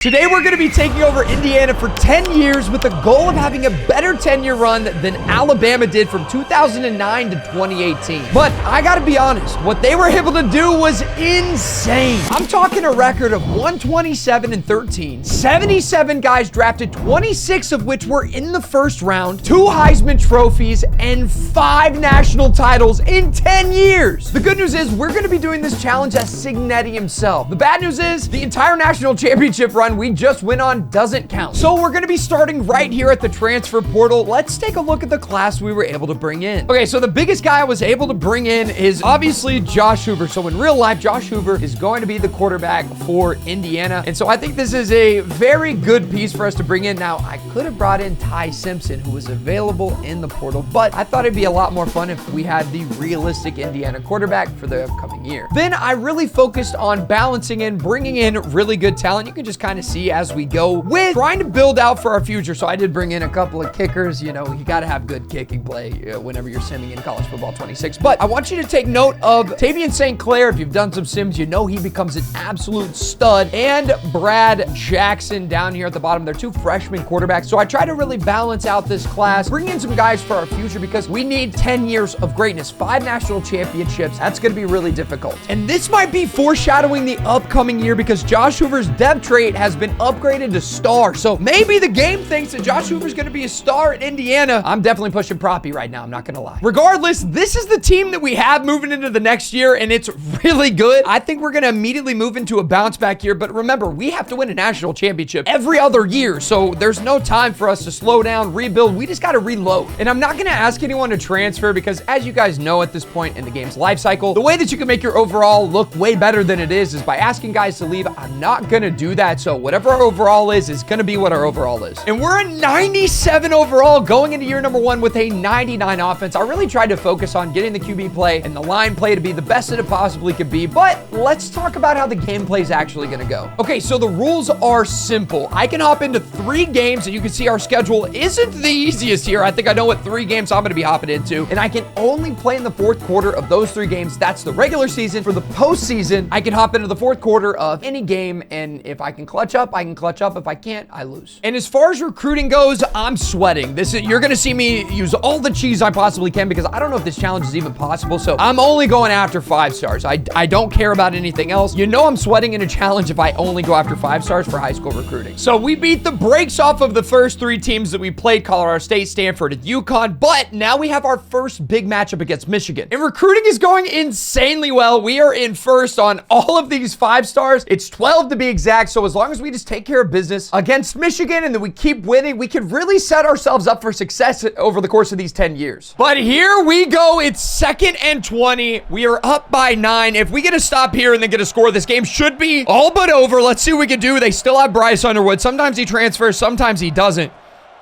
Today we're going to be taking over Indiana for 10 years with the goal of having a better 10-year run than Alabama did from 2009 to 2018. But I got to be honest, what they were able to do was insane. I'm talking a record of 127-13, 77 guys drafted, 26 of which were in the first round, 2 Heisman trophies, and 5 national titles in 10 years. The good news is we're going to be doing this challenge as Signetti himself. The bad news is the entire national championship run we just went on doesn't count. So we're going to be starting right here at the transfer portal. Let's take a look at the class we were able to bring in. Okay, so the biggest guy I was able to bring in is obviously Josh Hoover. So in real life, Josh Hoover is going to be the quarterback for Indiana. And so I think this is a very good piece for us to bring in. Now, I could have brought in Ty Simpson, who was available in the portal, but I thought it'd be a lot more fun if we had the realistic Indiana quarterback for the upcoming year. Then I really focused on balancing and bringing in really good talent. You can just kind of see as we go with trying to build out for our future. So I did bring in a couple of kickers. You know, you got to have good kicking play whenever you're simming in college football 26. But I want you to take note of Tavian St. Clair. If you've done some sims, you know he becomes an absolute stud. And Brad Jackson down here at the bottom. They're 2 freshman quarterbacks. So I try to really balance out this class, bring in some guys for our future because we need 10 years of greatness, 5 national championships. That's going to be really difficult. And this might be foreshadowing the upcoming year because Josh Hoover's depth trait has been upgraded to star. So maybe the game thinks that Josh Hoover's going to be a star at Indiana. I'm definitely pushing Proppy right now. I'm not going to lie. Regardless, this is the team that we have moving into the next year, and it's really good. I think we're going to immediately move into a bounce back year, but remember, we have to win a national championship every other year, so there's no time for us to slow down, rebuild. We just got to reload. And I'm not going to ask anyone to transfer because, as you guys know at this point in the game's life cycle, the way that you can make your overall look way better than it is by asking guys to leave. I'm not going to do that, so whatever our overall is going to be what our overall is. And we're a 97 overall going into year number 1 with a 99 offense. I really tried to focus on getting the QB play and the line play to be the best that it possibly could be, but let's talk about how the gameplay is actually going to go. Okay, so the rules are simple. I can hop into 3 games, and you can see our schedule isn't the easiest here. I think I know what 3 games I'm going to be hopping into, and I can only play in the 4th quarter of those 3 games. That's the regular season. For the postseason, I can hop into the 4th quarter of any game, and if I can clutch up, I can clutch up. If I can't, I lose. And as far as recruiting goes, I'm sweating. You're gonna see me use all the cheese I possibly can because I don't know if this challenge is even possible. So I'm only going after 5 stars. I don't care about anything else. You know I'm sweating in a challenge if I only go after 5 stars for high school recruiting. So we beat the brakes off of the first 3 teams that we played, Colorado State, Stanford, and UConn, but now we have our first big matchup against Michigan. And recruiting is going insanely well. We are in first on all of these 5 stars. It's 12 to be exact. So as long as we just take care of business against Michigan and then we keep winning, we can really set ourselves up for success over the course of these 10 years. But here we go. It's 2nd and 20. We are up by 9. If we get a stop here and then get a score, this game should be all but over. Let's see what we can do. They still have Bryce Underwood. Sometimes he transfers, sometimes he doesn't.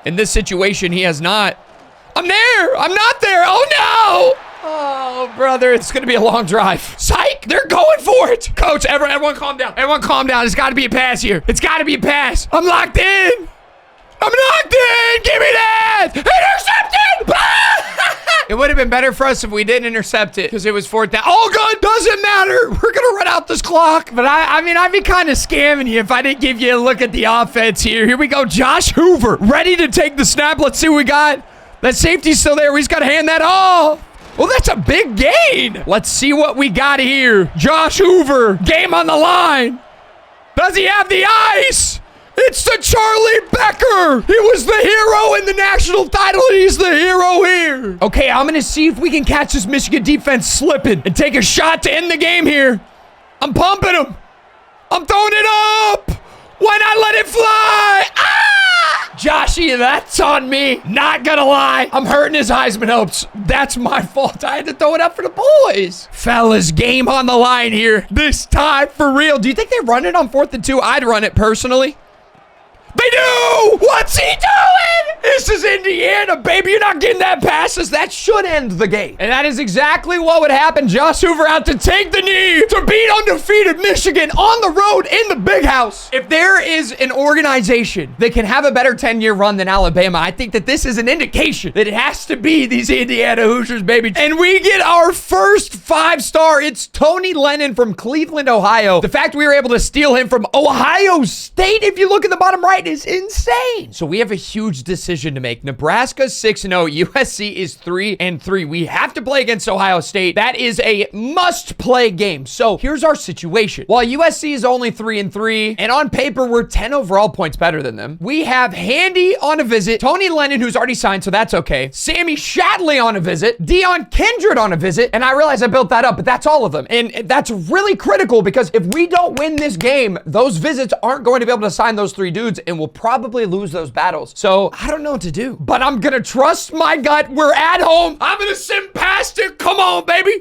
In this situation, he has not. I'm there. I'm not there. Oh, no. Oh, brother, it's going to be a long drive. Psych, they're going for it. Coach, everyone calm down. Everyone calm down. It's got to be a pass here. It's got to be a pass. I'm locked in. I'm locked in. Give me that. Intercepted. It would have been better for us if we didn't intercept it because it was 4th down. All good. Doesn't matter. We're going to run out this clock. But I mean, I'd be kind of scamming you if I didn't give you a look at the offense here. Here we go. Josh Hoover ready to take the snap. Let's see what we got. That safety's still there. He's got to hand that off. Well, that's a big gain. Let's see what we got here. Josh Hoover, game on the line. Does he have the ice? It's the Charlie Becker. He was the hero in the national title, and he's the hero here. Okay, I'm going to see if we can catch this Michigan defense slipping and take a shot to end the game here. I'm pumping him. I'm throwing it up. Why not let it fly? Ah! Joshy, that's on me. Not gonna lie. I'm hurting his Heisman hopes. That's my fault. I had to throw it up for the boys. Fellas, game on the line here. This time for real. Do you think they run it on 4th and 2? I'd run it personally. They do! What's he doing? This is Indiana, baby. You're not getting that past us. That should end the game. And that is exactly what would happen. Josh Hoover out to take the knee to beat undefeated Michigan on the road in the big house. If there is an organization that can have a better 10-year run than Alabama, I think that this is an indication that it has to be these Indiana Hoosiers, baby. And we get our first 5-star. It's Tony Lennon from Cleveland, Ohio. The fact we were able to steal him from Ohio State, if you look at the bottom right, is insane. So we have a huge decision to make. Nebraska's 6-0. USC is 3-3. We have to play against Ohio State. That is a must-play game. So here's our situation. While USC is only 3-3, and on paper, we're 10 overall points better than them, we have Handy on a visit, Tony Lennon, who's already signed, so that's okay, Sammy Shatley on a visit, Deion Kindred on a visit, and I realize I built that up, but that's all of them. And that's really critical because if we don't win this game, those visits aren't going to be able to sign those 3 dudes, and we'll probably lose those battles. So I don't know what to do, but I'm gonna trust my gut. We're at home. I'm gonna sim past it. Come on, baby.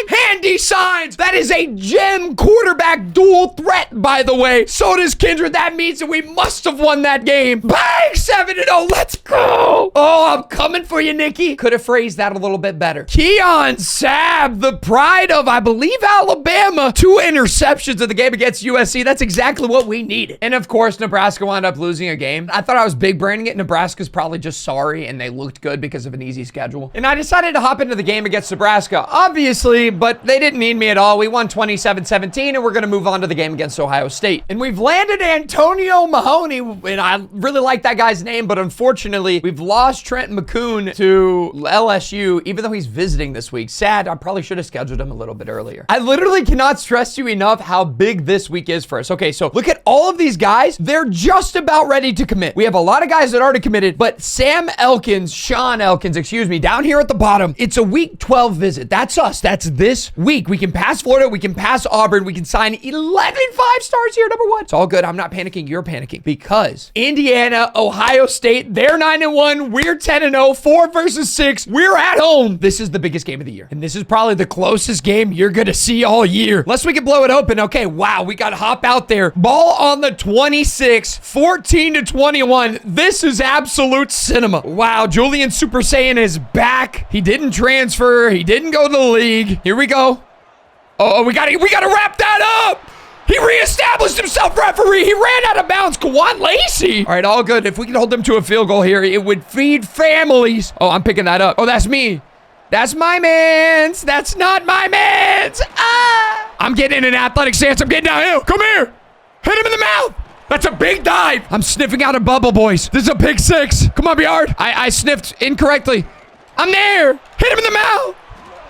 Handy signs. That is a gem quarterback dual threat, by the way. So does Kindred. That means that we must have won that game. Bang! 7-0. Let's go. Oh, I'm coming for you, Nikki. Could have phrased that a little bit better. Keon Sabb, the pride of, I believe, Alabama. 2 interceptions of the game against USC. That's exactly what we needed. And of course, Nebraska wound up losing a game. I thought I was big branding it. Nebraska's probably just sorry and they looked good because of an easy schedule. And I decided to hop into the game against Nebraska, obviously, but they didn't need me at all. We won 27-17 and we're going to move on to the game against Ohio State. And we've landed Antonio Mahoney, and I really like that guy's name, but unfortunately, we've lost Trent McCoon to LSU, even though he's visiting this week. Sad. I probably should have scheduled him a little bit earlier. I literally cannot stress to you enough how big this week is for us. Okay, so look at all of these guys. They're just about ready to commit. We have a lot of guys that already committed, but Sean Elkins, excuse me, down here at the bottom, it's a week 12 visit. That's us. That's this week. We can pass Florida. We can pass Auburn. We can sign 11 5-stars here, number 1. It's all good. I'm not panicking. You're panicking because Indiana, Ohio State, they're 9-1. We're 10-0. 4 versus 6. We're at home. This is the biggest game of the year. And this is probably the closest game you're going to see all year. Unless we can blow it open. Okay, wow. We got to hop out there. Ball on the 26, 14-21. This is absolute cinema. Wow, Julian Super Saiyan is back. He didn't transfer. He didn't go to the league. Here we go. Oh, we gotta wrap that up. He reestablished himself, referee. He ran out of bounds. Kwan Lacey. All right, all good. If we can hold them to a field goal here, it would feed families. Oh, I'm picking that up. Oh, that's me. That's my man's. That's not my man's. Ah! I'm getting in an athletic stance. I'm getting downhill. Come here. Hit him in the mouth. That's a big dive. I'm sniffing out a bubble, boys. This is a pick 6. Come on, Biard. I sniffed incorrectly. I'm there. Hit him in the mouth.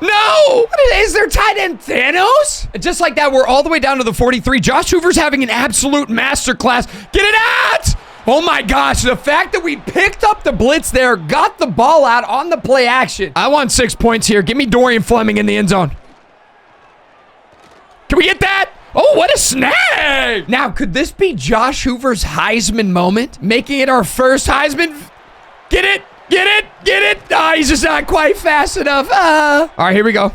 No! Is there tight end Thanos? Just like that, we're all the way down to the 43. Josh Hoover's having an absolute masterclass. Get it out! Oh my gosh, the fact that we picked up the blitz there, got the ball out on the play action. I want 6 points here. Give me Dorian Fleming in the end zone. Can we get that? Oh, what a snag! Now, could this be Josh Hoover's Heisman moment? Making it our first Heisman? Get it? Get it? Get it? Ah, he's just not quite fast enough. All right, here we go.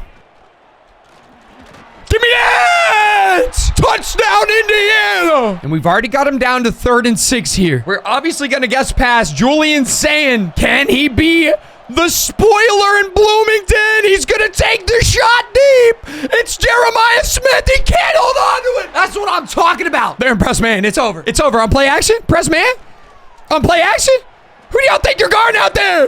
Give me that! Touchdown, Indiana! And we've already got him down to 3rd and 6 here. We're obviously going to guess past Julian Sand. Can he be the spoiler in Bloomington? He's going to take the shot deep. It's Jeremiah Smith. He can't hold on to it. That's what I'm talking about. They're in press man. It's over. It's over. On play action? Press man? On play action? Who do y'all think you're guarding out there?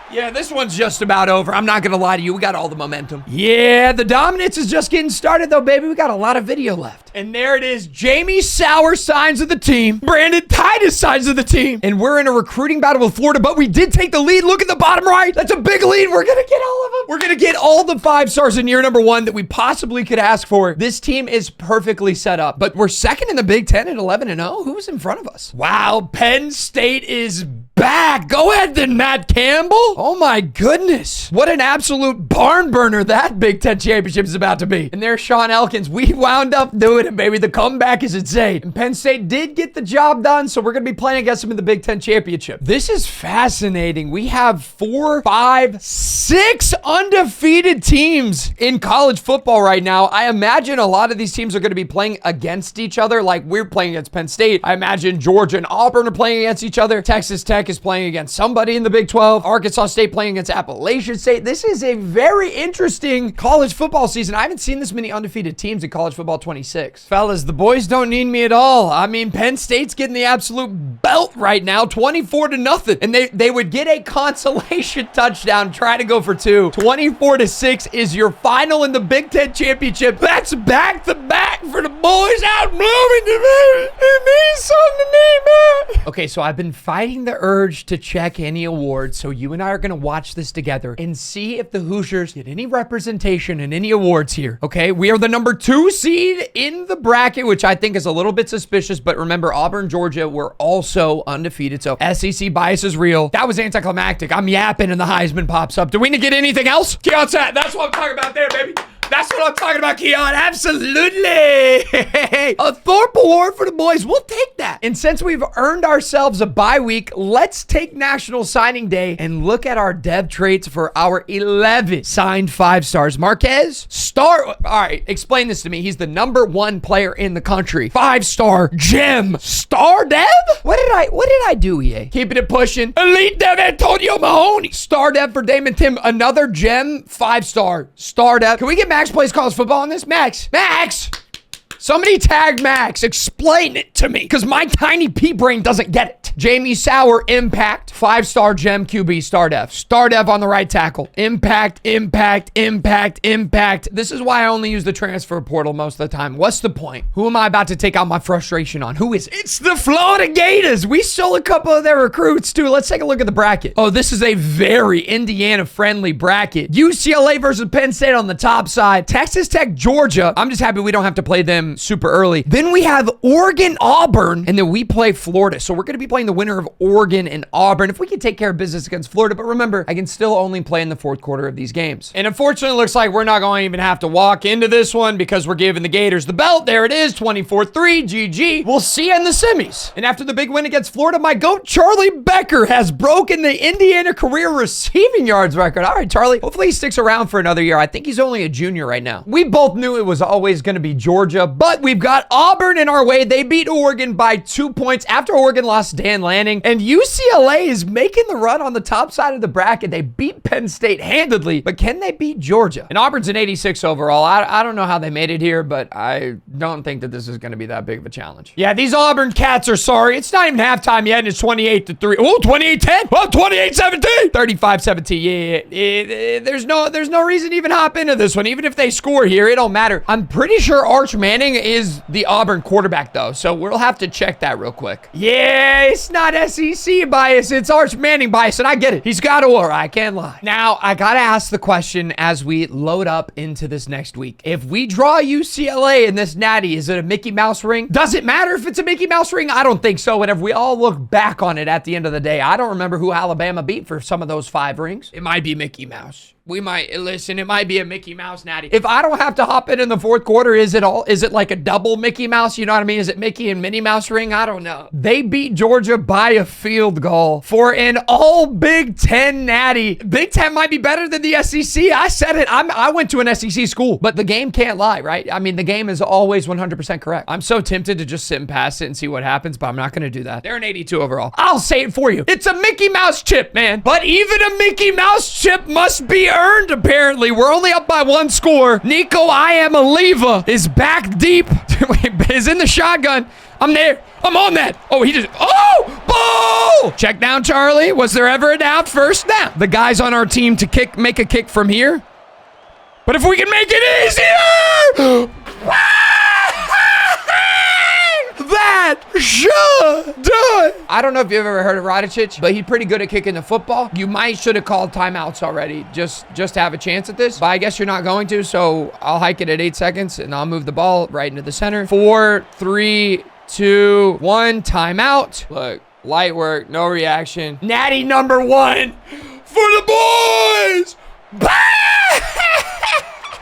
Yeah, this one's just about over. I'm not going to lie to you. We got all the momentum. Yeah, the dominance is just getting started, though, baby. We got a lot of video left. And there it is. Jamie Sauer signs of the team. Brandon Titus signs of the team. And we're in a recruiting battle with Florida, but we did take the lead. Look at the bottom right. That's a big lead. We're going to get all of them. We're going to get all the 5-stars in year number 1 that we possibly could ask for. This team is perfectly set up, but we're 2nd in the Big Ten at 11-0. Who's in front of us? Wow, Penn State is back. Go ahead then, Matt Campbell. Oh my goodness. What an absolute barn burner that Big Ten championship is about to be. And there's Sean Elkins. We wound up doing it, baby. The comeback is insane. And Penn State did get the job done, so we're going to be playing against them in the Big Ten championship. This is fascinating. We have 4, 5, 6 undefeated teams in college football right now. I imagine a lot of these teams are going to be playing against each other, like we're playing against Penn State. I imagine Georgia and Auburn are playing against each other. Texas Tech is playing against somebody in the Big 12. Arkansas State playing against Appalachian State. This is a very interesting college football season. I haven't seen this many undefeated teams in college football 26. Fellas, the boys don't need me at all. I mean, Penn State's getting the absolute belt right now, 24-0. And they would get a consolation touchdown, try to go for 2. 24-6 is your final in the Big Ten championship. That's back-to-back for the boys out in Bloomington, man. It means something to me, man. Okay, so I've been fighting the urge to check any awards, so you and I are going to watch this together and see if the Hoosiers get any representation in any awards here, okay? We are the number 2 seed in the bracket, which I think is a little bit suspicious, but remember, Auburn, Georgia were also undefeated, so SEC bias is real. That was anticlimactic. I'm yapping and the Heisman pops up. Do we need to get anything else? Keon Sat, that's what I'm talking about there, baby. That's what I'm talking about, Keon. Absolutely. A Thorpe Award for the boys. We'll take that. And since we've earned ourselves a bye week, let's take National Signing Day and look at our dev traits for our 11 signed 5 stars. Marquez, star. All right, explain this to me. He's the number 1 player in the country. 5-star gem. Star dev? What did I do, EA? Keeping it pushing. Elite dev Antonio Mahoney. Star dev for Damon Tim. Another gem. 5-star. Star dev. Can we get Max Plays College Football on this? Max! Somebody tag Max. Explain it to me, because my tiny pea brain doesn't get it. Jamie Sauer, impact. 5-star gem QB, star dev. Star dev on the right tackle. Impact. This is why I only use the transfer portal most of the time. What's the point? Who am I about to take out my frustration on? Who is it? It's the Florida Gators. We stole a couple of their recruits, too. Let's take a look at the bracket. Oh, this is a very Indiana-friendly bracket. UCLA versus Penn State on the top side. Texas Tech, Georgia. I'm just happy we don't have to play them super early. Then we have Oregon, Auburn, and then we play Florida. So we're going to be playing the winner of Oregon and Auburn if we can take care of business against Florida. But remember, I can still only play in the 4th quarter of these games. And unfortunately, it looks like we're not going to even have to walk into this one because we're giving the Gators the belt. There it is, 24-3, GG. We'll see you in the semis. And after the big win against Florida, my GOAT, Charlie Becker, has broken the Indiana career receiving yards record. All right, Charlie, hopefully he sticks around for another year. I think he's only a junior right now. We both knew it was always going to be Georgia, but we've got Auburn in our way. They beat Oregon by 2 points after Oregon lost Dan Lanning. And UCLA is making the run on the top side of the bracket. They beat Penn State handedly, but can they beat Georgia? And Auburn's an 86 overall. I don't know how they made it here, but I don't think that this is going to be that big of a challenge. Yeah, these Auburn cats are sorry. It's not even halftime yet, and it's 28-3. Oh, 28-10. Oh, 28-17. 35-17. Yeah. There's no reason to even hop into this one. Even if they score here, it don't matter. I'm pretty sure Arch Manning is the Auburn quarterback, though, so we'll have to check that real quick. Yeah, it's not SEC bias. It's Arch Manning bias, and I get it. He's got aura. I can't lie. Now, I got to ask the question as we load up into this next week. If we draw UCLA in this natty, is it a Mickey Mouse ring? Does it matter if it's a Mickey Mouse ring? I don't think so. And if we all look back on it at the end of the day, I don't remember who Alabama beat for some of those 5 rings. It might be Mickey Mouse. We might, listen, it might be a Mickey Mouse natty. If I don't have to hop in the 4th quarter, is it like a double Mickey Mouse? You know what I mean? Is it Mickey and Minnie Mouse ring? I don't know. They beat Georgia by a field goal for an all Big Ten natty. Big Ten might be better than the SEC. I said it. I went to an SEC school, but the game can't lie, right? I mean, the game is always 100% correct. I'm so tempted to just sit and pass it and see what happens, but I'm not going to do that. They're an 82 overall. I'll say it for you. It's a Mickey Mouse chip, man. But even a Mickey Mouse chip must be earned, apparently. We're only up by 1 score. Nico Iamaleava is back deep. Is in the shotgun. I'm there. I'm on that. Oh, he just... Oh! Ball! Check down, Charlie. Was there ever a doubt? First down. The guys on our team to make a kick from here. But if we can make it easier... That should do it. I don't know if you've ever heard of Radicic, but he's pretty good at kicking the football. You might should have called timeouts already just to have a chance at this, but I guess you're not going to, so I'll hike it at 8 seconds, and I'll move the ball right into the center. 4, 3, 2, 1, timeout. Look. Light work, no reaction. Natty number 1 for the boys.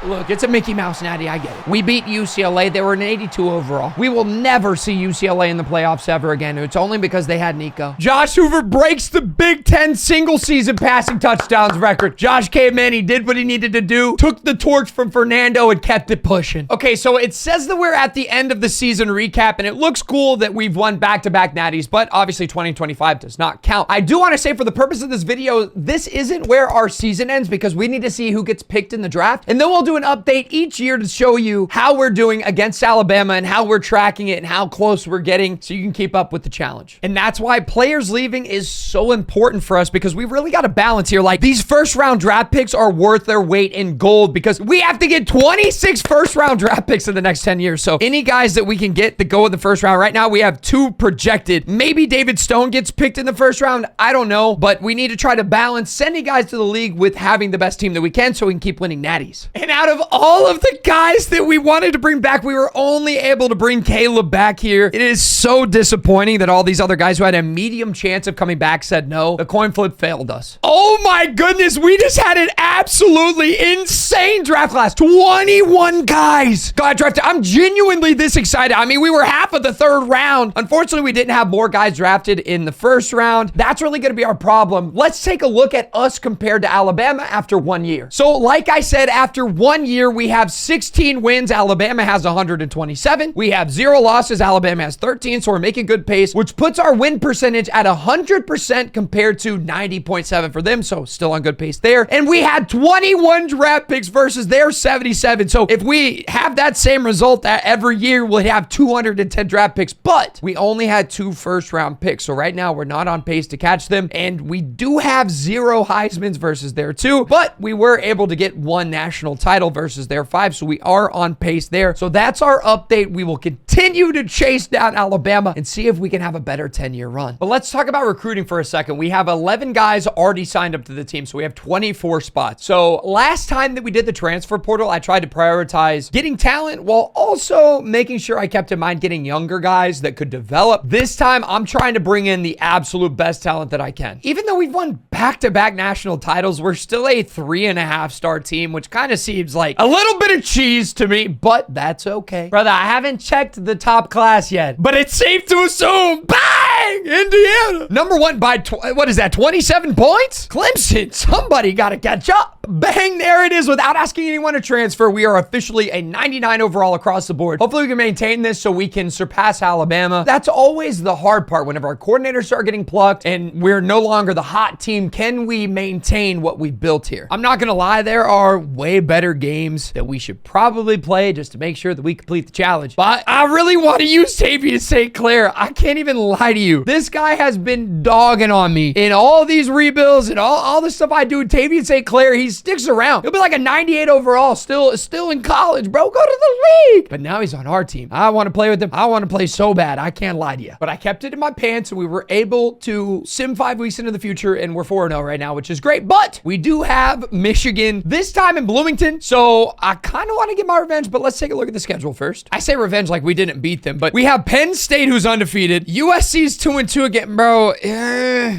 Look, it's a Mickey Mouse natty, I get it. We beat UCLA. They were an 82 overall. We will never see UCLA in the playoffs ever again. It's only because they had Nico. Josh Hoover breaks the Big Ten single-season passing touchdowns record. Josh came in, he did what he needed to do, took the torch from Fernando and kept it pushing. Okay, so it says that we're at the end of the season recap, and it looks cool that we've won back-to-back natties, but obviously 2025 does not count. I do want to say, for the purpose of this video, this isn't where our season ends because we need to see who gets picked in the draft, and then we'll do an update each year to show you how we're doing against Alabama and how we're tracking it and how close we're getting so you can keep up with the challenge. And that's why players leaving is so important for us, because we really got to balance here. Like, these first round draft picks are worth their weight in gold because we have to get 26 first round draft picks in the next 10 years. So any guys that we can get that go in the first round, right now we have 2 projected. Maybe David Stone gets picked in the first round. I don't know, but we need to try to balance sending guys to the league with having the best team that we can so we can keep winning natties. And out of all of the guys that we wanted to bring back, we were only able to bring Caleb back here. It is so disappointing that all these other guys who had a medium chance of coming back said no. The coin flip failed us. Oh my goodness, we just had an absolutely insane draft class. 21 guys got drafted. I'm genuinely this excited. I mean, we were half of the 3rd round. Unfortunately, we didn't have more guys drafted in the 1st round. That's really going to be our problem. Let's take a look at us compared to Alabama after 1 year. So like I said, after 1 year, we have 16 wins. Alabama has 127. We have 0 losses. Alabama has 13. So we're making good pace, which puts our win percentage at 100% compared to 90.7 for them. So still on good pace there. And we had 21 draft picks versus their 77. So if we have that same result every year, we'll have 210 draft picks, but we only had 2 first round picks. So right now we're not on pace to catch them. And we do have 0 Heismans versus their 2, but we were able to get 1 national title versus their 5. So we are on pace there. So that's our update. We will continue to chase down Alabama and see if we can have a better 10-year run. But let's talk about recruiting for a second. We have 11 guys already signed up to the team. So we have 24 spots. So last time that we did the transfer portal, I tried to prioritize getting talent while also making sure I kept in mind getting younger guys that could develop. This time, I'm trying to bring in the absolute best talent that I can. Even though we've won back-to-back national titles, we're still a 3.5-star team, which kind of seems like a little bit of cheese to me, but that's okay. Brother, I haven't checked the top class yet, but it's safe to assume, bang, Indiana. Number 1 by, what is that, 27 points? Clemson, somebody got to catch up. Bang, there it is. Without asking anyone to transfer, we are officially a 99 overall across the board. Hopefully we can maintain this so we can surpass Alabama. That's always the hard part. Whenever our coordinators start getting plucked and we're no longer the hot team, can we maintain what we built here? I'm not going to lie, there are way better games that we should probably play just to make sure that we complete the challenge. But I really want to use Tavian St. Clair. I can't even lie to you. This guy has been dogging on me in all these rebuilds and all the stuff I do. Tavian St. Clair, he sticks around. He'll be like a 98 overall, still in college, bro. Go to the league. But now he's on our team. I want to play with him. I want to play so bad. I can't lie to you. But I kept it in my pants and we were able to sim 5 weeks into the future and we're 4-0 right now, which is great. But we do have Michigan this time in Bloomington. So I kind of want to get my revenge, but let's take a look at the schedule first. I say revenge like we didn't beat them, but we have Penn State, who's undefeated. USC's 2-2 again, bro.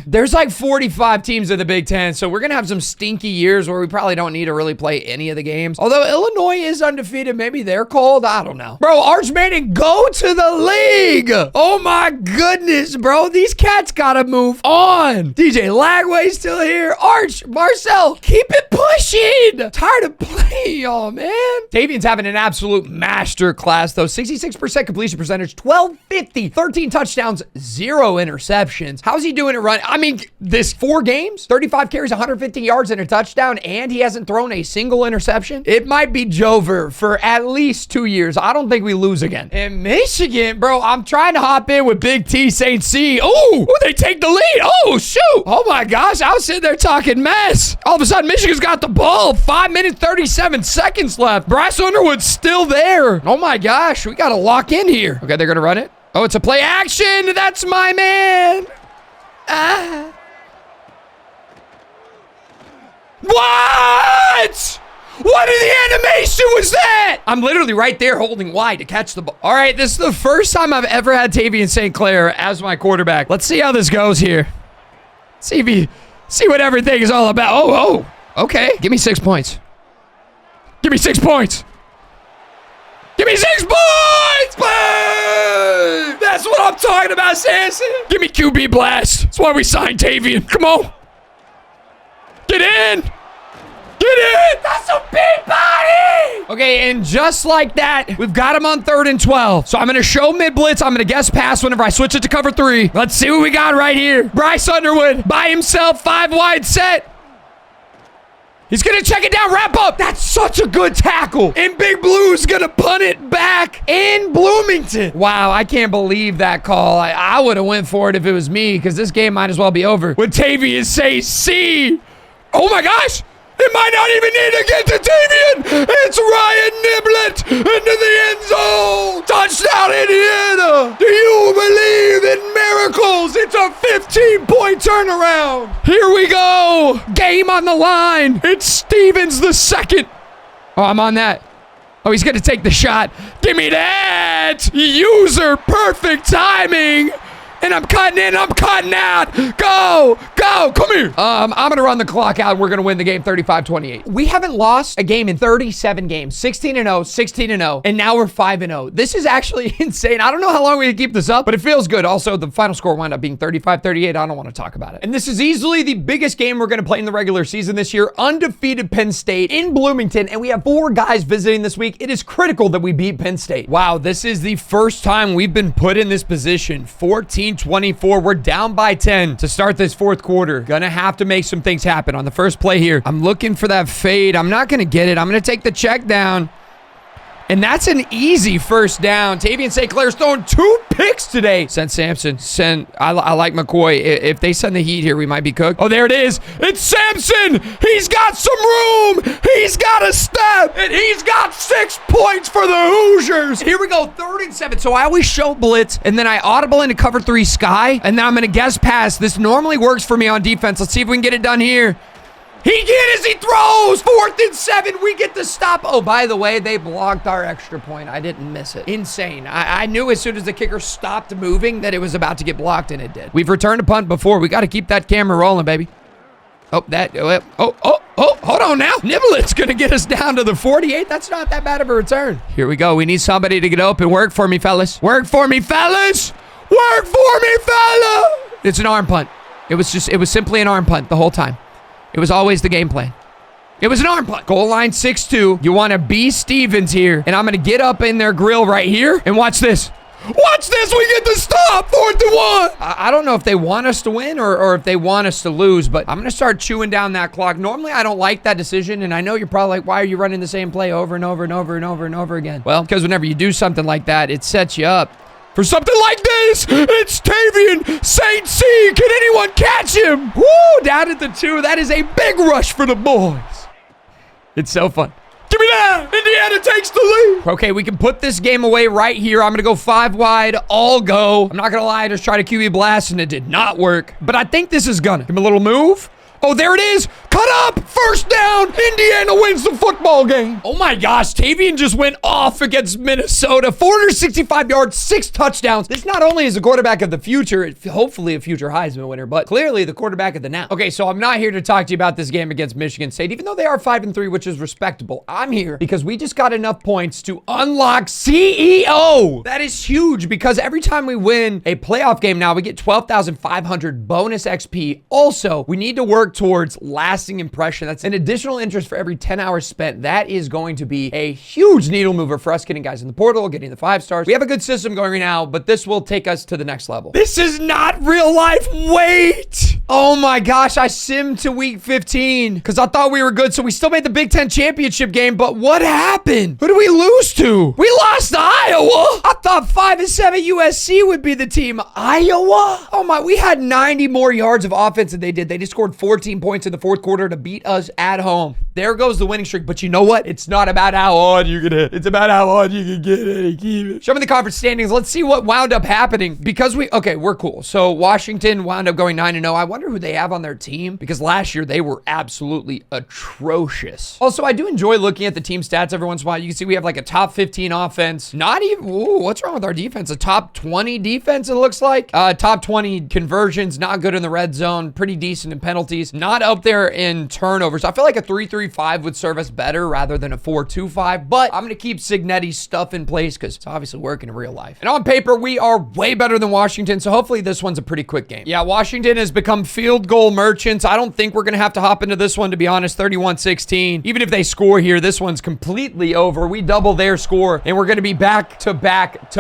There's like 45 teams in the Big Ten, so we're going to have some stinky years where we probably don't need to really play any of the games. Although Illinois is undefeated, maybe they're cold. I don't know. Bro, Arch Manning, go to the league. Oh my goodness, bro. These cats got to move on. DJ Lagway's still here. Arch, Marcel, keep it pushing. Tired of playing y'all, man. Tavian's having an absolute master class, though. 66% completion percentage, 1250, 13 touchdowns, 0 interceptions. How's he doing it run? I mean, this 4 games, 35 carries, 150 yards and a touchdown, and he hasn't thrown a single interception. It might be Jover for at least 2 years. I don't think we lose again. And Michigan, bro, I'm trying to hop in with Big T St. C. Oh, they take the lead. Oh, shoot. Oh my gosh, I was sitting there talking mess. All of a sudden, Michigan's got the ball. 5 minutes, 37 seconds left. Bryce Underwood's still there. Oh my gosh, we got to lock in here. Okay, they're going to run it. Oh, it's a play action. That's my man. What? What in the animation was that? I'm literally right there holding wide to catch the ball. All right, this is the first time I've ever had Tavian St. Clair as my quarterback. Let's see how this goes here. See what everything is all about. Oh, okay. Give me 6 points. Give me 6 points. Give me 6 points! Boom! That's what I'm talking about, Samson. Give me QB blast. That's why we signed Tavian. Come on. Get in. Get in. That's a big body. Okay, and just like that, we've got him on 3rd and 12. So I'm going to show mid-blitz. I'm going to guess pass whenever I switch it to cover 3. Let's see what we got right here. Bryce Underwood by himself, 5 wide set. He's going to check it down, wrap up. That's such a good tackle. And Big Blue's going to punt it back in Bloomington. Wow, I can't believe that call. I would have went for it if it was me because this game might as well be over. When Tavian say C. Oh my gosh. It might not even need to get to Tavian. It's Ryan Niblett into the end zone. Touchdown, Indiana. Do you believe in miracles? It's a 15-point turnaround. Here we go. Game on the line. It's Stevens the second. Oh, I'm on that. Oh, he's going to take the shot. Give me that. User perfect timing. And I'm cutting in, I'm cutting out. Go, come here. I'm going to run the clock out. We're going to win the game 35-28. We haven't lost a game in 37 games. 16-0, 16-0, and now we're 5-0. This is actually insane. I don't know how long we can keep this up, but it feels good. Also, the final score wound up being 35-38. I don't want to talk about it. And this is easily the biggest game we're going to play in the regular season this year. Undefeated Penn State in Bloomington, and we have 4 guys visiting this week. It is critical that we beat Penn State. Wow, this is the first time we've been put in this position. 14-24. We're down by 10 to start this 4th quarter. Gonna have to make some things happen on the first play here. I'm looking for that fade. I'm not gonna get it. I'm gonna take the check down. And that's an easy first down. Tavian St. Clair's throwing 2 picks today. Send Sampson. I like McCoy. If they send the heat here, we might be cooked. Oh, there it is. It's Sampson. He's got some room. He's got a step. And he's got 6 points for the Hoosiers. Here we go. 3rd and 7. So I always show blitz, and then I audible into cover 3 sky, and then I'm going to guess pass. This normally works for me on defense. Let's see if we can get it done here. He get as he throws. 4th and 7. We get the stop. Oh, by the way, they blocked our extra point. I didn't miss it. Insane. I knew as soon as the kicker stopped moving that it was about to get blocked, and it did. We've returned a punt before. We got to keep that camera rolling, baby. Oh, hold on now. Niblett's going to get us down to the 48. That's not that bad of a return. Here we go. We need somebody to get open. Work for me, fellas. Work for me, fellas. Work for me, fella. It's an arm punt. It was simply an arm punt the whole time. It was always the game plan. It was an arm punt. Goal line 6-2. You want to be Stevens here. And I'm going to get up in their grill right here. And watch this. Watch this. We get the stop. 4th and 1. I don't know if they want us to win or if they want us to lose, but I'm going to start chewing down that clock. Normally, I don't like that decision. And I know you're probably like, why are you running the same play over and over and over and over and over again? Well, because whenever you do something like that, it sets you up for something like this. It's Tavian St. C. Can anyone catch him? Woo, down at the 2. That is a big rush for the boys. It's so fun. Give me that. Indiana takes the lead. Okay, we can put this game away right here. I'm going to go 5 wide, all go. I'm not going to lie, I just tried a QB blast and it did not work. But I think this is gonna. Give him a little move. Oh, there it is. Cut up. First down. Indiana wins the football game. Oh my gosh. Tavian just went off against Minnesota. 465 yards, 6 touchdowns. This not only is the quarterback of the future, hopefully a future Heisman winner, but clearly the quarterback of the now. Okay, so I'm not here to talk to you about this game against Michigan State, even though they are 5-3, which is respectable. I'm here because we just got enough points to unlock CEO. That is huge because every time we win a playoff game now, we get 12,500 bonus XP. Also, we need to work towards lasting impression. That's an additional interest for every 10 hours spent. That is going to be a huge needle mover for us getting guys in the portal, getting the 5 stars. We have a good system going right now, but this will take us to the next level. This is not real life. Wait. Oh my gosh, I simmed to week 15 because I thought we were good, so we still made the Big Ten championship game, but what happened? Who did we lose to? We lost to Iowa. I thought 5-7 USC would be the team. Iowa? Oh my, we had 90 more yards of offense than they did. They just scored 14 points in the 4th quarter to beat us at home. There goes the winning streak, but you know what? It's not about how hard you can hit. It's about how hard you can get it and keep it. Show me the conference standings. Let's see what wound up happening because we're cool. So Washington wound up going 9-0. I wonder who they have on their team because last year they were absolutely atrocious. Also, I do enjoy looking at the team stats every once in a while. You can see we have like a top 15 offense. Not even, ooh, what's wrong with our defense? A top 20 defense, it looks like. Top 20 conversions, not good in the red zone, pretty decent in penalties, not up there in turnovers. I feel like a 3-3-5 would serve us better rather than a 4-2-5, but I'm going to keep Signetti's stuff in place because it's obviously working in real life. And on paper, we are way better than Washington, so hopefully this one's a pretty quick game. Yeah, Washington has become field goal merchants. I don't think we're going to have to hop into this one, to be honest. 31-16. Even if they score here, this one's completely over. We double their score, and we're going to be back-to-back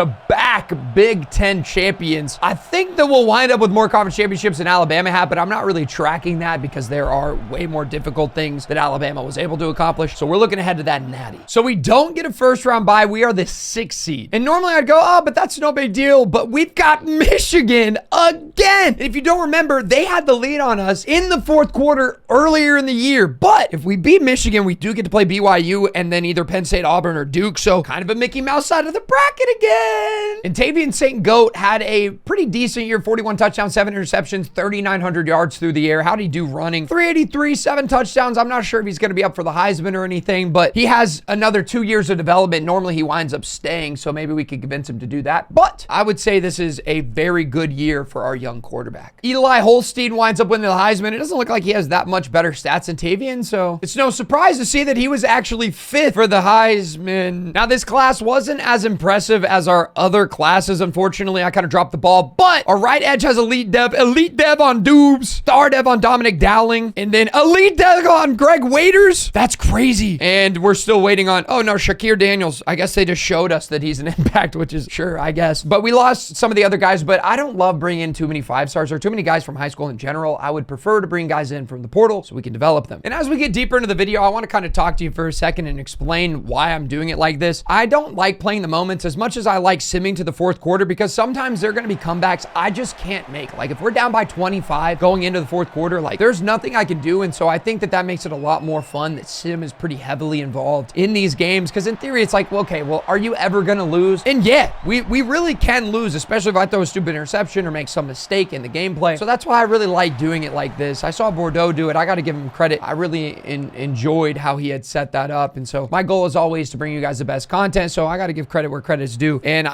Big Ten champions. I think that we'll wind up with more conference championships than Alabama had, but I'm not really tracking that because there are way more difficult things that Alabama was able to accomplish. So we're looking ahead to that natty. So we don't get a first round bye. We are the 6th seed. And normally I'd go, oh, but that's no big deal. But we've got Michigan again. And if you don't remember, they had the lead on us in the 4th quarter earlier in the year. But if we beat Michigan, we do get to play BYU and then either Penn State, Auburn, or Duke. So kind of a Mickey Mouse side of the bracket again. And Tavian St. Goat had a pretty decent year. 41 touchdowns, 7 interceptions, 3,900 yards through the air. How'd he do running? 383, 7 touchdowns. I'm not sure if he's going to be up for the Heisman or anything, but he has another 2 years of development. Normally he winds up staying, so maybe we could convince him to do that. But I would say this is a very good year for our young quarterback. Eli Holstein winds up winning the Heisman. It doesn't look like he has that much better stats than Tavian, so it's no surprise to see that he was actually 5th for the Heisman. Now, this class wasn't as impressive as our other classes. Unfortunately, I kind of dropped the ball, but our right edge has elite dev on Dubes, star dev on Dominic Dowling, and then elite dev on Greg Waiters. That's crazy. And we're still waiting on, oh no, Shakir Daniels. I guess they just showed us that he's an impact, which is sure, I guess. But we lost some of the other guys, but I don't love bringing in too many 5-stars or too many guys from high school in general. I would prefer to bring guys in from the portal so we can develop them. And as we get deeper into the video, I want to kind of talk to you for a second and explain why I'm doing it like this. I don't like playing the moments as much as I like simming to the 4th quarter because sometimes there are going to be comebacks I just can't make. Like if we're down by 25 going into the 4th quarter, like there's nothing I can do. And so I think that makes it a lot more fun that sim is pretty heavily involved in these games. Because in theory, it's like, well, okay, well, are you ever going to lose? And yeah, we really can lose, especially if I throw a stupid interception or make some mistake in the gameplay. So that's why I really like doing it like this. I saw Bordeaux do it. I got to give him credit. I really enjoyed how he had set that up. And so my goal is always to bring you guys the best content. So I got to give credit where credit's due. And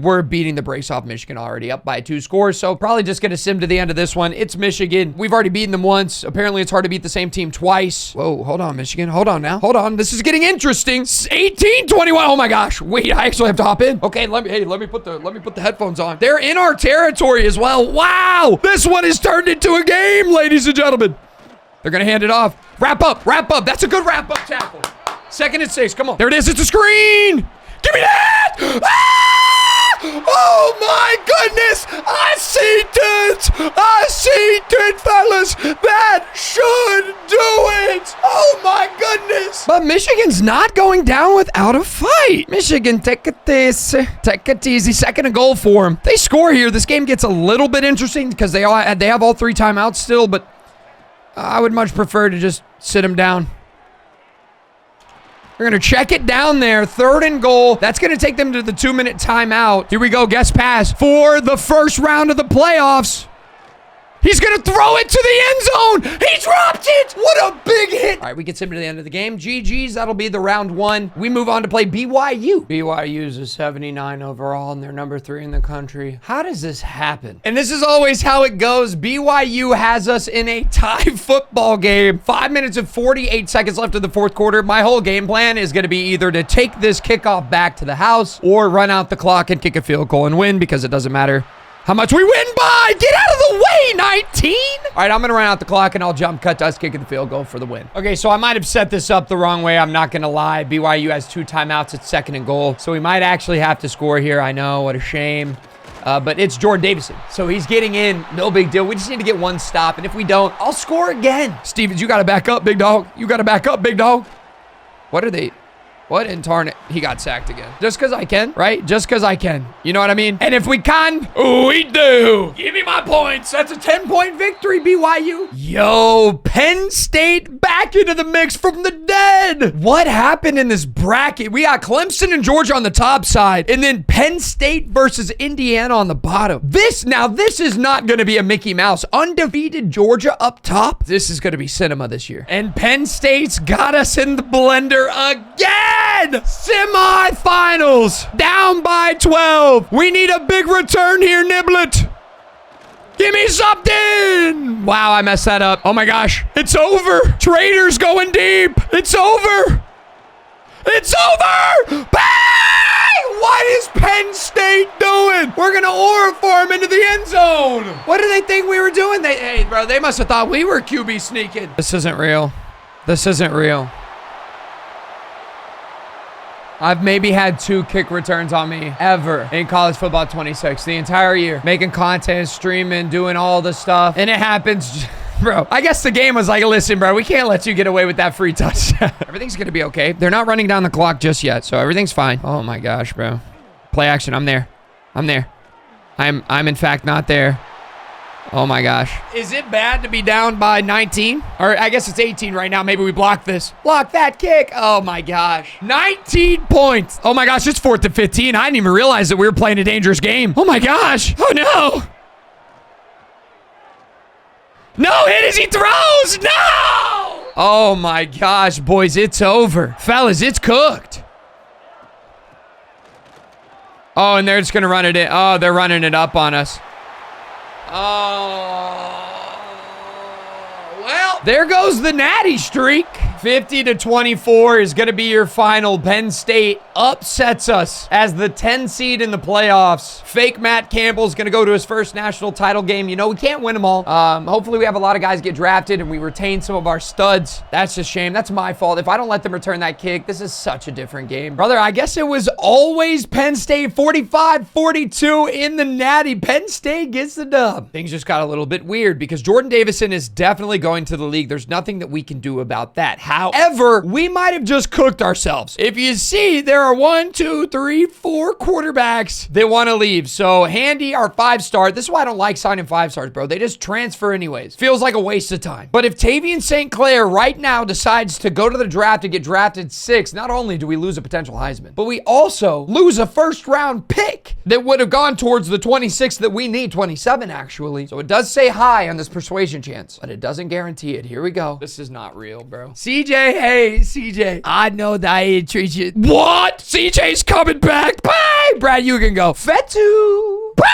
we're beating the brakes off Michigan already, up by 2 scores. So probably just going to sim to the end of this one. It's Michigan. We've already beaten them once. Apparently it's hard to beat the same team twice. Whoa, hold on, Michigan. Hold on now. Hold on. This is getting interesting. 18-21. Oh my gosh. Wait, I actually have to hop in. Okay, let me put the headphones on. They're in our territory as well. Wow. This one is turned into a game, ladies and gentlemen. They're going to hand it off. Wrap up. That's a good wrap up tackle. 2nd and 6. Come on. There it is. It's a screen. Give me that. Ah! Oh my goodness. I see it, fellas. That should do it. Oh my goodness. But Michigan's not going down without a fight. Michigan, take it easy. 2nd and goal for them. They score here. This game gets a little bit interesting because they have all 3 timeouts still, but I would much prefer to just sit them down. They're going to check it down there. 3rd and goal. That's going to take them to the 2-minute timeout. Here we go. Guest pass for the first round of the playoffs. He's going to throw it to the end zone. He dropped it. What a big hit. All right, we get him to the end of the game. GG's. That'll be the round 1. We move on to play BYU. BYU's a 79 overall, and they're number 3 in the country. How does this happen? And this is always how it goes. BYU has us in a tie football game. 5 minutes and 48 seconds left of the 4th quarter. My whole game plan is going to be either to take this kickoff back to the house or run out the clock and kick a field goal and win because it doesn't matter how much we win by. Get out of the way, 19. All right, I'm going to run out the clock, and I'll jump cut to us kicking the field goal for the win. Okay, so I might have set this up the wrong way. I'm not going to lie. BYU has 2 timeouts at 2nd and goal, so we might actually have to score here. I know, what a shame. But it's Jordan Davison, so he's getting in. No big deal. We just need to get 1 stop, and if we don't, I'll score again. Stevens, you got to back up, big dog. You got to back up, big dog. What are they? What in tarnet? He got sacked again. Just because I can, right? Just because I can. You know what I mean? And if we can, we do. 2. Give me my points. That's a 10-point victory, BYU. Yo, Penn State back into the mix from the dead. What happened in this bracket? We got Clemson and Georgia on the top side, and then Penn State versus Indiana on the bottom. This is not going to be a Mickey Mouse. Undefeated Georgia up top. This is going to be cinema this year. And Penn State's got us in the blender again. Semifinals. Down by 12. We need a big return here, Niblet. Give me something. Wow, I messed that up. Oh my gosh. It's over. Traitors going deep. It's over. It's over. Bang! What is Penn State doing? We're going to Oriform into the end zone. What did they think we were doing? Hey, bro, they must have thought we were QB sneaking. This isn't real. This isn't real. I've maybe had 2 kick returns on me ever in college football 26. The entire year. Making content, streaming, doing all the stuff. And it happens... Bro, I guess the game was like, listen, bro, we can't let you get away with that free touch. Everything's going to be okay. They're not running down the clock just yet, so everything's fine. Oh, my gosh, bro. Play action. I'm there. I'm there. I'm in fact not there. Oh, my gosh. Is it bad to be down by 19? Or I guess it's 18 right now. Maybe we block this. Block that kick. Oh, my gosh. 19 points. Oh, my gosh. It's 4th and 15. I didn't even realize that we were playing a dangerous game. Oh, my gosh. Oh, no. No hit as he throws. No. Oh, my gosh, boys. It's over. Fellas, it's cooked. Oh, and they're just going to run it in. Oh, they're running it up on us. Oh, well, there goes the natty streak. 50-24 is going to be your final. Penn State upsets us as the 10 seed in the playoffs. Fake Matt Campbell's going to go to his first national title game. You know, we can't win them all. Hopefully we have a lot of guys get drafted and we retain some of our studs. That's a shame. That's my fault. If I don't let them return that kick, this is such a different game. Brother, I guess it was always Penn State 45-42 in the natty. Penn State gets the dub. Things just got a little bit weird because Jordan Davison is definitely going to the league. There's nothing that we can do about that. However, we might have just cooked ourselves. If you see, there are 4 quarterbacks that want to leave. So Handy, our 5-star, this is why I don't like signing 5-stars, bro. They just transfer anyways. Feels like a waste of time. But if Tavian St. Clair right now decides to go to the draft and get drafted 6th, not only do we lose a potential Heisman, but we also lose a first-round pick that would have gone towards the 26th that we need, 27 actually. So it does say high on this persuasion chance, but it doesn't guarantee it. Here we go. This is not real, bro. CJ, hey, CJ. I know that I didn't treat you. What? CJ's coming back. Bye. Brad, you can go. Fetu. Bye.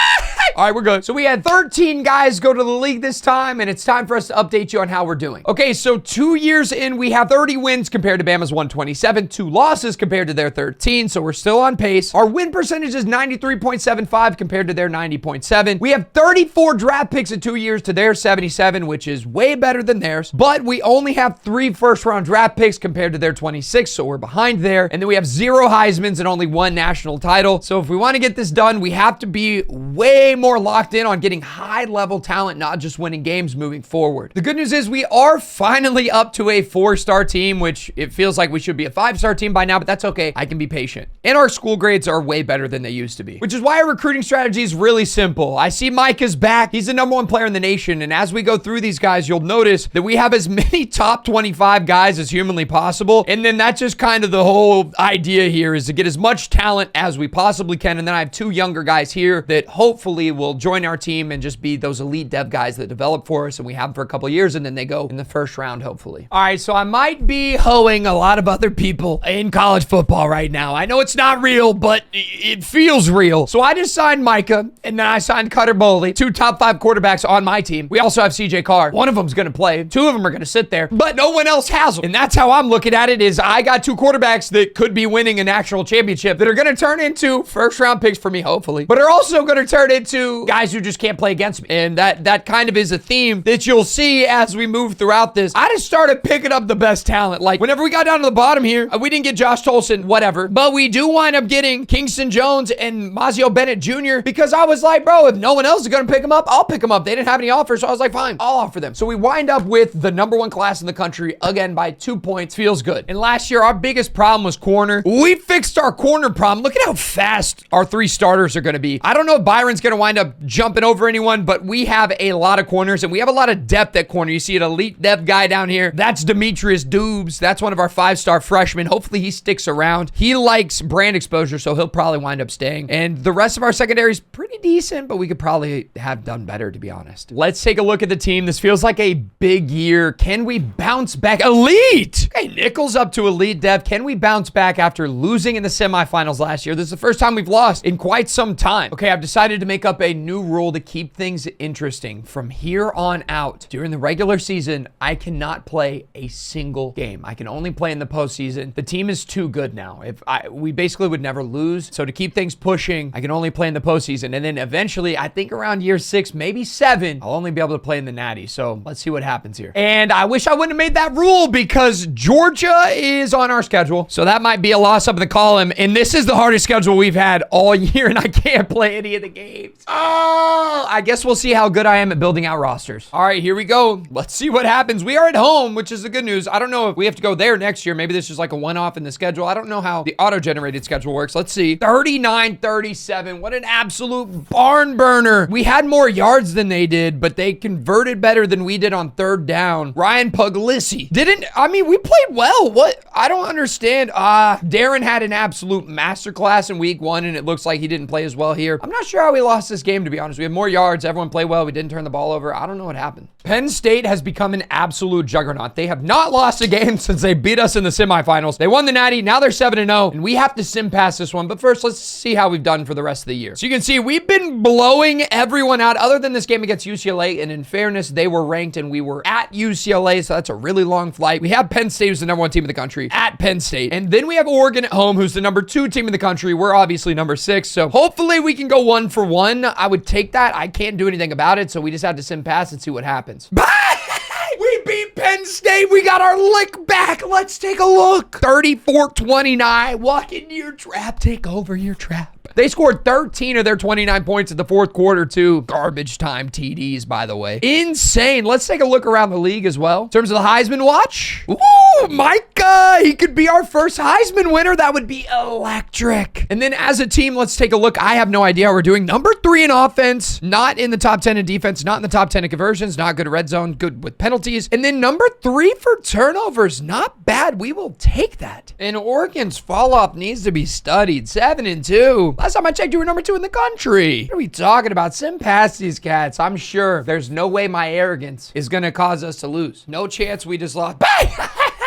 All right, we're good. So we had 13 guys go to the league this time, and it's time for us to update you on how we're doing. Okay, so 2 years in, we have 30 wins compared to Bama's 127, 2 losses compared to their 13, so we're still on pace. Our win percentage is 93.75 compared to their 90.7. We have 34 draft picks in 2 years to their 77, which is way better than theirs, but we only have 3 first-round draft picks compared to their 26, so we're behind there. And then we have 0 Heismans and only 1 national title. So if we want to get this done, we have to be way more locked in on getting high-level talent, not just winning games moving forward. The good news is we are finally up to a 4-star team, which it feels like we should be a 5-star team by now, but that's okay. I can be patient. And our school grades are way better than they used to be, which is why our recruiting strategy is really simple. I see Micah's back. He's the #1 player in the nation. And as we go through these guys, you'll notice that we have as many top 25 guys as humanly possible. And then that's just kind of the whole idea here, is to get as much talent as we possibly can. And then I have 2 younger guys here that hopefully will join our team and just be those elite dev guys that develop for us, and we have them for a couple of years, and then they go in the first round, hopefully. All right, so I might be hoeing a lot of other people in college football right now. I know it's not real, but it feels real. So I just signed Micah, and then I signed Cutter Boley, 2 top 5 quarterbacks on my team. We also have CJ Carr. One of them's going to play. 2 of them are going to sit there, but no one else has them. And that's how I'm looking at it, is I got 2 quarterbacks that could be winning a national championship that are going to turn into first-round picks for me, hopefully, but are also going to turn into guys who just can't play against me. And that kind of is a theme that you'll see as we move throughout this. I just started picking up the best talent. Like, whenever we got down to the bottom here, we didn't get Josh Tolson, whatever, but we do wind up getting Kingston Jones and Mazio Bennett Jr. because I was like, bro, if no one else is going to pick him up, I'll pick him up. They didn't have any offers, so I was like, fine, I'll offer them. So we wind up with the #1 class in the country, again, by 2 points. Feels good. And last year, our biggest problem was corner. We fixed our corner problem. Look at how fast our 3 starters are going to be. I don't know if Byron's going to wind wind up jumping over anyone, but we have a lot of corners, and we have a lot of depth at corner. You see an elite depth guy down here. That's Demetrius Dubes. That's one of our 5-star freshmen. Hopefully he sticks around. He likes brand exposure, so he'll probably wind up staying. And the rest of our secondary is pretty decent, but we could probably have done better, to be honest. Let's take a look at the team. This feels like a big year. Can we bounce back? Elite! Okay, Nichols up to elite depth. Can we bounce back after losing in the semifinals last year? This is the first time we've lost in quite some time. Okay, I've decided to make up a new rule to keep things interesting. From here on out, during the regular season, I cannot play a single game. I can only play in the postseason. The team is too good now. We basically would never lose. So to keep things pushing, I can only play in the postseason. And then eventually, I think around year 6, maybe 7, I'll only be able to play in the Natty. So let's see what happens here. And I wish I wouldn't have made that rule because Georgia is on our schedule. So that might be a loss up in the column. And this is the hardest schedule we've had all year, and I can't play any of the games. Oh, I guess we'll see how good I am at building out rosters. All right, here we go. Let's see what happens. We are at home, which is the good news. I don't know if we have to go there next year. Maybe this is like a one-off in the schedule. I don't know how the auto-generated schedule works. Let's see. 39-37. What an absolute barn burner. We had more yards than they did, but they converted better than we did on third down. Ryan Puglisi we played well. What? I don't understand. Darren had an absolute masterclass in week 1, and it looks like he didn't play as well here. I'm not sure how we lost this game, to be honest. We had more yards. Everyone played well. We didn't turn the ball over. I don't know what happened. Penn State has become an absolute juggernaut. They have not lost a game since they beat us in the semifinals. They won the Natty. Now they're 7-0, and we have to sim past this one. But first, let's see how we've done for the rest of the year. So you can see we've been blowing everyone out other than this game against UCLA, and in fairness, they were ranked, and we were at UCLA, so that's a really long flight. We have Penn State, who's the #1 team in the country, at Penn State. And then we have Oregon at home, who's the #2 team in the country. We're obviously #6, so hopefully we can go 1 for 1. I would take that. I can't do anything about it, so we just have to sim pass and see what happens. We beat Penn State. We got our lick back. Let's take a look. 34-29. Walk into your trap. Take over your trap. They scored 13 of their 29 points in the fourth quarter, too. Garbage time TDs, by the way. Insane. Let's take a look around the league as well. In terms of the Heisman watch. Ooh, Micah. He could be our first Heisman winner. That would be electric. And then as a team, let's take a look. I have no idea how we're doing. #3 in offense. Not in the top 10 in defense. Not in the top 10 in conversions. Not good at red zone. Good with penalties. And then #3 for turnovers. Not bad. We will take that. And Oregon's fall off needs to be studied. 7-2. Last time I checked, you were #2 in the country. What are we talking about? Sim past these cats. I'm sure there's no way my arrogance is going to cause us to lose. No chance we just lost.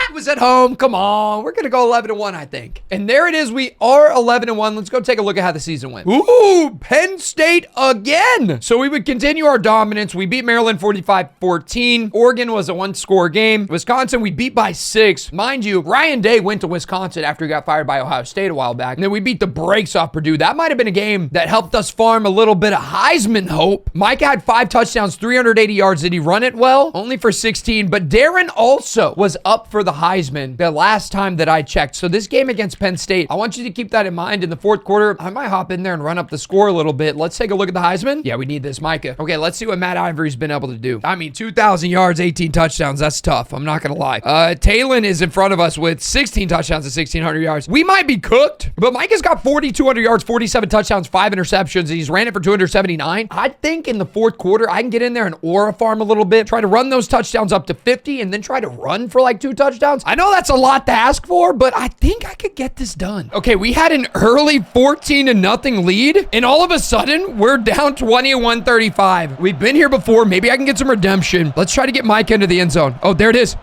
It was at home. Come on. We're going to go 11-1, I think. And there it is. We are 11-1. Let's go take a look at how the season went. Ooh, Penn State again. So we would continue our dominance. We beat Maryland 45-14. Oregon was a 1-score game. Wisconsin, we beat by 6. Mind you, Ryan Day went to Wisconsin after he got fired by Ohio State a while back. And then we beat the brakes off Purdue. That might have been a game that helped us farm a little bit of Heisman hope. Mike had 5 touchdowns, 380 yards. Did he run it well? Only for 16. But Darren also was up for the Heisman the last time that I checked. So this game against Penn State, I want you to keep that in mind. In the fourth quarter, I might hop in there and run up the score a little bit. Let's take a look at the Heisman. Yeah, we need this, Micah. Okay, let's see what Matt Ivory's been able to do. 2,000 yards, 18 touchdowns. That's tough. I'm not going to lie. Talon is in front of us with 16 touchdowns and 1,600 yards. We might be cooked, but Micah's got 4,200 yards, 47 touchdowns, 5 interceptions, and he's ran it for 279. I think in the fourth quarter, I can get in there and aura farm a little bit, try to run those touchdowns up to 50, and then try to run for like 2 touchdowns. I know that's a lot to ask for, but I think I could get this done. Okay, we had an early 14-0 lead, and all of a sudden, we're down 21-35. We've been here before. Maybe I can get some redemption. Let's try to get Mike into the end zone. Oh, there it is.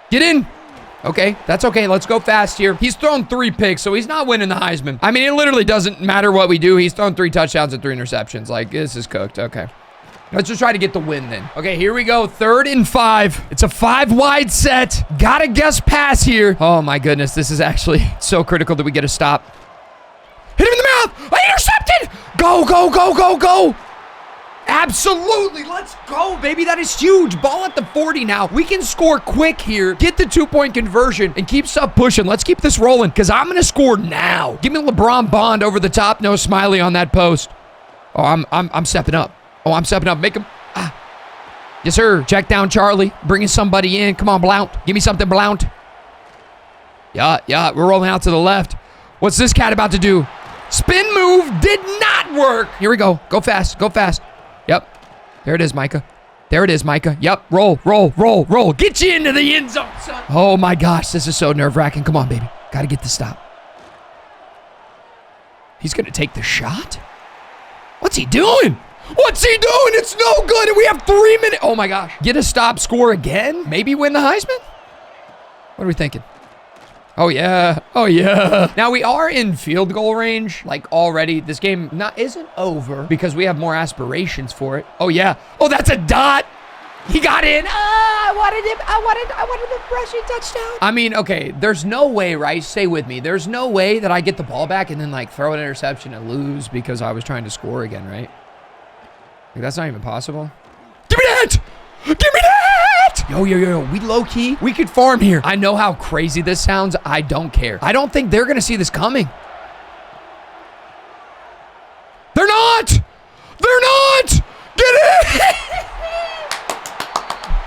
Get in. Okay, that's okay. Let's go fast here. He's thrown 3 picks, so he's not winning the Heisman. It literally doesn't matter what we do. He's thrown 3 touchdowns and 3 interceptions. Like, this is cooked. Okay. Let's just try to get the win then. Okay, here we go. 3rd and 5. It's a 5-wide set. Gotta guess pass here. Oh my goodness. This is actually so critical that we get a stop. Hit him in the mouth. I intercepted. Go, go, go, go, go. Absolutely. Let's go, baby. That is huge. Ball at the 40 now. We can score quick here, get the 2-point conversion, and keep stuff pushing. Let's keep this rolling because I'm going to score now. Give me LeBron Bond over the top. No Smiley on that post. Oh, I'm stepping up. Oh, I'm stepping up. Make him. Yes, sir. Check down, Charlie. Bringing somebody in. Come on, Blount. Give me something, Blount. Yeah. We're rolling out to the left. What's this cat about to do? Spin move did not work. Here we go. Go fast. Go fast. Yep. There it is, Micah. There it is, Micah. Yep. Roll, roll, roll, roll. Get you into the end zone, son. Oh, my gosh. This is so nerve-wracking. Come on, baby. Got to get the stop. He's going to take the shot? What's he doing? What's he doing? It's no good. And we have 3 minutes. Oh, my gosh. Get a stop, score again? Maybe win the Heisman? What are we thinking? Oh, yeah. Oh, yeah. Now, we are in field goal range, like, already. This game isn't over because we have more aspirations for it. Oh, yeah. Oh, that's a dot. He got in. I wanted the rushing touchdown. I mean, okay, there's no way, right? Stay with me. There's no way that I get the ball back and then, like, throw an interception and lose because I was trying to score again, right? Like, that's not even possible. Give me that! Give me that! Yo. We low-key, we could farm here. I know how crazy this sounds. I don't care. I don't think they're going to see this coming. They're not! They're not! Get it!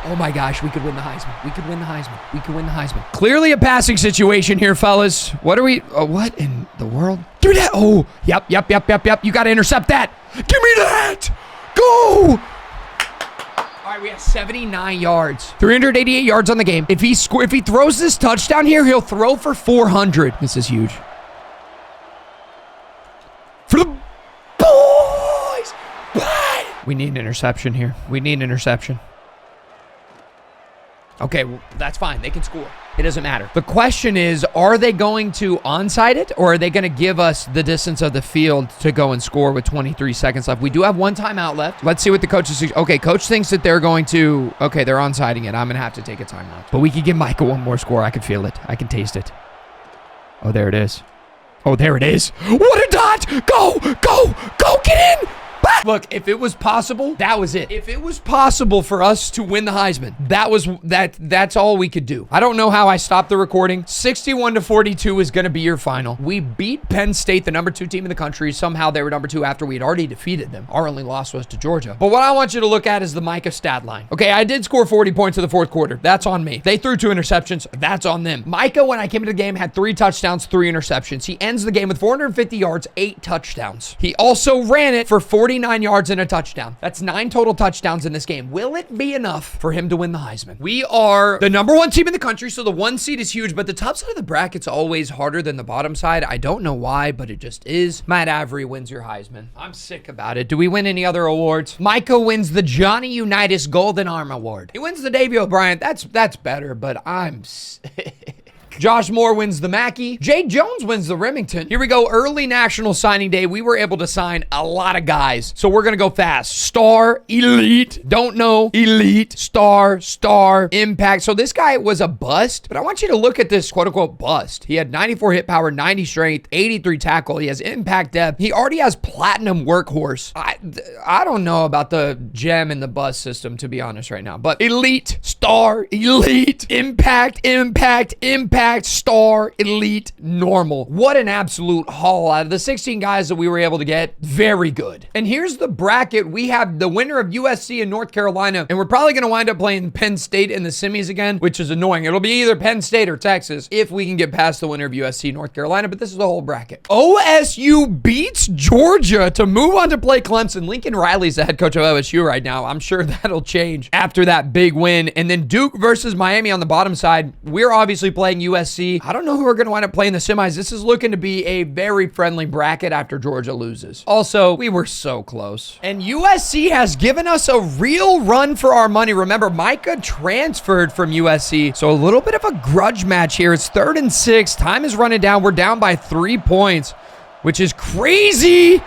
Oh my gosh, we could win the Heisman. We could win the Heisman. We could win the Heisman. Clearly a passing situation here, fellas. What are we, what in the world? Give me that. Oh, yep. You got to intercept that. Give me that. Go. All right, we have 79 yards. 388 yards on the game. If he throws this touchdown here, he'll throw for 400. This is huge. For the boys. What? We need an interception here. We need an interception. Okay, well, that's fine. They can score. It doesn't matter. The question is, are they going to onside it, or are they going to give us the distance of the field to go and score with 23 seconds left? We do have one timeout left. Let's see what the coach is. Okay, coach thinks that they're going to, okay, they're onsiding it. I'm going to have to take a timeout. But we could give Micah one more score. I can feel it. I can taste it. Oh, there it is. Oh, there it is. What a dot! Go, get in! Look, if it was possible, that was it. If it was possible for us to win the Heisman, that's all we could do. I don't know how I stopped the recording. 61-42 is going to be your final. We beat Penn State, the #2 team in the country. Somehow they were #2 after we had already defeated them. Our only loss was to Georgia. But what I want you to look at is the Micah stat line. Okay, I did score 40 points in the fourth quarter. That's on me. They threw 2 interceptions. That's on them. Micah, when I came into the game, had 3 touchdowns, 3 interceptions. He ends the game with 450 yards, 8 touchdowns. He also ran it for 49 yards and a touchdown. That's 9 total touchdowns in this game. Will it be enough for him to win the Heisman? We are the #1 team in the country, so the 1 seed is huge, but the top side of the bracket's always harder than the bottom side. I don't know why, but it just is. Matt Avery wins your Heisman. I'm sick about it. Do we win any other awards? Micah wins the Johnny Unitas Golden Arm Award. He wins the Davey O'Brien. That's better, but I'm sick. Josh Moore wins the Mackey. Jay Jones wins the Remington. Here we go. Early National Signing Day. We were able to sign a lot of guys. So we're going to go fast. Star, elite, don't know, elite, star, impact. So this guy was a bust, but I want you to look at this quote unquote bust. He had 94 hit power, 90 strength, 83 tackle. He has impact depth. He already has platinum workhorse. I don't know about the gem and the bust system, to be honest right now, but elite, star, elite, impact, star, elite, normal. What an absolute haul. Out of the 16 guys that we were able to get, very good. And here's the bracket. We have the winner of USC and North Carolina, and we're probably going to wind up playing Penn State in the semis again, which is annoying. It'll be either Penn State or Texas if we can get past the winner of USC, North Carolina, but this is the whole bracket. OSU beats Georgia to move on to play Clemson. Lincoln Riley's the head coach of OSU right now. I'm sure that'll change after that big win. And then Duke versus Miami on the bottom side. We're obviously playing USC. I don't know who we're going to wind up playing the semis. This is looking to be a very friendly bracket after Georgia loses. Also, we were so close. And USC has given us a real run for our money. Remember, Micah transferred from USC, so a little bit of a grudge match here. It's 3rd and 6. Time is running down. We're down by 3 points, which is crazy.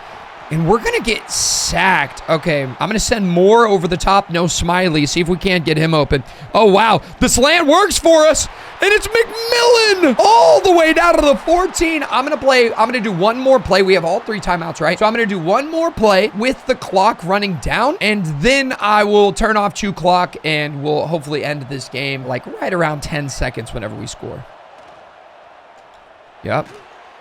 And we're going to get sacked. Okay, I'm going to send Moore over the top. No Smiley. See if we can't get him open. Oh, wow. The slant works for us. And it's McMillan all the way down to the 14. I'm going to do one more play. We have all 3 timeouts, right? So I'm going to do one more play with the clock running down. And then I will turn off 2 clock and we'll hopefully end this game like right around 10 seconds whenever we score. Yep.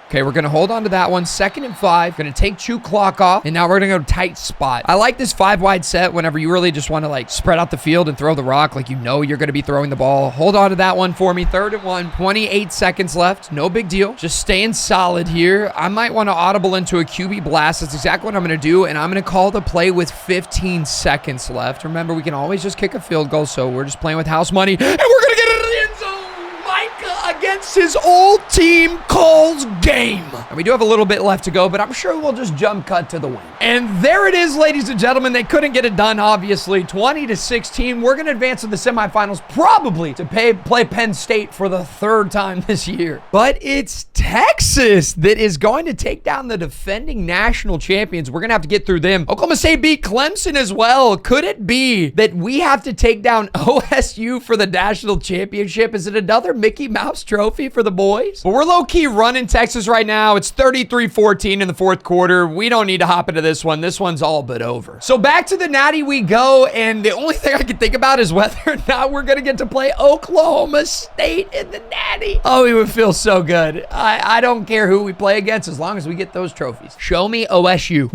Okay, we're going to hold on to that one. 2nd and 5. Going to take chew clock off. And now we're going to go tight spot. I like this 5-wide set whenever you really just want to like spread out the field and throw the rock like you know you're going to be throwing the ball. Hold on to that one for me. 3rd and 1. 28 seconds left. No big deal. Just staying solid here. I might want to audible into a QB blast. That's exactly what I'm going to do. And I'm going to call the play with 15 seconds left. Remember, we can always just kick a field goal. So we're just playing with house money. And we're going to get it in the end zone. Micah against his old team calls game. And we do have a little bit left to go, but I'm sure we'll just jump cut to the win. And there it is, ladies and gentlemen. They couldn't get it done, obviously. 20-16. We're going to advance to the semifinals, probably to play Penn State for the 3rd time this year. But it's Texas that is going to take down the defending national champions. We're going to have to get through them. Oklahoma State beat Clemson as well. Could it be that we have to take down OSU for the national championship? Is it another Mickey Mouse trophy for the boys? But we're low-key running Texas right now. It's 33-14 in the 4th quarter. We don't need to hop into this one. This one's all but over. So back to the Natty we go, and the only thing I can think about is whether or not we're going to get to play Oklahoma State in the Natty. Oh, it would feel so good. I don't care who we play against as long as we get those trophies. Show me OSU.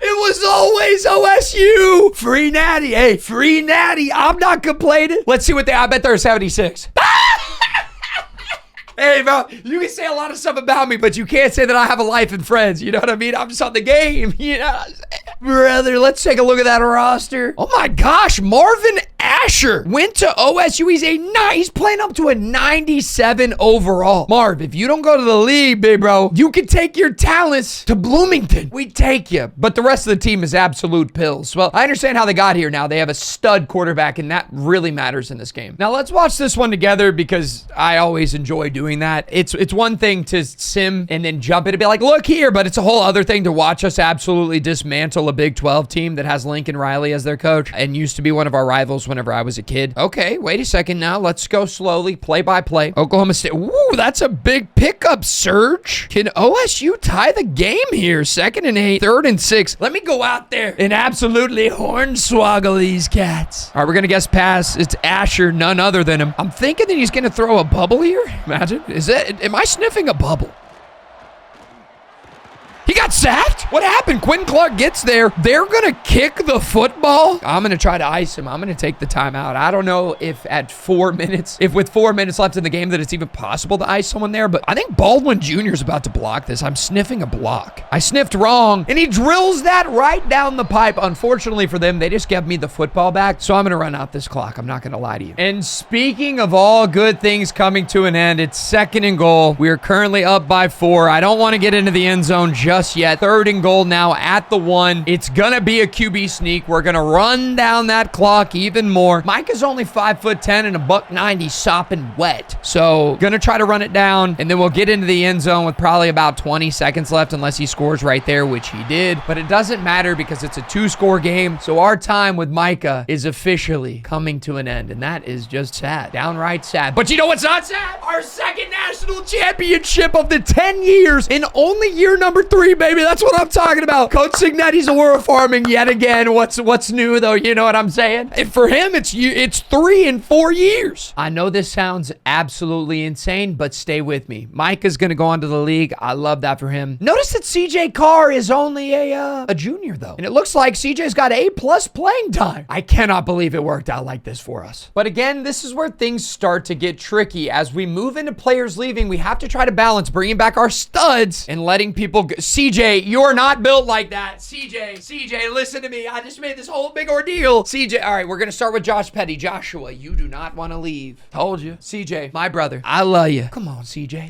It was always OSU. Free Natty. Hey, free Natty. I'm not complaining. Let's see what I bet they're 76. Hey, bro, you can say a lot of stuff about me, but you can't say that I have a life and friends. You know what I mean? I'm just on the game. You know what I'm saying? Brother, let's take a look at that roster. Oh, my gosh. Marvin Asher went to OSU. He's playing up to a 97 overall. Marv, if you don't go to the league, big bro, you can take your talents to Bloomington. We take you. But the rest of the team is absolute pills. Well, I understand how they got here now. They have a stud quarterback, and that really matters in this game. Now, let's watch this one together because I always enjoy doing that. It's one thing to sim and then jump it and be like, look here, but it's a whole other thing to watch us absolutely dismantle a Big 12 team that has Lincoln Riley as their coach and used to be one of our rivals whenever I was a kid. Okay, wait a second now. Let's go slowly, play by play. Oklahoma State. Ooh, that's a big pickup, Surge. Can OSU tie the game here? 2nd and 8, 3rd and 6. Let me go out there and absolutely hornswoggle these cats. All right, we're going to guess pass. It's Asher, none other than him. I'm thinking that he's going to throw a bubble here. Imagine. Am I sniffing a bubble? He got sacked? What happened? Quentin Clark gets there. They're going to kick the football. I'm going to try to ice him. I'm going to take the timeout. I don't know if with 4 minutes left in the game that it's even possible to ice someone there, but I think Baldwin Jr. is about to block this. I'm sniffing a block. I sniffed wrong, and he drills that right down the pipe. Unfortunately for them, they just gave me the football back, so I'm going to run out this clock. I'm not going to lie to you. And speaking of all good things coming to an end, it's 2nd and goal. We are currently up by 4. I don't want to get into the end zone just yet. 3rd and goal now at the 1. It's gonna be a QB sneak. We're gonna run down that clock even more. Micah's only 5'10" and a $190 sopping wet. So gonna try to run it down, and then we'll get into the end zone with probably about 20 seconds left unless he scores right there, which he did. But it doesn't matter because it's a 2-score game. So our time with Micah is officially coming to an end, and that is just sad. Downright sad. But you know what's not sad? Our 2nd national championship of the 10 years in only year number 3. Baby, that's what I'm talking about. Coach Signetti's aura farming yet again. What's new though? You know what I'm saying? And for him, it's 3 in 4 years. I know this sounds absolutely insane, but stay with me. Micah's gonna go on to the league. I love that for him. Notice that CJ Carr is only a junior though, and it looks like CJ's got A+ playing time. I cannot believe it worked out like this for us. But again, this is where things start to get tricky. As we move into players leaving, we have to try to balance bringing back our studs and letting people go. CJ, you're not built like that. CJ, listen to me. I just made this whole big ordeal. CJ, all right, we're going to start with Josh Petty. Joshua, you do not want to leave. Told you. CJ, my brother, I love you. Come on, CJ.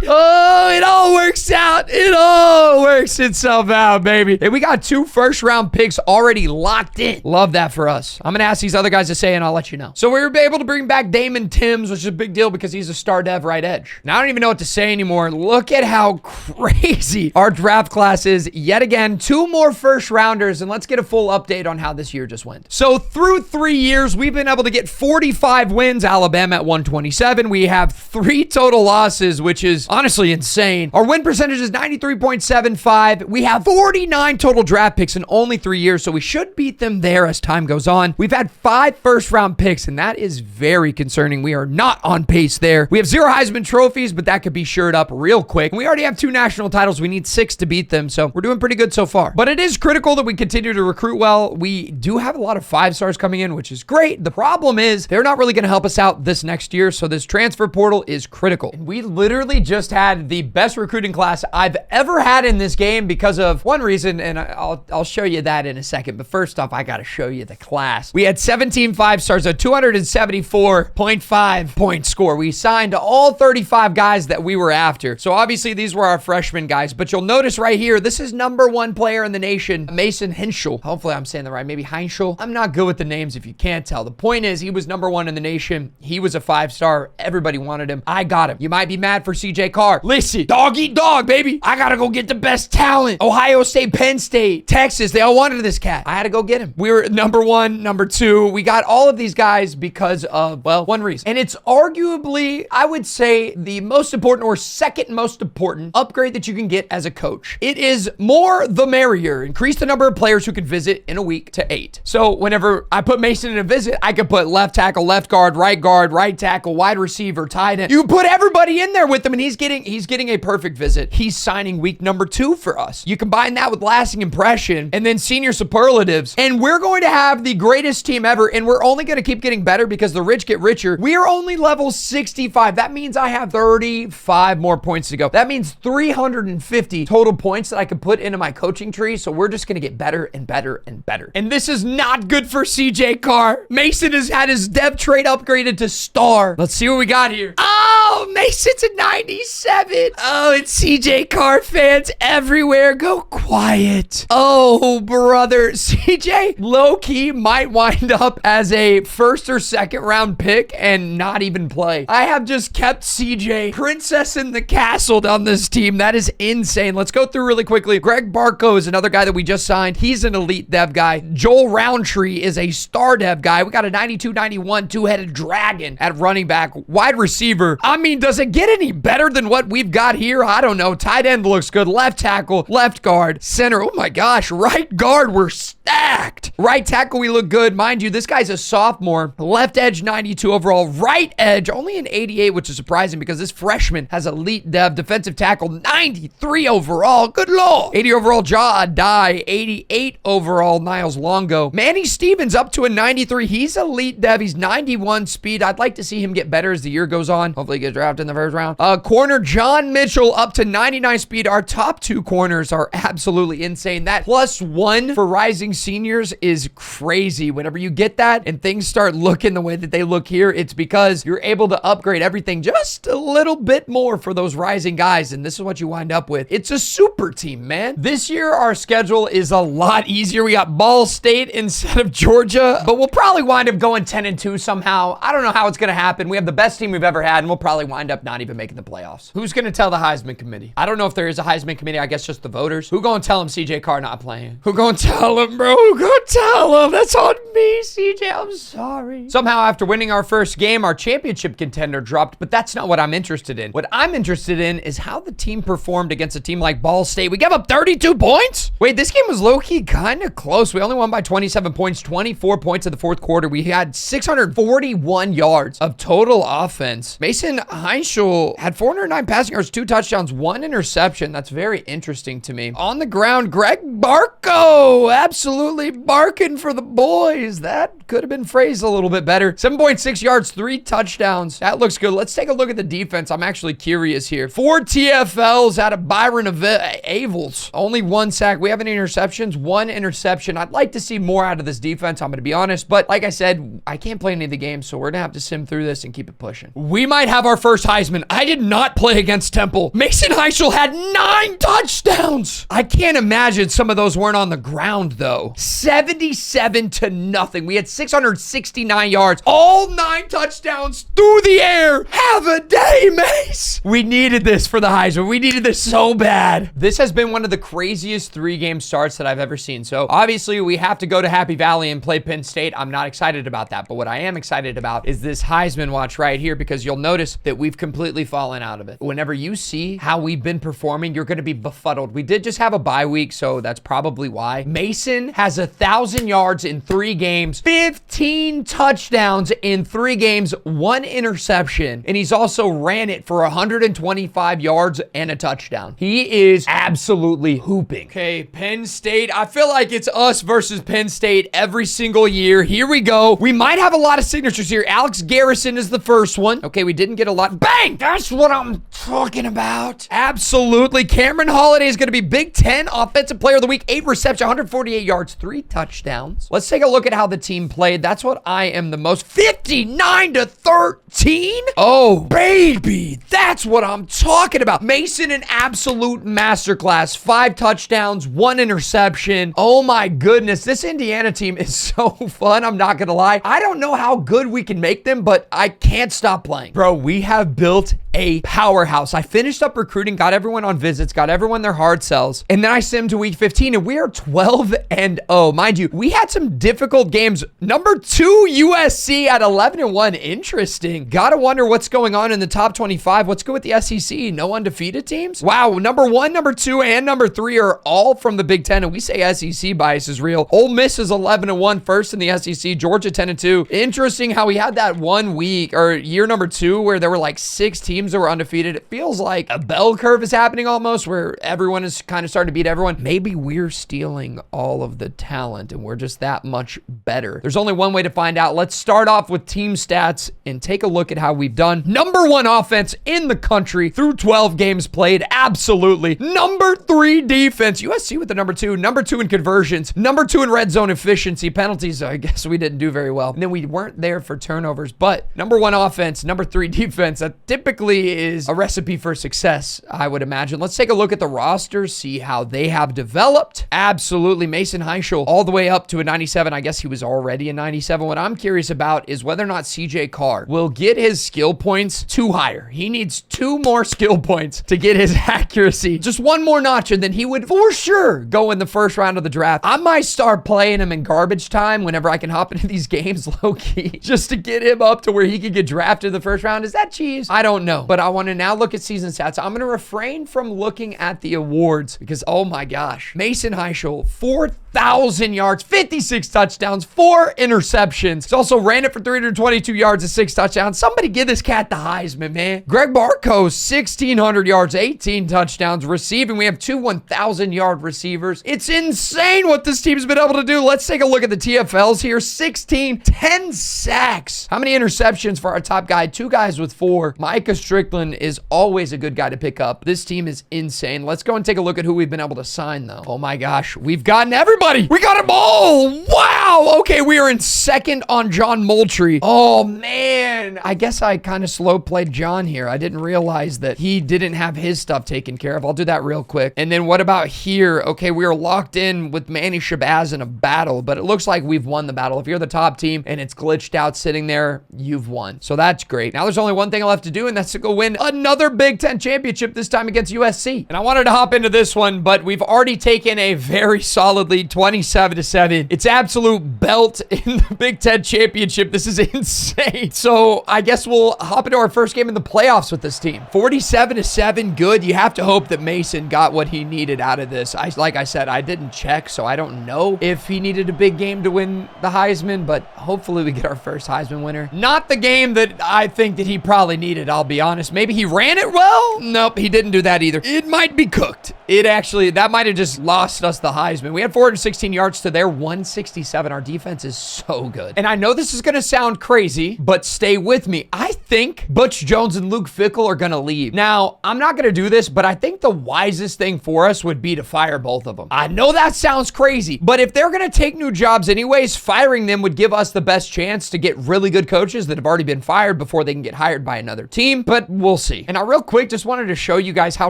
Oh, it all works out. It all works itself out, baby. Hey, we got 2 first-round picks already locked in. Love that for us. I'm going to ask these other guys to say, and I'll let you know. So we were able to bring back Damon Timms, which is a big deal because he's a star dev right edge. Now, I don't even know what to say anymore. Look at how crazy our draft class is. Yet again, 2 more first-rounders, and let's get a full update on how this year just went. So through 3 years, we've been able to get 45 wins. Alabama at 127. We have 3 total losses, which is honestly insane. Our win percentage is 93.75. We have 49 total draft picks in only 3 years, so we should beat them there as time goes on. We've had 5 first-round picks, and that is very concerning. We are not on pace there. We have 0 Heisman trophies, but that could be shored up real quick. And we already have 2 national titles. We need 6 to beat them, so we're doing pretty good so far. But it is critical that we continue to recruit well. We do have a lot of 5-stars coming in, which is great. The problem is they're not really going to help us out this next year, so this transfer portal is critical. And we literally just had the best recruiting class I've ever had in this game because of one reason, and I'll show you that in a second. But first off, I got to show you the class. We had 17 5-stars, a 274.5 point score. We signed all 35 guys that we were after. So obviously these were our freshman guys, but you'll notice right here, this is #1 player in the nation, Mason Henschel. Hopefully I'm saying that right. Maybe Heinschel. I'm not good with the names if you can't tell. The point is he was #1 in the nation. He was a 5-star. Everybody wanted him. I got him. You might be mad for CJ Carr. Listen, dog eat dog, baby. I gotta go get the best talent. Ohio State, Penn State, Texas, they all wanted this cat. I had to go get him. We were #1, #2. We got all of these guys because of, well, one reason. And it's arguably, I would say, the most important or second most important upgrade that you can get as a coach. It is more the merrier. Increase the number of players who can visit in a week to 8. So whenever I put Mason in a visit, I could put left tackle, left guard, right tackle, wide receiver, tight end. You put everybody in there with him, and he's getting a perfect visit. He's signing week #2 for us. You combine that with lasting impression and then senior superlatives, and we're going to have the greatest team ever, and we're only going to keep getting better because the rich get richer. We are only level 65. That means I have 35 more points to go. That means 350 total points that I can put into my coaching tree, so we're just going to get better and better and better. And this is not good for CJ Carr. Mason has had his depth trait upgraded to star. Let's see what we got here. Oh, Mason's a 97. Oh, it's CJ Carr fans everywhere. Go quiet. Oh, brother. CJ low-key might wind up as a 1st or 2nd round pick and not even play. I have just kept CJ princess in the castle on this team. That is insane. Let's go through really quickly. Greg Barco is another guy that we just signed. He's an elite dev guy. Joel Roundtree is a star dev guy. We got a 92-91 2-headed dragon at running back. Wide receiver. I mean, does it get any better than what we've got here? I don't know. Tight end looks good. Left tackle, left guard, center. Oh my gosh. Right guard, we're stacked. Right tackle, we look good. Mind you, this guy's a sophomore. Left edge, 92 overall. Right edge, only an 88, which is surprising because this freshman has elite dev. Defensive tackle, 93 overall. Good lord. 80 overall, Jaw Adai. 88 overall, Niles Longo. Manny Stevens up to a 93. He's elite dev. He's 91 speed. I'd like to see him get better as the year goes on. Hopefully he gets drafted in the 1st round. Corner, John Mitchell up to 99 speed. Our top 2 corners are absolutely insane. That +1 for rising seniors is crazy. Whenever you get that and things start looking the way that they look here, it's because you're able to upgrade everything just a little bit more for those rising guys, and this is what you wind up with. It's a super team, man. This year, our schedule is a lot easier. We got Ball State instead of Georgia, but we'll probably wind up going 10-2 somehow. I don't know how it's going to happen. We have the best team we've ever had, and we'll probably wind up not even making the playoffs. Who's going to tell the Heisman committee? I don't know if there is a Heisman committee. I guess just the voters. Who going to tell him CJ Carr not playing? Who going to tell him, bro? Who going to tell him? That's on me, CJ. I'm sorry. Somehow, after winning our first game, our championship contender dropped, but that's not what I'm interested in. What I'm interested in is how the team performed against a team like Ball State. We gave up 32 points? Wait, this game was low-key kind of close. We only won by 27 points, 24 points in the 4th quarter. We had 641 yards of total offense. Mason Heinschel had 409 passing yards, 2 touchdowns, 1 interception. That's very interesting to me. On the ground, Greg Barco, absolutely barking for the boys. That could have been phrased a little bit better. 7.6 yards, 3 touchdowns. That looks good. Let's take a look at the defense. I'm actually curious here. 4 TFLs out of Byron Avels. Only 1 sack. We have any interceptions? 1 interception. I'd like to see more out of this defense, I'm going to be honest. But like I said, I can't play any of the games, so we're going to have to sim through this and keep it pushing. We might have our first Heisman. I did not play against Temple. Mason Heischel had 9 touchdowns. I can't imagine some of those weren't on the ground, though. 77-0. We had 669 yards. All 9 touchdowns through the air. Have a day, Mace. We needed this for the Heisman. We needed this so bad. This has been one of the craziest 3-game starts that I've ever seen. So obviously we have to go to Happy Valley and play Penn State. I'm not excited about that. But what I am excited about is this Heisman watch right here, because you'll notice that we've completely fallen out of it. Whenever you see how we've been performing, you're going to be befuddled. We did just have a bye week, so that's probably why. Mason has 1,000 yards in 3 games, 15 touchdowns in 3 games, 1 interception, and he's also ran it for 125 yards and a touchdown. He is absolutely hooping. Okay, Penn State. I feel like it's us versus Penn State every single year. Here we go. We might have a lot of signatures here. Alex Garrison is the first one. Okay, we didn't get a lot. Bang! That's what I'm talking about. Absolutely. Cameron Halite is going to be Big Ten Offensive Player of the Week. 8 receptions, 148 yards, 3 touchdowns. Let's take a look at how the team played. That's what I am the most. 59-13? Oh, baby. That's what I'm talking about. Mason, an absolute masterclass. 5 touchdowns, 1 interception. Oh my goodness. This Indiana team is so fun. I'm not going to lie. I don't know how good we can make them, but I can't stop playing. Bro, we have built a powerhouse. I finished up recruiting, got everyone on visits, got everyone their hard sells, and then I sent them to week 15, and we are 12-0. Mind you, we had some difficult games. Number 2 USC at 11-1. Interesting. Gotta wonder what's going on in the top 25. What's good with the SEC? No undefeated teams? Wow, number 1, number 2, and number 3 are all from the Big Ten, and we say SEC bias is real. Ole Miss is 11-1, first in the SEC. Georgia 10-2. Interesting how we had that 1 week, or year number 2, where there were like 6 teams that were undefeated. It feels like a bell curve is happening almost, where everyone is kind of starting to beat everyone. Maybe we're stealing all of the talent and we're just that much better. There's only one way to find out. Let's start off with team stats and take a look at how we've done. Number 1 offense in the country through 12 games played. Absolutely. Number 3 defense. USC with the number 2. Number 2 in conversions. Number 2 in red zone efficiency. Penalties, I guess we didn't do very well. And then we weren't there for turnovers, but number 1 offense, number 3 defense. That typically is a recipe for success, I would imagine. Let's take a look at the rosters, see how they have developed. Absolutely. Mason Heischel all the way up to a 97. I guess he was already a 97. What I'm curious about is whether or not CJ Carr will get his skill points 2 higher. He needs 2 more skill points to get his accuracy just 1 more notch, and then he would for sure go in the first round of the draft. I might start playing him in garbage time whenever I can hop into these games low-key just to get him up to where he could get drafted in the first round. Is that cheese? I don't know. But I want to now look at season stats. I'm going to refrain from looking at the awards because, oh my gosh. Mason Heischel, 4,000 yards, 56 touchdowns, 4 interceptions. He's also ran it for 322 yards and 6 touchdowns. Somebody give this cat the Heisman, man. Greg Barco, 1,600 yards, 18 touchdowns. Receiving, we have 2 1,000-yard receivers. It's insane what this team's been able to do. Let's take a look at the TFLs here. 16, 10 sacks. How many interceptions for our top guy? 2 guys with 4. Micah Strickland is always a good guy to pick up. This team is insane. Let's go and take a look at who we've been able to sign, though. Oh my gosh, we've gotten everybody. We got them all. Wow. Okay, we are in second on John Moultrie. Oh man, I guess I kind of slow played John here. I didn't realize that he didn't have his stuff taken care of. I'll do that real quick. And then what about here? Okay, we are locked in with Manny Shabazz in a battle, but it looks like we've won the battle. If you're the top team and it's glitched out sitting there, you've won. So that's great. Now there's only one thing left to do, and that's to go win another Big Ten championship, this time against USC. And I wanted to hop into this one, but we've already taken a very solid lead, 27-7. It's absolute belt in the Big Ten championship. This is insane. So I guess we'll hop into our first game in the playoffs with this team. 47-7, good. You have to hope that Mason got what he needed out of this. Like I said, I didn't check, so I don't know if he needed a big game to win the Heisman, but hopefully we get our first Heisman winner. Not the game that I think that he probably needed, I'll be honest. Maybe he ran it well? Nope, he didn't do that either. It might be cooked. That might have just lost us the Heisman. We had 416 yards to their 167. Our defense is so good. And I know this is going to sound crazy, but stay with me. I think Butch Jones and Luke Fickell are going to leave. Now, I'm not going to do this, but I think the wisest thing for us would be to fire both of them. I know that sounds crazy, but if they're going to take new jobs anyways, firing them would give us the best chance to get really good coaches that have already been fired before they can get hired by another team, but we'll see. And I real quick just wanted to show you guys how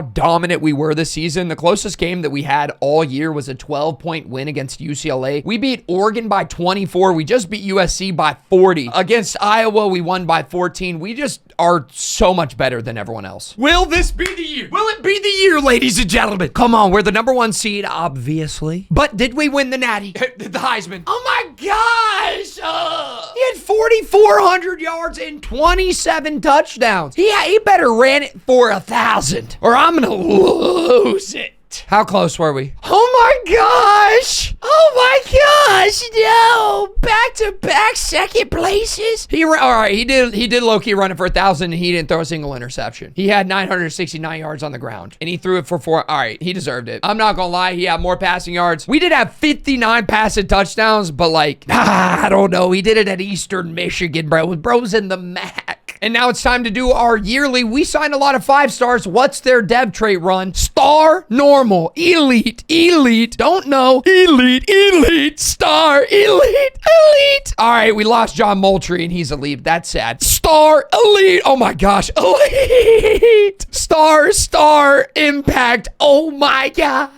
dominant we were this season. The closest game that we had all year was a 12-point win against UCLA. We beat Oregon by 24. We just beat USC by 40. Against Iowa, we won by 14. We just are so much better than everyone else. Will this be the year? Will it be the year, ladies and gentlemen? Come on, we're the number 1 seed, obviously. But did we win the Natty? The Heisman. Oh my gosh! You had 4,400 yards and 27 touchdowns. He better ran it for 1,000 or I'm going to lose it. How close were we? Oh my gosh. Oh my gosh. No. Back-to-back second places. All right, he did low-key run it for 1,000 and he didn't throw a single interception. He had 969 yards on the ground and he threw it for 4. All right, he deserved it. I'm not gonna lie, he had more passing yards. We did have 59 passing touchdowns, but like, I don't know. He did it at Eastern Michigan, bro. Bro's in the MAC. And now it's time to do our yearly. We signed a lot of 5 stars. What's their dev trait run? Star, normal, elite, don't know, elite, star, elite. All right, we lost John Moultrie and he's elite. That's sad. Star, elite. Oh my gosh, elite. Star, impact. Oh my gosh.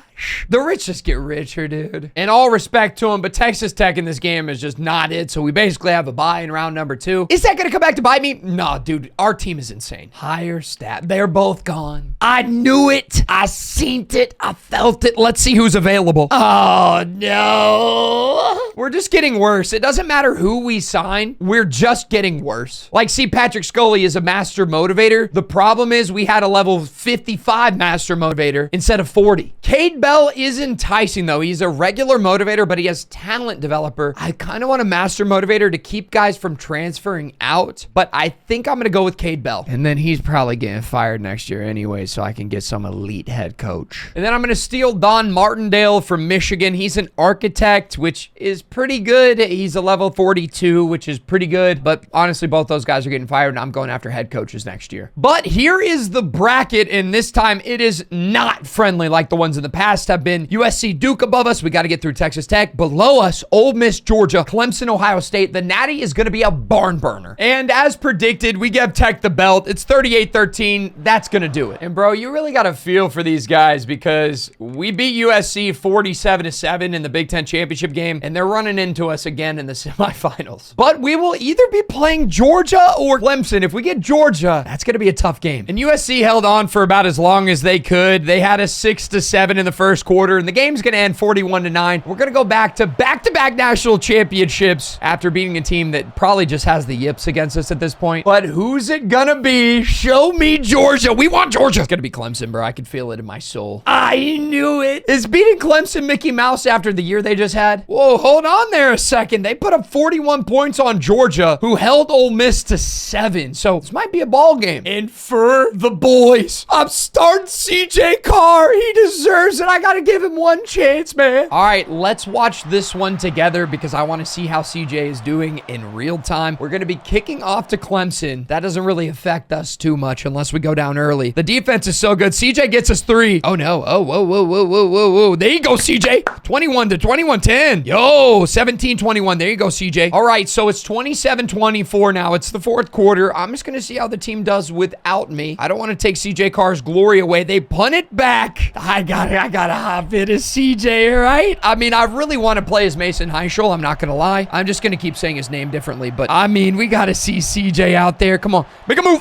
The rich just get richer, dude. And all respect to him, but Texas Tech in this game is just not it. So we basically have a bye in round number 2. Is that going to come back to bite me? No, dude. Our team is insane. Higher stat. They're both gone. I knew it. I seen it. I felt it. Let's see who's available. Oh, no. We're just getting worse. It doesn't matter who we sign. We're just getting worse. Like, see, Patrick Scully is a master motivator. The problem is we had a level 55 master motivator instead of 40. Cade Bell is enticing, though. He's a regular motivator, but he has talent developer. I kind of want a master motivator to keep guys from transferring out, but I think I'm going to go with Cade Bell. And then he's probably getting fired next year anyway, so I can get some elite head coach. And then I'm going to steal Don Martindale from Michigan. He's an architect, which is pretty good. He's a level 42, which is pretty good, but honestly, both those guys are getting fired, and I'm going after head coaches next year. But here is the bracket, and this time it is not friendly like the ones in the past have been. USC, Duke above us. We got to get through Texas Tech. Below us, Ole Miss, Georgia, Clemson, Ohio State. The Natty is going to be a barn burner. And as predicted, we give Tech the belt. It's 38-13. That's going to do it. And bro, you really got to feel for these guys because we beat USC 47-7 in the Big Ten championship game, and they're running into us again in the semifinals. But we will either be playing Georgia or Clemson. If we get Georgia, that's going to be a tough game. And USC held on for about as long as they could. They had a 6-7 in the first quarter, and the game's going to end 41-9. We're going to go back-to-back national championships after beating a team that probably just has the yips against us at this point. But who's it going to be? Show me Georgia. We want Georgia. It's going to be Clemson, bro. I can feel it in my soul. I knew it. Is beating Clemson Mickey Mouse after the year they just had? Whoa, hold on there a second. They put up 41 points on Georgia, who held Ole Miss to 7. So this might be a ball game. And for the boys, I'm starting CJ Carr. He deserves it. I got to give him one chance, man. All right, let's watch this one together because I want to see how CJ is doing in real time. We're going to be kicking off to Clemson. That doesn't really affect us too much unless we go down early. The defense is so good. CJ gets us 3. Oh, no. Oh, whoa. There you go, CJ. 21-10. Yo, 17-21. There you go, CJ. All right, so it's 27-24 now. It's the fourth quarter. I'm just going to see how the team does without me. I don't want to take CJ Carr's glory away. They punt it back. I gotta hop in as CJ, right? I mean, I really want to play as Mason Heischel. I'm not gonna lie. I'm just gonna keep saying his name differently, but I mean, we gotta see CJ out there. Come on, make a move.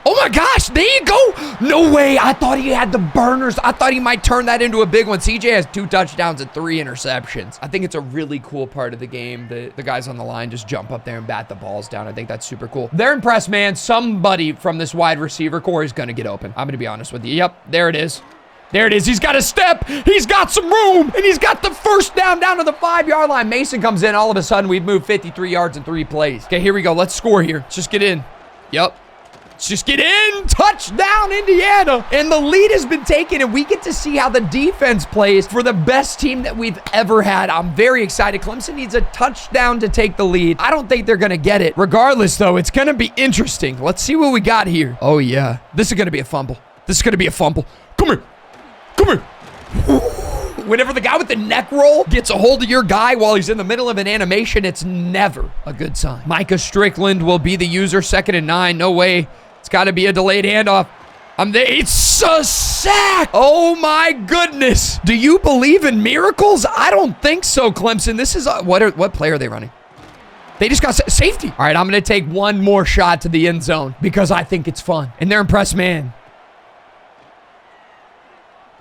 Oh my gosh, there you go. No way. I thought he had the burners. I thought he might turn that into a big one. CJ has 2 touchdowns and 3 interceptions. I think it's a really cool part of the game. The guys on the line just jump up there and bat the balls down. I think that's super cool. They're impressed, man. Somebody from this wide receiver core is gonna get open. I'm gonna be honest with you. Yep, there it is. There it is. He's got a step. He's got some room. And he's got the first down to the 5-yard line. Mason comes in. All of a sudden, we've moved 53 yards in 3 plays. Okay, here we go. Let's score here. Let's just get in. Yep. Let's just get in. Touchdown, Indiana. And the lead has been taken, and we get to see how the defense plays for the best team that we've ever had. I'm very excited. Clemson needs a touchdown to take the lead. I don't think they're going to get it. Regardless, though, it's going to be interesting. Let's see what we got here. Oh, yeah. This is going to be a fumble. Come here. Whenever the guy with the neck roll gets a hold of your guy while he's in the middle of an animation, it's never a good sign. Micah Strickland will be the user. 2nd and 9. No way. It's got to be a delayed handoff. It's a sack. Oh my goodness. Do you believe in miracles? I don't think so, Clemson. This is what play are they running? They just got safety. All right, I'm going to take one more shot to the end zone because I think it's fun. And they're impressed, man.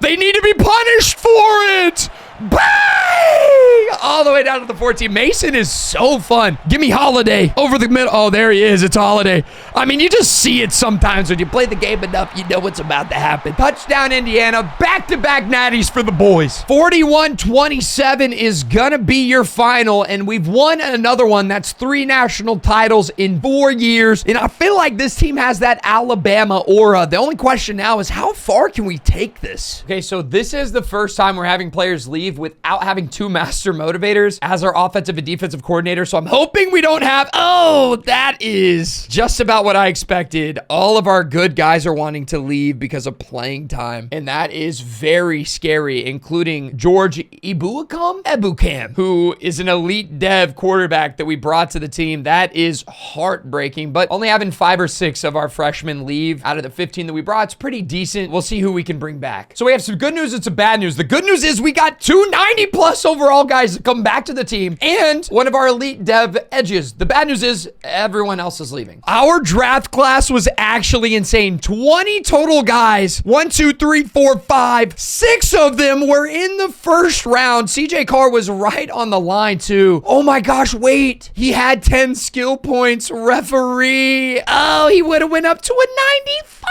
They need to be punished for it. Bang! all the way down to the 14. Mason is so fun. Give me Holiday over the middle. Oh, there he is. It's Holiday. I mean, you just see it sometimes when you play the game enough. You know what's about to happen. Touchdown, Indiana. Back-to-back natties for the boys. 41-27 is going to be your final, and we've won another one. That's 3 national titles in 4 years, and I feel like this team has that Alabama aura. The only question now is how far can we take this? Okay, so this is the first time we're having players leave without having 2 master motivators as our offensive and defensive coordinator, so I'm hoping we don't have... Oh, that is just about what I expected. All of our good guys are wanting to leave because of playing time, and that is very scary, including George Ebukam, who is an elite dev quarterback that we brought to the team. That is heartbreaking, but only having 5 or 6 of our freshmen leave out of the 15 that we brought, it's pretty decent. We'll see who we can bring back. So we have some good news and some bad news. The good news is we got 2 90+ overall guys to come back to the team and one of our elite dev edges. The bad news is everyone else is leaving. Our draft class was actually insane. 20 total guys. 1, 2, 3, 4, 5. 6 of them were in the first round. CJ Carr was right on the line too. Oh my gosh, wait. He had 10 skill points. Referee. Oh, he would have went up to a 95.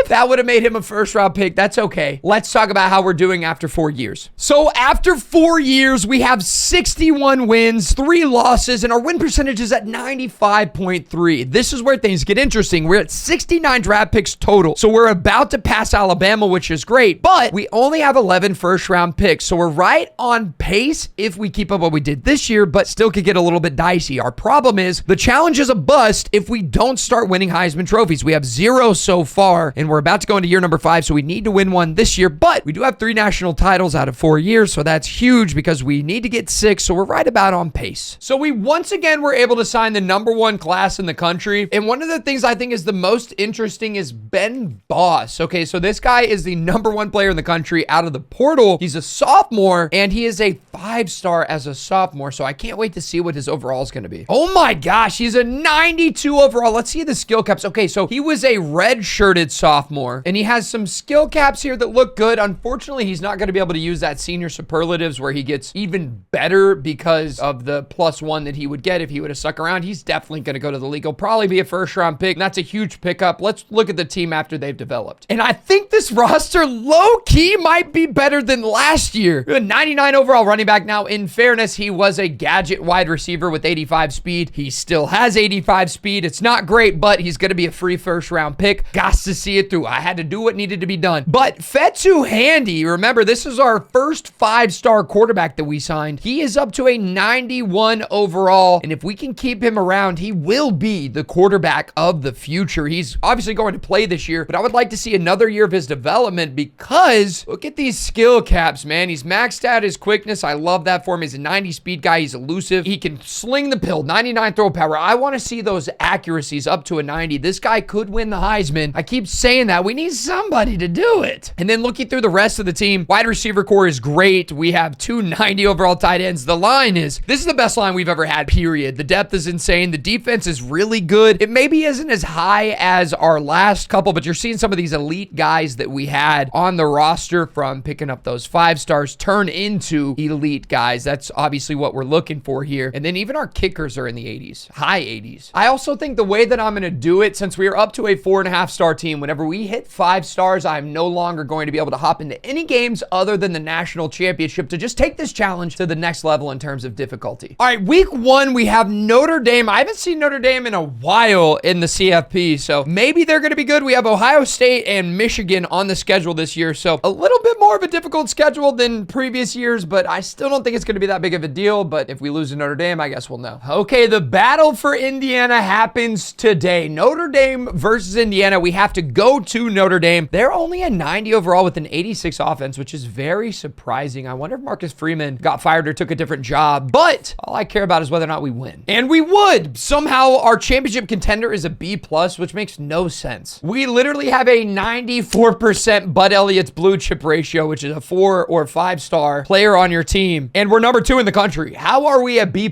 That would have made him a first round pick. That's okay. Let's talk about how we're doing after 4 years. So after 4 years, we have 61 wins, 3 losses, and our win percentage is at 95.3. This is where things get interesting. We're at 69 draft picks total. So we're about to pass Alabama, which is great, but we only have 11 first round picks. So we're right on pace if we keep up what we did this year, but still could get a little bit dicey. Our problem is the challenge is a bust if we don't start winning Heisman trophies. We have 0 so far, and we're about to go into year number 5, so we need to win one this year, but we do have 3 national titles out of 4 years, so that's huge because we need to get 6, so we're right about on pace. So we once again were able to sign the #1 class in the country, and one of the things I think is the most interesting is Ben Boss. Okay, so this guy is the #1 player in the country out of the portal. He's a sophomore, and he is a 5-star as a sophomore, so I can't wait to see what his overall is going to be. Oh my gosh, he's a 92 overall. Let's see the skill caps. Okay, so he was a red-shirted sophomore, and he has some skill caps here that look good. Unfortunately, he's not going to be able to use that senior superlatives where he gets even better because of the +1 that he would get if he would have stuck around. He's definitely going to go to the league. He'll probably be a first-round pick, and that's a huge pickup. Let's look at the team after they've developed. And I think this roster low-key might be better than last year. 99 overall running back. Now, in fairness, he was a gadget wide receiver with 85 speed. He still has 85 speed. It's not great, but he's going to be a free first-round pick. Got to see it through. I had to do what needed to be done. But Fetsu Handy, remember, this is our first 5-star quarterback that we signed. He is up to a 91 overall, and if we can keep him around, he will be the quarterback of the future. He's obviously going to play this year, but I would like to see another year of his development because look at these skill caps, man. He's maxed out his quickness. I love that for him. He's a 90 speed guy. He's elusive. He can sling the pill. 99 throw power. I want to see those accuracies up to a 90. This guy could win the Heisman. I keep saying that. We need somebody to do it. And then looking through the rest of the team, wide receiver core is great. We have 2 90 overall tight ends. The line this is the best line we've ever had, period. The depth is insane. The defense is really good. It maybe isn't as high as our last couple, but you're seeing some of these elite guys that we had on the roster from picking up those 5 stars turn into elite guys. That's obviously what we're looking for here. And then even our kickers are in the 80s, high 80s. I also think the way that I'm going to do it, since we are up to a 4.5-star team, whenever we hit 5 stars, I'm no longer going to be able to hop into any games other than the national championship to just take this challenge to the next level in terms of difficulty. All right, week 1, we have Notre Dame. I haven't seen Notre Dame in a while in the CFP, so maybe they're going to be good. We have Ohio State and Michigan on the schedule this year, so a little bit more of a difficult schedule than previous years, but I still don't think it's going to be that big of a deal. But if we lose to Notre Dame, I guess we'll know. Okay, the battle for Indiana happens today. Notre Dame versus Indiana. We have to go to Notre Dame. They're only a 90 overall with an 86 offense, which is very surprising. I wonder if Marcus Freeman got fired or took a different job, but all I care about is whether or not we win. And we would. Somehow our championship contender is a B+, which makes no sense. We literally have a 94% Bud Elliott's blue chip ratio, which is a 4 or 5-star player on your team, and we're number 2 in the country. How are we a B+?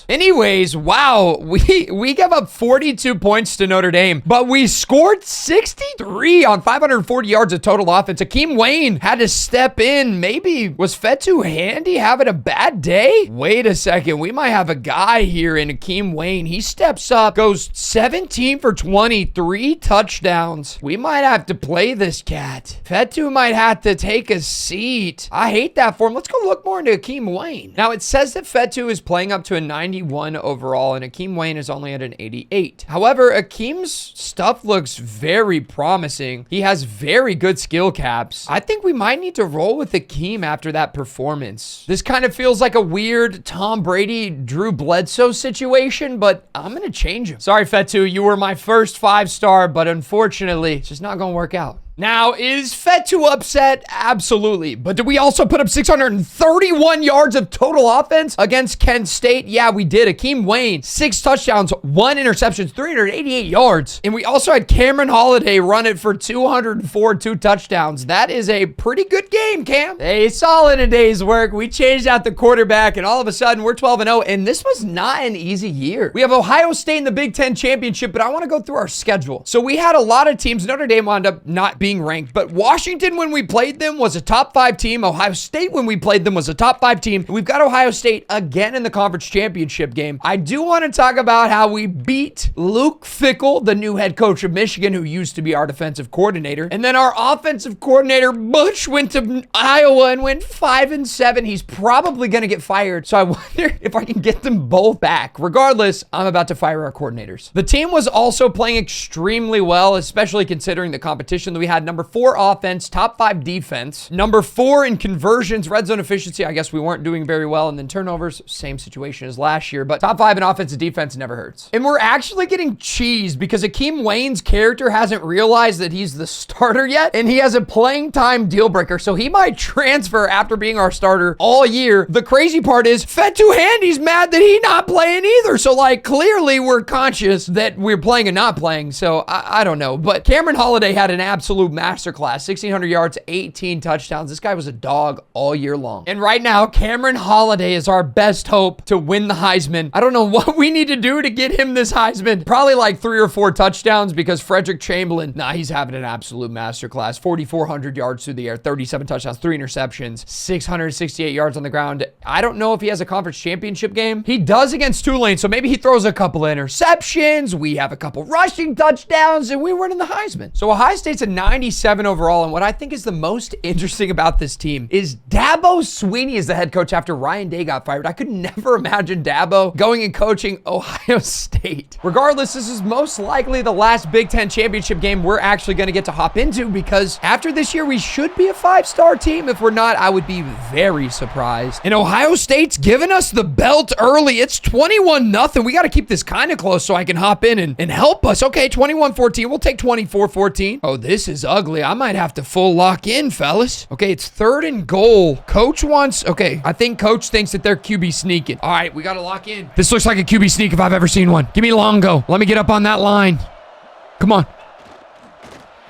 Anyways, wow, we gave up 42 points to Notre Dame, but we scored 63 on 540 yards of total offense. Akeem Wayne had to step in. Maybe was Fetsu Handy having having a bad day? Wait a second. We might have a guy here in Akeem Wayne. He steps up, goes 17 for 23 touchdowns. We might have to play this cat. Fetu might have to take a seat. I hate that for him. Let's go look more into Akeem Wayne. Now, it says that Fetu is playing up to a 91 overall, and Akeem Wayne is only at an 88. However, Akeem's stuff looks very promising. He has very good skill caps. I think we might need to roll with Akeem after that performance. This kind of feels like a weird Tom Brady, Drew Bledsoe situation, but I'm going to change him. Sorry, Fetu, you were my first 5-star, but unfortunately, it's just not going to work out. Now, is Fetu upset? Absolutely. But did we also put up 631 yards of total offense against Kent State? Yeah, we did. Akeem Wayne, 6 touchdowns, 1 interception, 388 yards. And we also had Cameron Holiday run it for 204, 2 touchdowns. That is a pretty good game, Cam. Hey, it's all in a day's work. We changed out the quarterback, and all of a sudden, we're 12-0. And this was not an easy year. We have Ohio State in the Big Ten Championship, but I want to go through our schedule. So we had a lot of teams. Notre Dame wound up not being ranked, but Washington, when we played them, was a top 5 team. Ohio State, when we played them, was a top 5 team. We've got Ohio State again in the conference championship game. I do want to talk about how we beat Luke Fickell, the new head coach of Michigan, who used to be our defensive coordinator. And then our offensive coordinator, Butch, went to Iowa and went 5-7. He's probably going to get fired. So I wonder if I can get them both back. Regardless, I'm about to fire our coordinators. The team was also playing extremely well, especially considering the competition that we had. Number 4 offense, top 5 defense. Number 4 in conversions, red zone efficiency. I guess we weren't doing very well. And then turnovers, same situation as last year. But top 5 in offensive defense never hurts. And we're actually getting cheesed because Akeem Wayne's character hasn't realized that he's the starter yet. And he has a playing time deal breaker. So he might transfer after being our starter all year. The crazy part is Fetu Handy's mad that he's not playing either. So like clearly we're conscious that we're playing and not playing. So I don't know. But Cameron Holiday had an absolute masterclass, 1,600 yards, 18 touchdowns. This guy was a dog all year long. And right now, Cameron Holiday is our best hope to win the Heisman. I don't know what we need to do to get him this Heisman. Probably like 3 or 4 touchdowns because Frederick Chamberlain, he's having an absolute masterclass. 4,400 yards through the air, 37 touchdowns, 3 interceptions, 668 yards on the ground. I don't know if he has a conference championship game. He does against Tulane, so maybe he throws a couple of interceptions. We have a couple rushing touchdowns, and we win in the Heisman. So Ohio State's a 97 overall, and what I think is the most interesting about this team is Dabo Swinney is the head coach after Ryan Day got fired. I could never imagine Dabo going and coaching Ohio State. Regardless, this is most likely the last Big Ten championship game we're actually going to get to hop into because after this year, we should be a 5-star team. If we're not, I would be very surprised. And Ohio State's giving us the belt early. It's 21-0. We got to keep this kind of close so I can hop in and help us. Okay, 21-14. We'll take 24-14. Oh, this is ugly. I might have to full lock in, fellas. Okay, it's 3rd and goal. Coach wants, okay, I think coach thinks that they're QB sneaking. All right, we got to lock in. This looks like a QB sneak if I've ever seen one. Give me Longo. Let me get up on that line. Come on.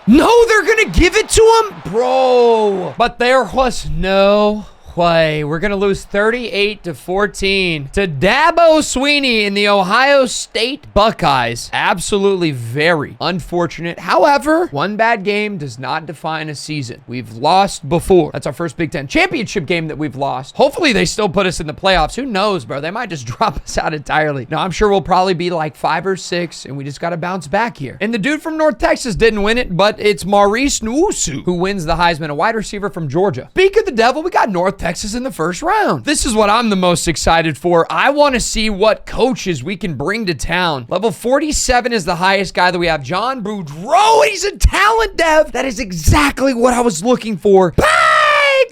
No, they're going to give it to him? Bro. But there was no way. We're going to lose 38-14 to Dabo Swinney in the Ohio State Buckeyes. Absolutely very unfortunate. However, one bad game does not define a season. We've lost before. That's our first Big Ten championship game that we've lost. Hopefully they still put us in the playoffs. Who knows, bro? They might just drop us out entirely. No, I'm sure we'll probably be like 5 or 6, and we just got to bounce back here. And the dude from North Texas didn't win it, but it's Maurice Nwosu who wins the Heisman, a wide receiver from Georgia. Speak of the devil, we got North Texas in the first round. This is what I'm the most excited for. I want to see what coaches we can bring to town. Level 47 is the highest guy that we have. John Boudreaux, he's a talent dev. That is exactly what I was looking for.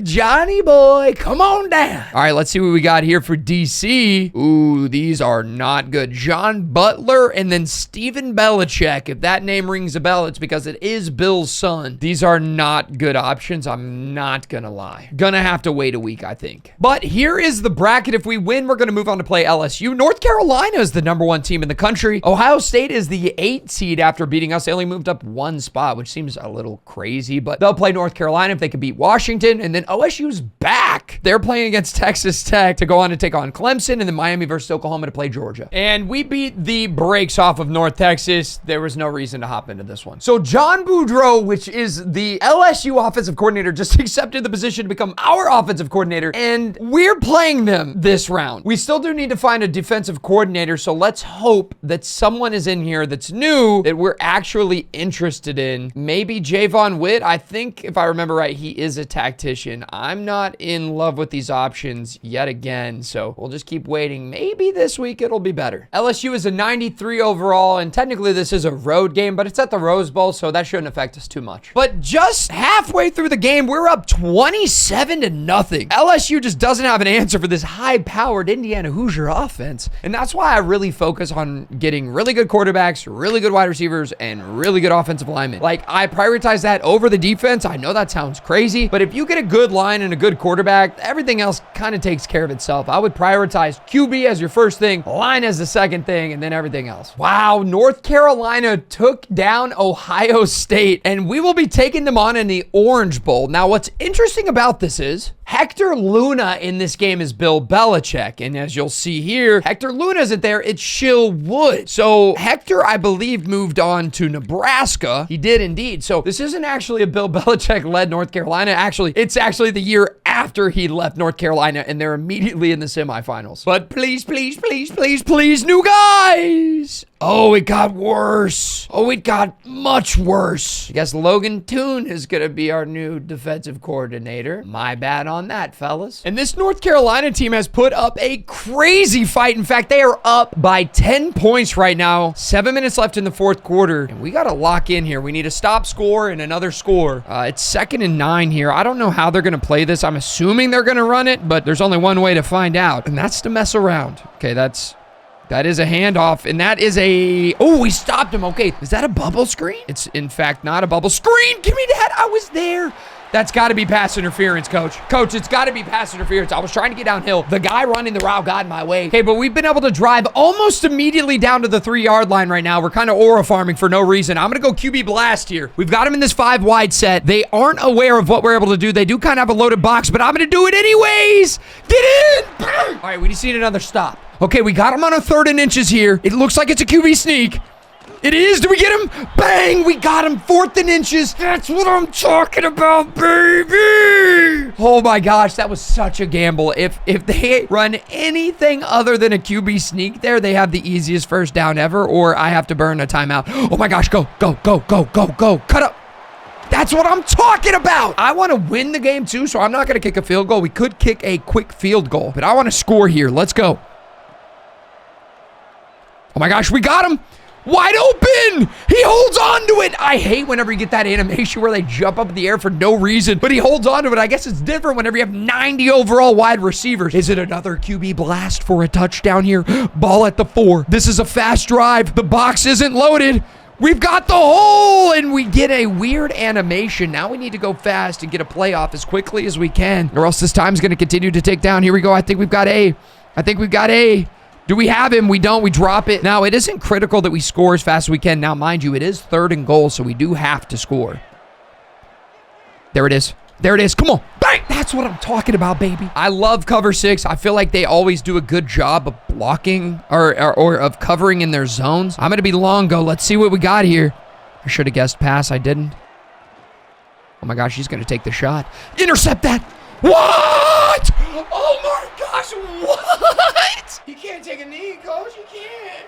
Johnny boy, come on down. All right, let's see what we got here for DC. Ooh, these are not good. John Butler and then Steven Belichick. If that name rings a bell, it's because it is Bill's son. These are not good options. I'm not gonna lie. Gonna have to wait a week, I think. But here is the bracket. If we win, we're gonna move on to play LSU. North Carolina is the #1 team in the country. Ohio State is the 8th seed after beating us. They only moved up 1 spot, which seems a little crazy, but they'll play North Carolina if they can beat Washington. And then alignment. OSU's back. They're playing against Texas Tech to go on to take on Clemson, and then Miami versus Oklahoma to play Georgia. And we beat the brakes off of North Texas. There was no reason to hop into this one. So John Boudreaux, which is the LSU offensive coordinator, just accepted the position to become our offensive coordinator, and we're playing them this round. We still do need to find a defensive coordinator, so let's hope that someone is in here that's new that we're actually interested in. Maybe Javon Witt. I think, if I remember right, he is a tactician. I'm not in love with these options yet again, so we'll just keep waiting. Maybe this week it'll be better. LSU is a 93 overall, and technically this is a road game, but it's at the Rose Bowl, so that shouldn't affect us too much. But just halfway through the game, we're up 27-0. LSU just doesn't have an answer for this high-powered Indiana Hoosier offense, and that's why I really focus on getting really good quarterbacks, really good wide receivers, and really good offensive linemen. Like, I prioritize that over the defense. I know that sounds crazy, but if you get a good line and a good quarterback, everything else kind of takes care of itself. I would prioritize QB as your first thing, line as the second thing, and then everything else. Wow, North Carolina took down Ohio State, and we will be taking them on in the Orange Bowl. Now, what's interesting about this is Hector Luna in this game is Bill Belichick, and as you'll see here, Hector Luna isn't there, it's Shill Wood. So Hector, I believe, moved on to Nebraska. He did indeed. So this isn't actually a Bill Belichick-led North Carolina. Actually, it's actually the year after he left North Carolina, and they're immediately in the semifinals. But please, please, please, please, please, new guys! Oh, it got worse. Oh, it got much worse. I guess Logan Toon is going to be our new defensive coordinator. My bad on that, fellas. And this North Carolina team has put up a crazy fight. In fact, they are up by 10 points right now. 7 minutes left in the fourth quarter. And we got to lock in here. We need a stop score and another score. It's 2nd and 9 here. I don't know how they're going to play this. I'm assuming they're going to run it, but there's only one way to find out, and that's to mess around. Okay, that is a handoff, and that is a... Oh, we stopped him. Okay, is that a bubble screen? It's, in fact, not a bubble screen. Give me that. I was there. That's got to be pass interference, Coach. Coach, it's got to be pass interference. I was trying to get downhill. The guy running the route got in my way. Okay, but we've been able to drive almost immediately down to the 3-yard line right now. We're kind of aura farming for no reason. I'm going to go QB blast here. We've got him in this 5-wide set. They aren't aware of what we're able to do. They do kind of have a loaded box, but I'm going to do it anyways. Get in. All right, we just need another stop. Okay, we got him on a 3rd and inches here. It looks like it's a QB sneak. It is. Do we get him? Bang! We got him. 4th and inches. That's what I'm talking about, baby. Oh my gosh, that was such a gamble. If they run anything other than a QB sneak there, they have the easiest first down ever, or I have to burn a timeout. Oh my gosh, go, go, go, go, go, go. Cut up. That's what I'm talking about. I want to win the game too, so I'm not going to kick a field goal. We could kick a quick field goal, but I want to score here. Let's go. Oh my gosh, we got him. Wide open! He holds on to it! I hate whenever you get that animation where they jump up in the air for no reason, but he holds on to it. I guess it's different whenever you have 90 overall wide receivers. Is it another QB blast for a touchdown here? Ball at the 4. This is a fast drive. The box isn't loaded. We've got the hole, and we get a weird animation. Now we need to go fast and get a playoff as quickly as we can, or else this time's going to continue to tick down. Here we go. I think we've got A. Do we have him? We don't. We drop it. Now, it isn't critical that we score as fast as we can. Now, mind you, it is 3rd and goal, so we do have to score. There it is. There it is. Come on. Bang! That's what I'm talking about, baby. I love cover 6. I feel like they always do a good job of blocking or of covering in their zones. I'm going to be Longo. Let's see what we got here. I should have guessed pass. I didn't. Oh, my gosh. He's going to take the shot. Intercept that. What? Oh, my gosh. What? You can't take a knee, Coach. You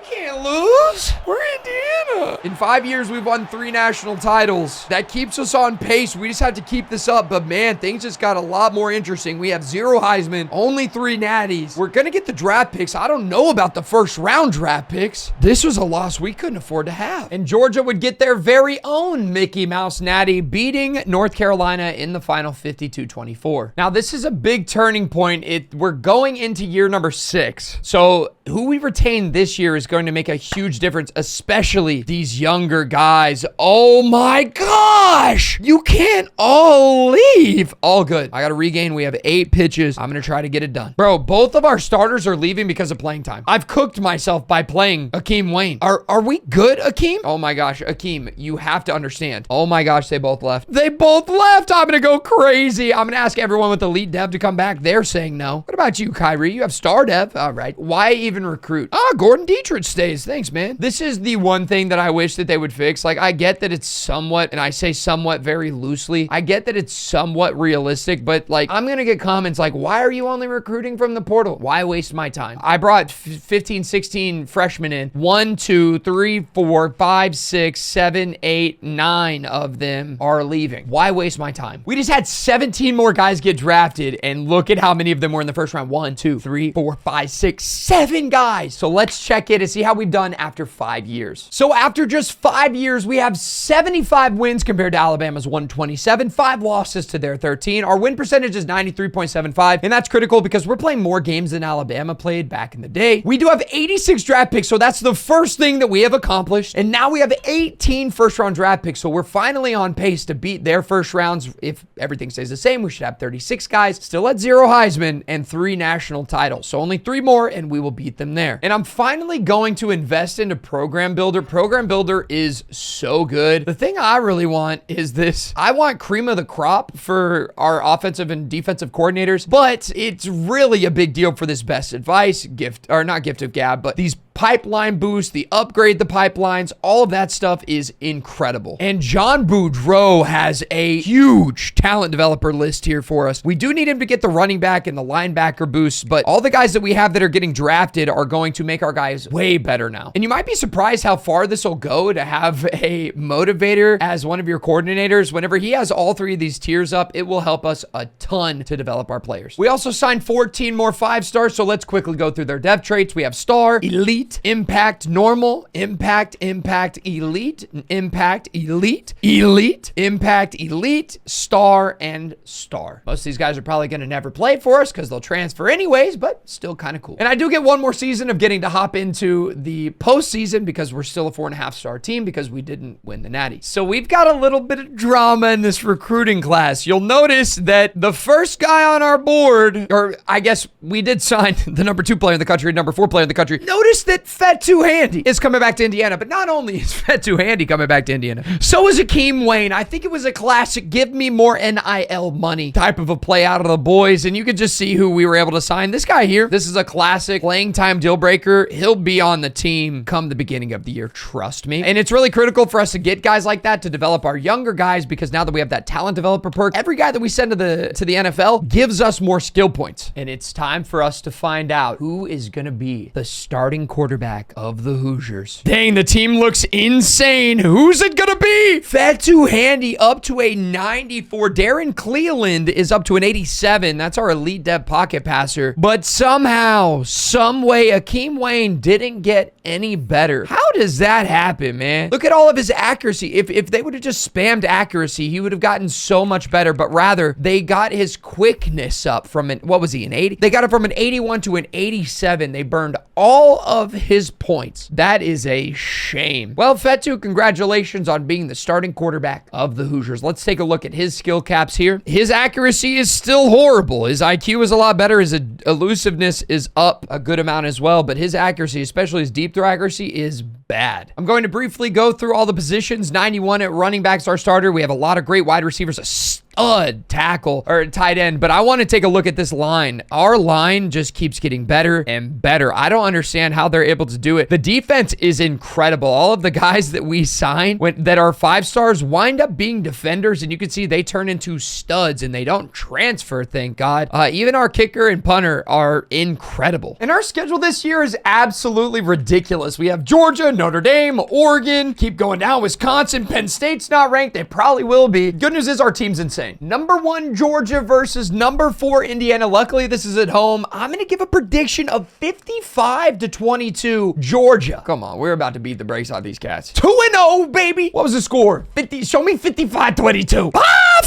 can't lose. We're Indiana. In 5 years, we've won 3 national titles. That keeps us on pace. We just have to keep this up. But, man, things just got a lot more interesting. We have 0 Heisman, only 3 natties. We're going to get the draft picks. I don't know about the first-round draft picks. This was a loss we couldn't afford to have. And Georgia would get their very own Mickey Mouse natty, beating North Carolina in the final 52-24. Now, this is a big turning point. We're going into year number 6. So who we retain this year is going to make a huge difference, especially these younger guys. Oh my gosh! You can't all leave. All good. I got to regain. We have 8 pitches. I'm going to try to get it done. Bro, both of our starters are leaving because of playing time. I've cooked myself by playing Akeem Wayne. Are we good, Akeem? Oh my gosh, Akeem, you have to understand. Oh my gosh, they both left. They both left. I'm going to go crazy. I'm going to ask everyone with Elite Dev to come back. They're saying no. What about you, Kyrie? You have Star Dev. All right. Why even recruit? Gordon Dietrich stays. Thanks, man. This is the one thing that I wish that they would fix. Like, I get that it's somewhat, and I say somewhat very loosely, I get that it's somewhat realistic, but like, I'm going to get comments like, why are you only recruiting from the portal? Why waste my time? I brought 15, 16 freshmen in. 1, 2, 3, 4, 5, 6, 7, 8, 9 of them are leaving. Why waste my time? We just had 17 more guys get drafted, and look at how many of them were in the first round. 1, 2, 3, 4, 5, 6, 7 guys. So let's check it and see how we've done after 5 years. So after just 5 years, we have 75 wins compared to Alabama's 127, 5 losses to their 13. Our win percentage is 93.75, and that's critical because we're playing more games than Alabama played back in the day. We do have 86 draft picks, so that's the first thing that we have accomplished. And now we have 18 first-round draft picks, so we're finally on pace to beat their first rounds. If everything stays the same, we should have 36 guys, still at 0 Heisman, and 3 national titles. So only 3 more, and we will beat them there. And I'm finally going to invest into Program Builder. Program Builder is so good. The thing I really want is this. I want cream of the crop for our offensive and defensive coordinators, but it's really a big deal for this best advice gift, or not gift of gab, but these pipeline boost, the upgrade the pipelines, all of that stuff is incredible. And John Boudreaux has a huge talent developer list here for us. We do need him to get the running back and the linebacker boosts, but all the guys that we have that are getting drafted are going to make our guys way better now. And you might be surprised how far this will go to have a motivator as one of your coordinators. Whenever he has all 3 of these tiers up, it will help us a ton to develop our players. We also signed 14 more 5-stars, so let's quickly go through their dev traits. We have Star, Elite, Impact, Normal, Impact, Impact, Elite, Impact, Elite, Elite, Impact, Elite, Star, and Star. Most of these guys are probably going to never play for us because they'll transfer anyways, but still kind of cool. And I do get one more season of getting to hop into the postseason because we're still a 4.5-star team because we didn't win the Natty. So we've got a little bit of drama in this recruiting class. You'll notice that the first guy on our board, or I guess we did sign the number 2 player in the country, number 4 player in the country. Notice that Fetu Handy is coming back to Indiana, but not only is Fetu Handy coming back to Indiana, so is Akeem Wayne. I think it was a classic give me more NIL money type of a play out of the boys, and you could just see who we were able to sign. This guy here, this is a classic playing time deal breaker. He'll be on the team come the beginning of the year, trust me. And it's really critical for us to get guys like that to develop our younger guys, because now that we have that talent developer perk, every guy that we send to the NFL gives us more skill points. And it's time for us to find out who is going to be the starting quarterback of the Hoosiers. Dang, the team looks insane. Who's it gonna be? Fetu Handy up to a 94. Darren Cleveland is up to an 87. That's our elite dev pocket passer. But somehow, some way, Akeem Wayne didn't get any better. How does that happen, man? Look at all of his accuracy. If they would have just spammed accuracy, he would have gotten so much better. But rather, they got his quickness up from an, what was he, an 80? They got it from an 81 to an 87. They burned all of his points. That is a shame. Well, Fetu, congratulations on being the starting quarterback of the Hoosiers. Let's take a look at his skill caps here. His accuracy is still horrible. His IQ is a lot better. His elusiveness is up a good amount as well, but his accuracy, especially his deep throw accuracy, is bad. I'm going to briefly go through all the positions. 91 at running back's our starter. We have a lot of great wide receivers, a stud tackle or tight end, but I want to take a look at this line. Our line just keeps getting better and better. I don't understand how they're able to do it. The defense is incredible. All of the guys that we sign that are 5-stars wind up being defenders, and you can see they turn into studs and they don't transfer, thank God. Even our kicker and punter are incredible. And our schedule this year is absolutely ridiculous. We have Georgia, Notre Dame, Oregon, keep going down, Wisconsin, Penn State's not ranked. They probably will be. Good news is our team's insane. Number 1 Georgia versus number 4 Indiana. Luckily, this is at home. I'm going to give a prediction of 55-22 Georgia. Come on, we're about to beat the brakes on these cats. 2-0, baby. What was the score? 50. Show me 55-22.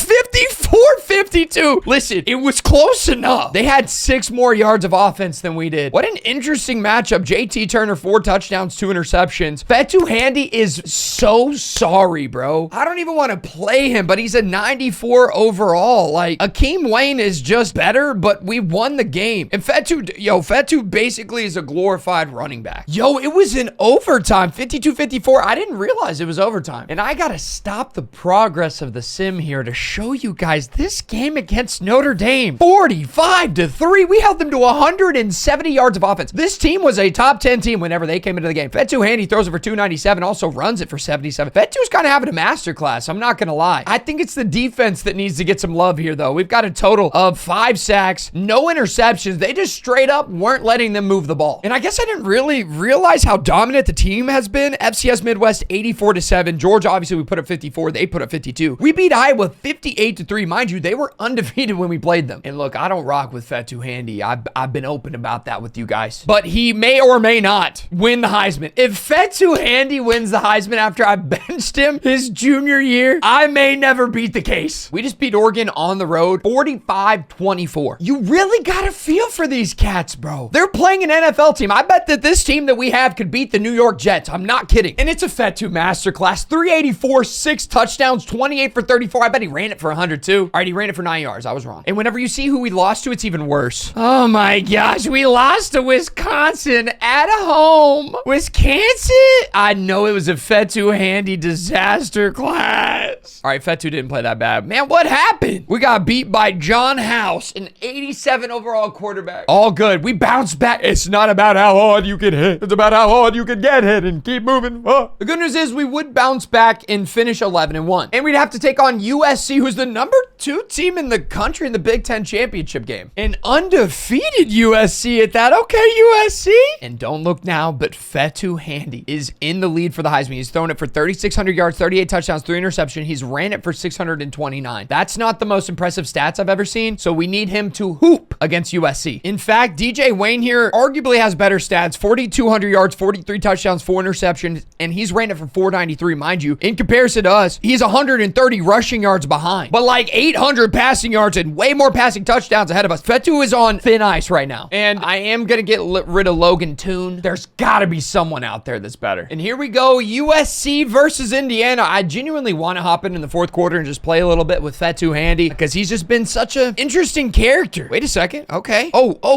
54-52. Listen, it was close enough. They had 6 more yards of offense than we did. What an interesting matchup. JT Turner, 4 touchdowns, 2 interceptions. Fetu Handy is so sorry, bro. I don't even want to play him, but he's a 94 overall. Like, Akeem Wayne is just better, but we won the game. And Fetu basically is a glorified running back. Yo, it was in overtime, 52-54. I didn't realize it was overtime. And I gotta stop the progress of the sim here to show you guys this game against Notre Dame. 45-3. We held them to 170 yards of offense. This team was a top 10 team whenever they came into the game. Fetu Handy throws it for 297, also runs it for 77. Fetu's kind of having a masterclass, I'm not gonna lie. I think it's the defense that needs to get some love here, though. We've got a total of 5 sacks, no interceptions. They just straight up weren't letting them move the ball. And I guess I didn't really realize how dominant the team has been. FCS Midwest 84-7. Georgia, obviously, we put up 54. They put up 52. We beat Iowa 58-3. Mind you, they were undefeated when we played them. And look, I don't rock with Fetu Handy. I've been open about that with you guys. But he may or may not win the Heisman. If Fetu Handy wins the Heisman after I benched him his junior year, I may never beat the case. We just beat Oregon on the road 45-24. You really got to feel for these cats, bro. They're playing an NFL team. I bet that this team that we have could beat the New York Jets. I'm not kidding. And it's a Fetu masterclass. 384, 6 touchdowns, 28 for 34. I bet he ran it for 100 too. All right, he ran it for 9 yards. I was wrong. And whenever you see who we lost to, it's even worse. Oh my gosh, we lost to Wisconsin at home. Wisconsin? I know it was a Fetu Handy disaster class. All right, Fetu didn't play that bad. Man, what happened? We got beat by John House, an 87 overall quarterback. All good. We bounced back. It's not about how hard you can hit. It's about how hard you can get hit and keep moving. The good news is we would bounce back and finish 11-1. And we'd have to take on USC, who's the number 2 team in the country in the Big Ten championship game. An undefeated USC at that. Okay, USC. And don't look now, but Fetu Handy is in the lead for the Heisman. He's thrown it for 3,600 yards, 38 touchdowns, 3 interceptions. He's ran it for 629. That's not the most impressive stats I've ever seen, so we need him to hoop against USC. In fact, DJ Wayne here arguably has better stats, 4,200 yards, 43 touchdowns, 4 interceptions, and he's ran it for 493. Mind you, in comparison to us, he's 130 rushing yards behind, but like 800 passing yards and way more passing touchdowns ahead of us. Fetu is on thin ice right now, and I am going to get rid of Logan Toon. There's got to be someone out there that's better. And here we go, USC versus Indiana. I genuinely want to hop in the 4th quarter and just play a little bit with Fetu Handy because he's just been such an interesting character. Wait a second. Okay. Oh, whoa.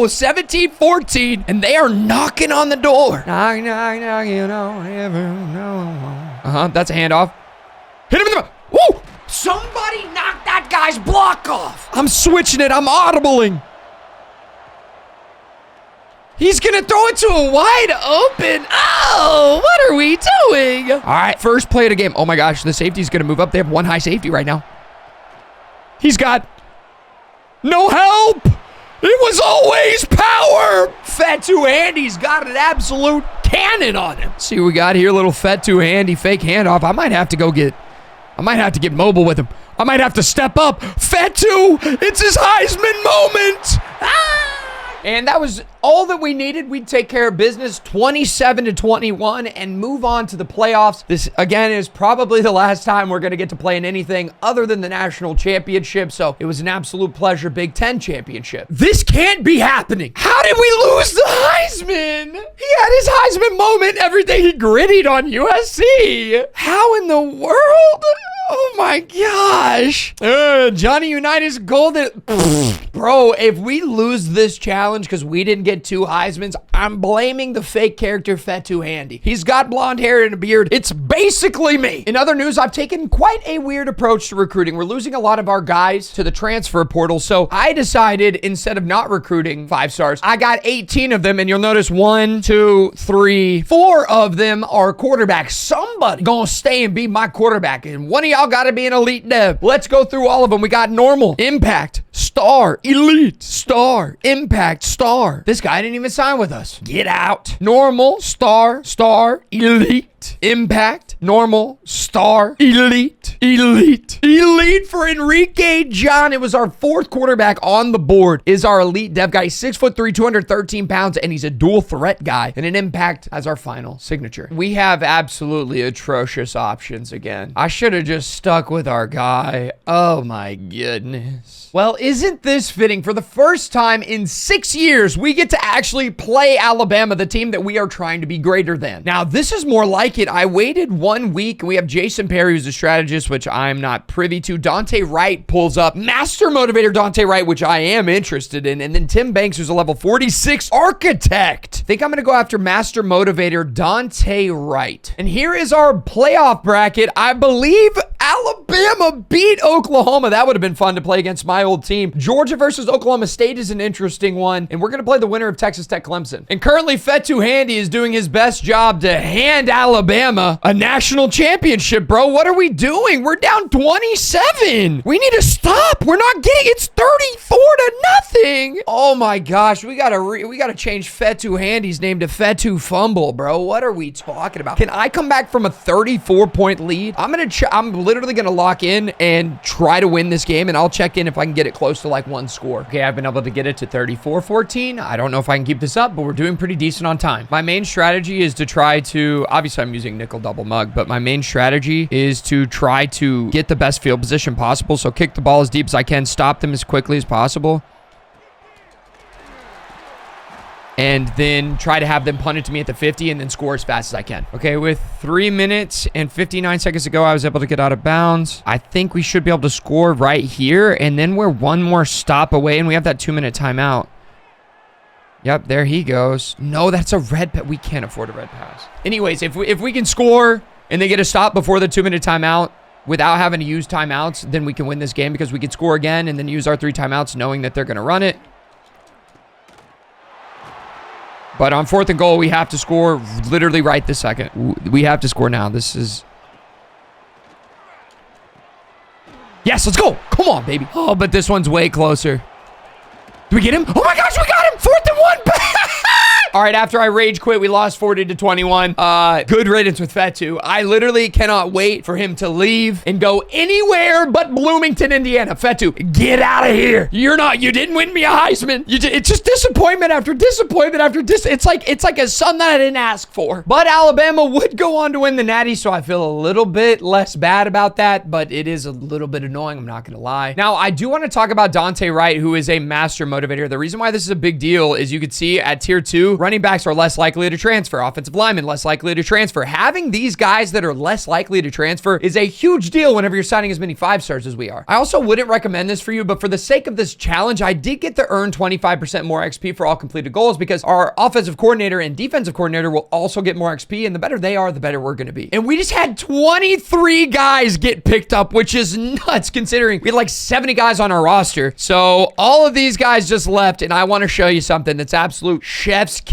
17-14, and they are knocking on the door. Knock, you don't ever know. That's a handoff. Hit him in the... Woo! Somebody knock that guy's block off. I'm switching it. I'm audibling. He's going to throw it to a wide open. Oh, what are we doing? All right, first play of the game. Oh my gosh, the safety's going to move up. They have 1 high safety right now. He's got no help. It was always power. Fetu Handy's got an absolute cannon on him. See what we got here, little Fetu Handy fake handoff. I might have to get mobile with him. I might have to step up. Fetu, it's his Heisman moment. And that was all that we needed. We'd take care of business, 27-21, and move on to the playoffs. This, again, is probably the last time we're going to get to play in anything other than the national championship, so it was an absolute pleasure. Big Ten championship. This can't be happening. How did we lose the Heisman? He had his Heisman moment, everything he grittied on USC. How in the world? Oh my gosh. Johnny Unitas golden. Bro, if we lose this challenge because we didn't get 2 Heismans, I'm blaming the fake character Fetu Handy. He's got blonde hair and a beard. It's basically me. In other news, I've taken quite a weird approach to recruiting. We're losing a lot of our guys to the transfer portal, so I decided instead of not recruiting 5 stars, I got 18 of them, and you'll notice 1, 2, 3, 4 of them are quarterbacks. Somebody gonna stay and be my quarterback, and one of y'all gotta be an elite dev. Let's go through all of them. We got normal, impact, star, elite, star, impact, star. This guy didn't even sign with us. Get out. Normal, star, elite, elite, impact, normal, star, elite, elite, elite for Enrique John. It was our fourth quarterback on the board, is our elite dev guy. He's 6'3", 213 pounds, and he's a dual threat guy. And an impact as our final signature. We have absolutely atrocious options again. I should have just stuck with our guy. Oh my goodness. Well, isn't this fitting? For the first time in 6 years, we get to actually play Alabama, the team that we are trying to be greater than. Now, this is more like it. I waited 1 week, and we have Jason Perry, who's a strategist, which I'm not privy to. Dante Wright pulls up. Master Motivator Dante Wright, which I am interested in. And then Tim Banks, who's a level 46 architect. I think I'm going to go after Master Motivator Dante Wright. And here is our playoff bracket. I believe Alabama beat Oklahoma. That would have been fun to play against my old team. Georgia versus Oklahoma State is an interesting one. And we're going to play the winner of Texas Tech Clemson. And currently, Fetu Handy is doing his best job to hand Alabama a national championship, bro. What are we doing? We're down 27. We need to stop. We're not getting it's 34-0. Oh my gosh. We gotta change Fetu Handy's name to Fetu Fumble, bro. What are we talking about? Can I come back from a 34-point lead? I'm literally gonna lock in and try to win this game, and I'll check in if I can get it close to like one score. Okay, I've been able to get it to 34-14. I don't know if I can keep this up, but we're doing pretty decent on time. My main strategy is to try to, obviously I'm using nickel double mug, but my main strategy is to try to get the best field position possible. So kick the ball as deep as I can, stop them as quickly as possible, and then try to have them punt it to me at the 50 and then score as fast as I can. Okay, with 3 minutes and 59 seconds to go, I was able to get out of bounds. I think we should be able to score right here, and then we're one more stop away, and we have that 2-minute timeout. Yep, there he goes. No, that's a red pass. We can't afford a red pass. Anyways, if we can score and they get a stop before the 2-minute timeout without having to use timeouts, then we can win this game because we can score again and then use our 3 timeouts knowing that they're going to run it. But on 4th and goal, we have to score literally right this second. We have to score now. This is... Yes, let's go. Come on, baby. Oh, but this one's way closer. Do we get him? Oh my gosh, we got him! 4th and 1! All right, after I rage quit, we lost 40-21. Good riddance with Fetu. I literally cannot wait for him to leave and go anywhere but Bloomington, Indiana. Fetu, get out of here. You didn't win me a Heisman. It's just disappointment after disappointment after it's like a son that I didn't ask for. But Alabama would go on to win the Natty, so I feel a little bit less bad about that, but it is a little bit annoying, I'm not gonna lie. Now, I do want to talk about Dante Wright, who is a master motivator. The reason why this is a big deal is you could see at tier 2, running backs are less likely to transfer. Offensive linemen less likely to transfer. Having these guys that are less likely to transfer is a huge deal whenever you're signing as many 5-stars as we are. I also wouldn't recommend this for you, but for the sake of this challenge, I did get to earn 25% more XP for all completed goals because our offensive coordinator and defensive coordinator will also get more XP, and the better they are, the better we're going to be. And we just had 23 guys get picked up, which is nuts considering we had like 70 guys on our roster. So all of these guys just left, and I want to show you something that's absolute chef's kiss.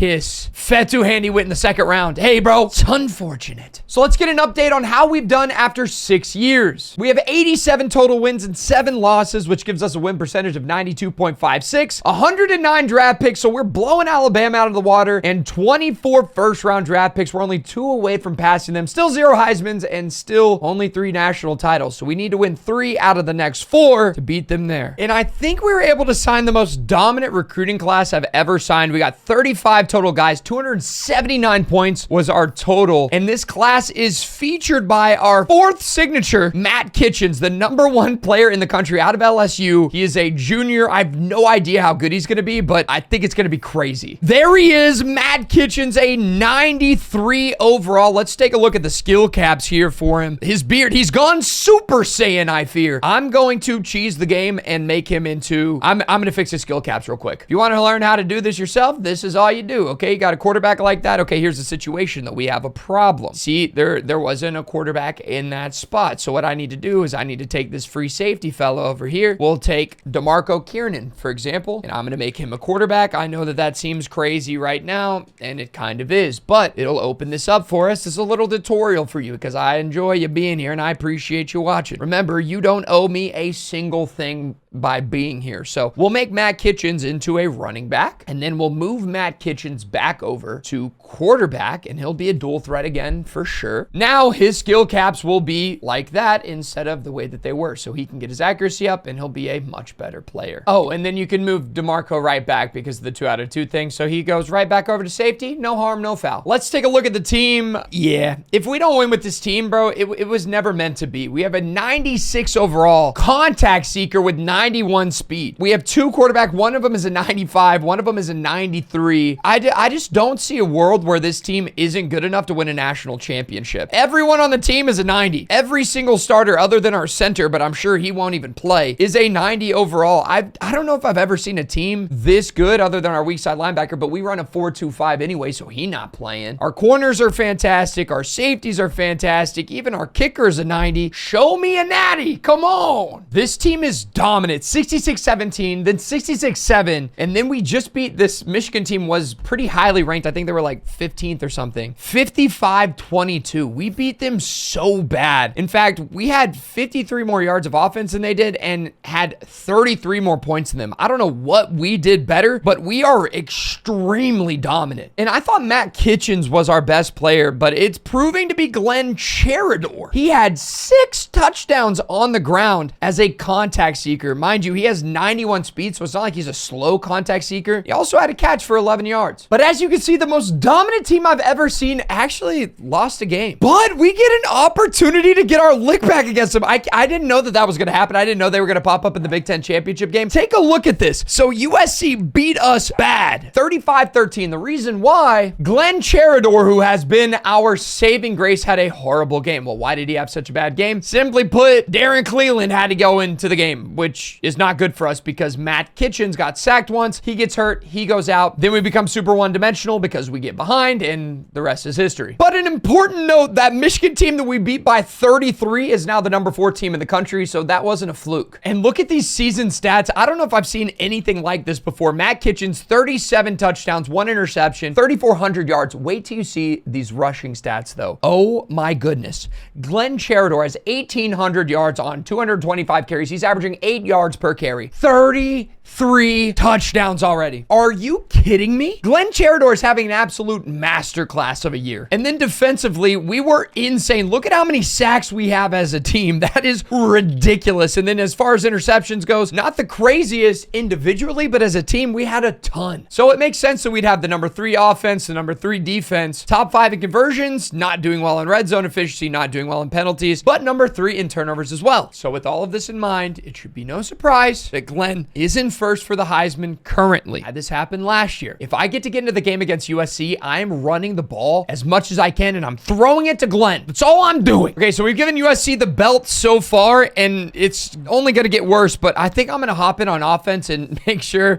Fetu Handy went in the 2nd round. Hey, bro, it's unfortunate. So let's get an update on how we've done after 6 years. We have 87 total wins and 7 losses, which gives us a win percentage of 92.56, 109 draft picks, so we're blowing Alabama out of the water, and 24 first-round draft picks. We're only 2 away from passing them. Still 0 Heismans and still only 3 national titles, so we need to win 3 out of the next 4 to beat them there. And I think we were able to sign the most dominant recruiting class I've ever signed. We got 35 total guys. 279 points was our total. And this class is featured by our 4th signature, Matt Kitchens, the #1 player in the country out of LSU. He is a junior. I have no idea how good he's going to be, but I think it's going to be crazy. There he is, Matt Kitchens, a 93 overall. Let's take a look at the skill caps here for him. His beard, he's gone Super Saiyan, I fear. I'm going to cheese the game and make him into... I'm going to fix his skill caps real quick. If you want to learn how to do this yourself, this is all you do, okay? You got a quarterback like that. Okay, here's the situation that we have a problem. See, there wasn't a quarterback in that spot. So what I need to do is I need to take this free safety fellow over here. We'll take DeMarco Kiernan, for example, and I'm going to make him a quarterback. I know that that seems crazy right now, and it kind of is, but it'll open this up for us. This is a little tutorial for you because I enjoy you being here and I appreciate you watching. Remember, you don't owe me a single thing by being here. So we'll make Matt Kitchens into a running back, and then we'll move Matt Kitchens back over to quarterback, and he'll be a dual threat again for sure. Now his skill caps will be like that instead of the way that they were, so he can get his accuracy up and he'll be a much better player. Oh, and then you can move DeMarco right back because of the 2 out of 2 thing, so he goes right back over to safety. No harm, no foul. Let's take a look at the team. Yeah, if we don't win with this team, bro, it was never meant to be. We have a 96 overall contact seeker with 91 speed. We have 2 quarterback. One of them is a 95. One of them is a 93. I just don't see a world where this team isn't good enough to win a national championship. Everyone on the team is a 90. Every single starter other than our center, but I'm sure he won't even play, is a 90 overall. I don't know if I've ever seen a team this good other than our weak side linebacker, but we run a 4-2-5 anyway, so he not playing. Our corners are fantastic. Our safeties are fantastic. Even our kicker is a 90. Show me a natty. Come on. This team is dominant. 66-17, then 66-7, and then we just beat this Michigan team was pretty highly ranked. I think they were like 15th or something. 55-22. We beat them so bad. In fact, we had 53 more yards of offense than they did and had 33 more points than them. I don't know what we did better, but we are extremely dominant. And I thought Matt Kitchens was our best player, but it's proving to be Glenn Cherador. He had 6 touchdowns on the ground as a contact seeker. Mind you, he has 91 speed, so it's not like he's a slow contact seeker. He also had a catch for 11 yards. But as you can see, the most dominant team I've ever seen actually lost a game. But we get an opportunity to get our lick back against them. I didn't know that was going to happen. I didn't know they were going to pop up in the Big Ten championship game. Take a look at this. So USC beat us bad. 35-13. The reason why, Glenn Cherador, who has been our saving grace, had a horrible game. Well, why did he have such a bad game? Simply put, Darren Cleveland had to go into the game, which is not good for us because Matt Kitchens got sacked once. He gets hurt. He goes out. Then we become super one-dimensional because we get behind, and the rest is history. But an important note, that Michigan team that we beat by 33 is now the number 4 team in the country, so that wasn't a fluke. And look at these season stats. I don't know if I've seen anything like this before. Matt Kitchens, 37 touchdowns, 1 interception, 3,400 yards. Wait till you see these rushing stats, though. Oh my goodness. Glenn Cherador has 1,800 yards on 225 carries. He's averaging 8 yards per carry. 33 touchdowns already. Are you kidding me? Glenn Cherador is having an absolute masterclass of a year. And then defensively, we were insane. Look at how many sacks we have as a team. That is ridiculous. And then as far as interceptions goes, not the craziest individually, but as a team, we had a ton. So it makes sense that we'd have the number 3 offense, the number 3 defense, top 5 in conversions, not doing well in red zone efficiency, not doing well in penalties, but number 3 in turnovers as well. So with all of this in mind, it should be no surprise that Glenn is in first for the Heisman currently. Had this happen last year. If I get to get into the game against USC, I'm running the ball as much as I can and I'm throwing it to Glenn. That's all I'm doing. Okay, so we've given USC the belt so far and it's only going to get worse, but I think I'm going to hop in on offense and make sure,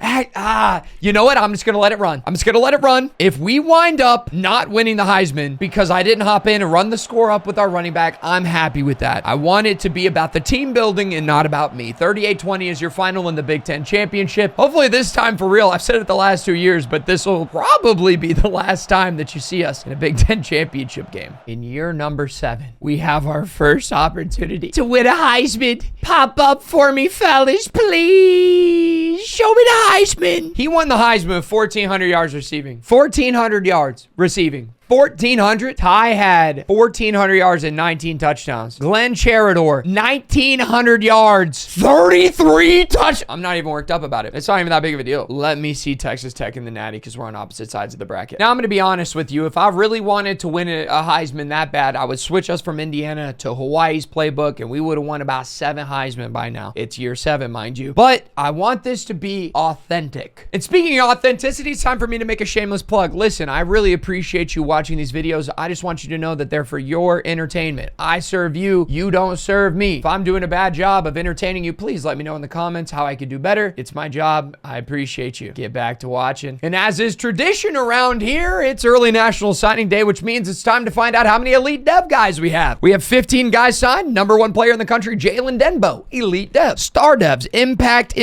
you know what? I'm just going to let it run. I'm just going to let it run. If we wind up not winning the Heisman because I didn't hop in and run the score up with our running back, I'm happy with that. I want it to be about the team building and not about me. 38-20 is your final in the Big Ten championship. Hopefully this time for real. I've said it the last 2 years, but this will probably be the last time that you see us in a Big Ten championship game. In year number 7, we have our first opportunity to win a Heisman. Pop up for me, fellas, please. Show me the Heisman. He won the Heisman with 1,400 yards receiving. 1,400 yards receiving. 1,400. Ty had 1,400 yards and 19 touchdowns. Glenn Cherador, 1,900 yards, 33 touchdowns. I'm not even worked up about it. It's not even that big of a deal. Let me see Texas Tech in the Natty because we're on opposite sides of the bracket. Now, I'm going to be honest with you. If I really wanted to win a Heisman that bad, I would switch us from Indiana to Hawaii's playbook, and we would have won about 7 Heisman by now. It's year 7, mind you. But I want this to be authentic. And speaking of authenticity, it's time for me to make a shameless plug. Listen, I really appreciate you watching these videos. I just want you to know that they're for your entertainment. I serve you. You don't serve me. If I'm doing a bad job of entertaining you, please let me know in the comments how I could do better. It's my job. I appreciate you. Get back to watching. And as is tradition around here, it's early National Signing Day, which means it's time to find out how many elite dev guys we have. We have 15 guys signed. Number 1 player in the country, Jalen Denbo, elite dev. Star devs, impact,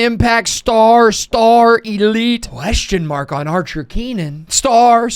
star, elite. Question mark on Archer Keenan. Star,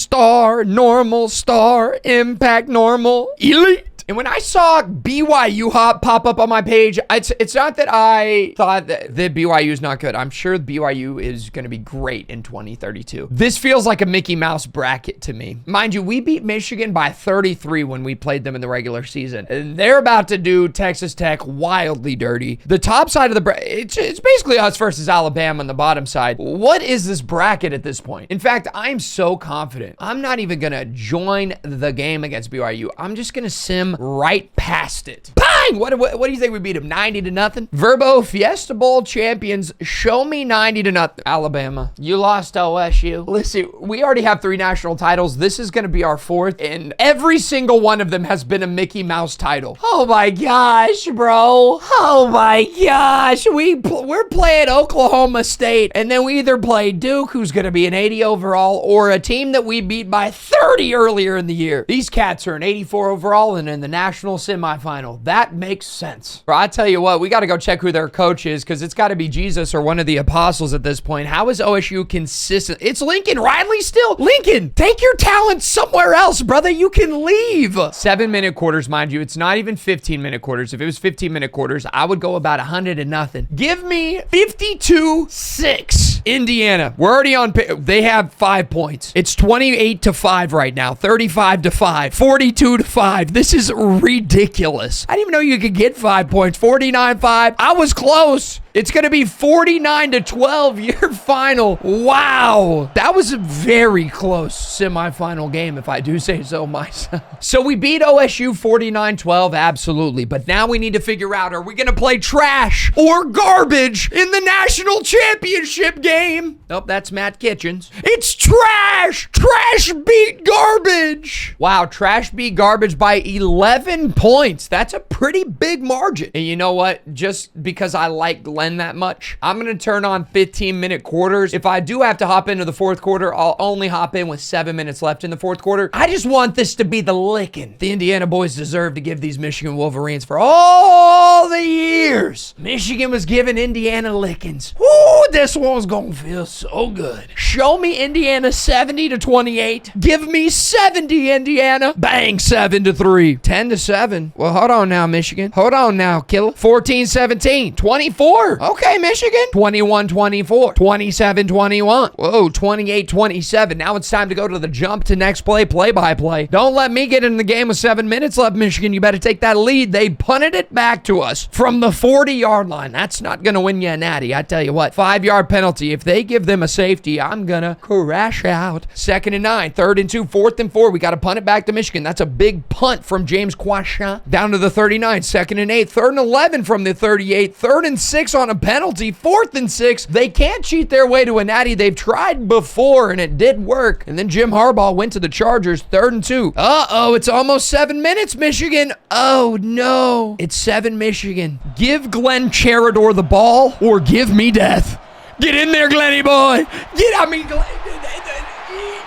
normal, star, impact, normal, elite. And when I saw BYU pop up on my page, it's not that I thought that the BYU is not good. I'm sure BYU is going to be great in 2032. This feels like a Mickey Mouse bracket to me. Mind you, we beat Michigan by 33 when we played them in the regular season. And they're about to do Texas Tech wildly dirty. The top side of the bracket, it's basically us versus Alabama on the bottom side. What is this bracket at this point? In fact, I'm so confident. I'm not even going to join the game against BYU. I'm just going to sim right past it. Bang! What do you think we beat them? 90-0? Verbo Fiesta Bowl champions, show me 90-0. Alabama, you lost to OSU. Listen, we already have 3 national titles. This is going to be our 4th, and every single one of them has been a Mickey Mouse title. Oh my gosh, bro. Oh my gosh. We're playing Oklahoma State, and then we either play Duke, who's going to be an 80 overall, or a team that we beat by 30 earlier in the year. These cats are an 84 overall and in the national semifinal. That makes sense. Bro, I tell you what, we got to go check who their coach is, because it's got to be Jesus or one of the apostles at this point. How is OSU consistent? It's Lincoln Riley still. Lincoln, take your talent somewhere else, brother. You can leave. 7-minute quarters, mind you. It's not even 15-minute quarters. If it was 15-minute quarters, I would go about 100-0. Give me 52-6. Indiana. We're already on. They have 5 points. It's 28-5 right now. 35-5. 42-5. This is ridiculous. I didn't even know you could get 5 points. 49-5. I was close. It's going to be 49-12 your final. Wow. That was a very close semifinal game, if I do say so myself. So we beat OSU 49-12, absolutely. But now we need to figure out, are we going to play trash or garbage in the national championship game? Nope, that's Matt Kitchens. It's trash. Trash beat garbage. Wow, trash beat garbage by 11 points. That's a pretty big margin. And you know what? Just because I like Glenn that much, I'm going to turn on 15-minute quarters. If I do have to hop into the fourth quarter, I'll only hop in with 7 minutes left in the fourth quarter. I just want this to be the licking the Indiana boys deserve to give these Michigan Wolverines for all the years Michigan was giving Indiana lickings. Ooh, this one's going to feel so good. Show me Indiana 70-28. Give me 70, Indiana. Bang, 7-3. 10-7. Well, hold on now, Michigan. Hold on now, killer. 14-17. 24. Okay, Michigan. 21-24. 27-21. Whoa, 28-27. Now it's time to go to the jump to next play-by-play. Don't let me get in the game with 7 minutes left, Michigan. You better take that lead. They punted it back to us from the 40-yard line. That's not going to win you a natty. I tell you what, 5-yard penalty. If they give them a safety, I'm going to crash out. 2nd and 9, 3rd and 2, 4th and 4. We got to punt it back to Michigan. That's a big punt from James Quasha down to the 39. 2nd and 8, 3rd and 11 from the 38. 3rd and 6 on a penalty. 4th and 6. They can't cheat their way to a natty. They've tried before, and it did work. And then Jim Harbaugh went to the Chargers. 3rd and 2. Uh-oh, it's almost 7 minutes, Michigan. Oh, no. It's 7, Michigan. Give Glenn Cherador the ball or give me death. Get in there, Glenny boy.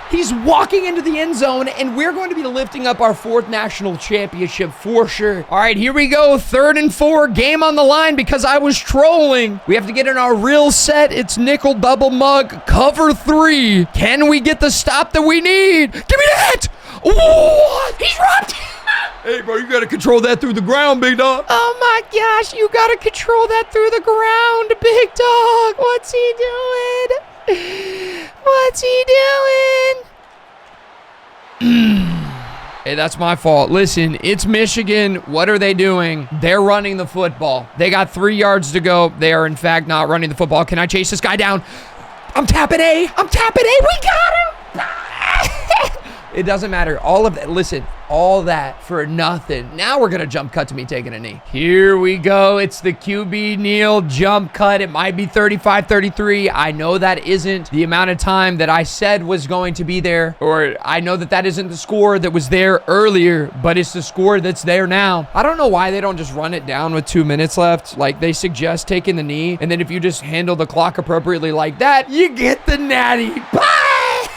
He's walking into the end zone, and we're going to be lifting up our 4th national championship for sure. All right, here we go. 3rd and 4. Game on the line because I was trolling. We have to get in our real set. It's nickel double mug. Cover 3. Can we get the stop that we need? Give me that. What? He's dropped. Hey, bro, you got to control that through the ground, big dog. Oh, my gosh. You got to control that through the ground, big dog. What's he doing? What's he doing? Hey, that's my fault. Listen, it's Michigan. What are they doing? They're running the football. They got 3 yards to go. They are, in fact, not running the football. Can I chase this guy down? I'm tapping A. I'm tapping A. We got him. It doesn't matter. All of that. Listen, all that for nothing. Now we're going to jump cut to me taking a knee. Here we go. It's the QB kneel jump cut. It might be 35-33. I know that isn't the amount of time that I said was going to be there, or I know that that isn't the score that was there earlier, but it's the score that's there now. I don't know why they don't just run it down with 2 minutes left. Like they suggest taking the knee, and then if you just handle the clock appropriately like that, you get the natty. Bye!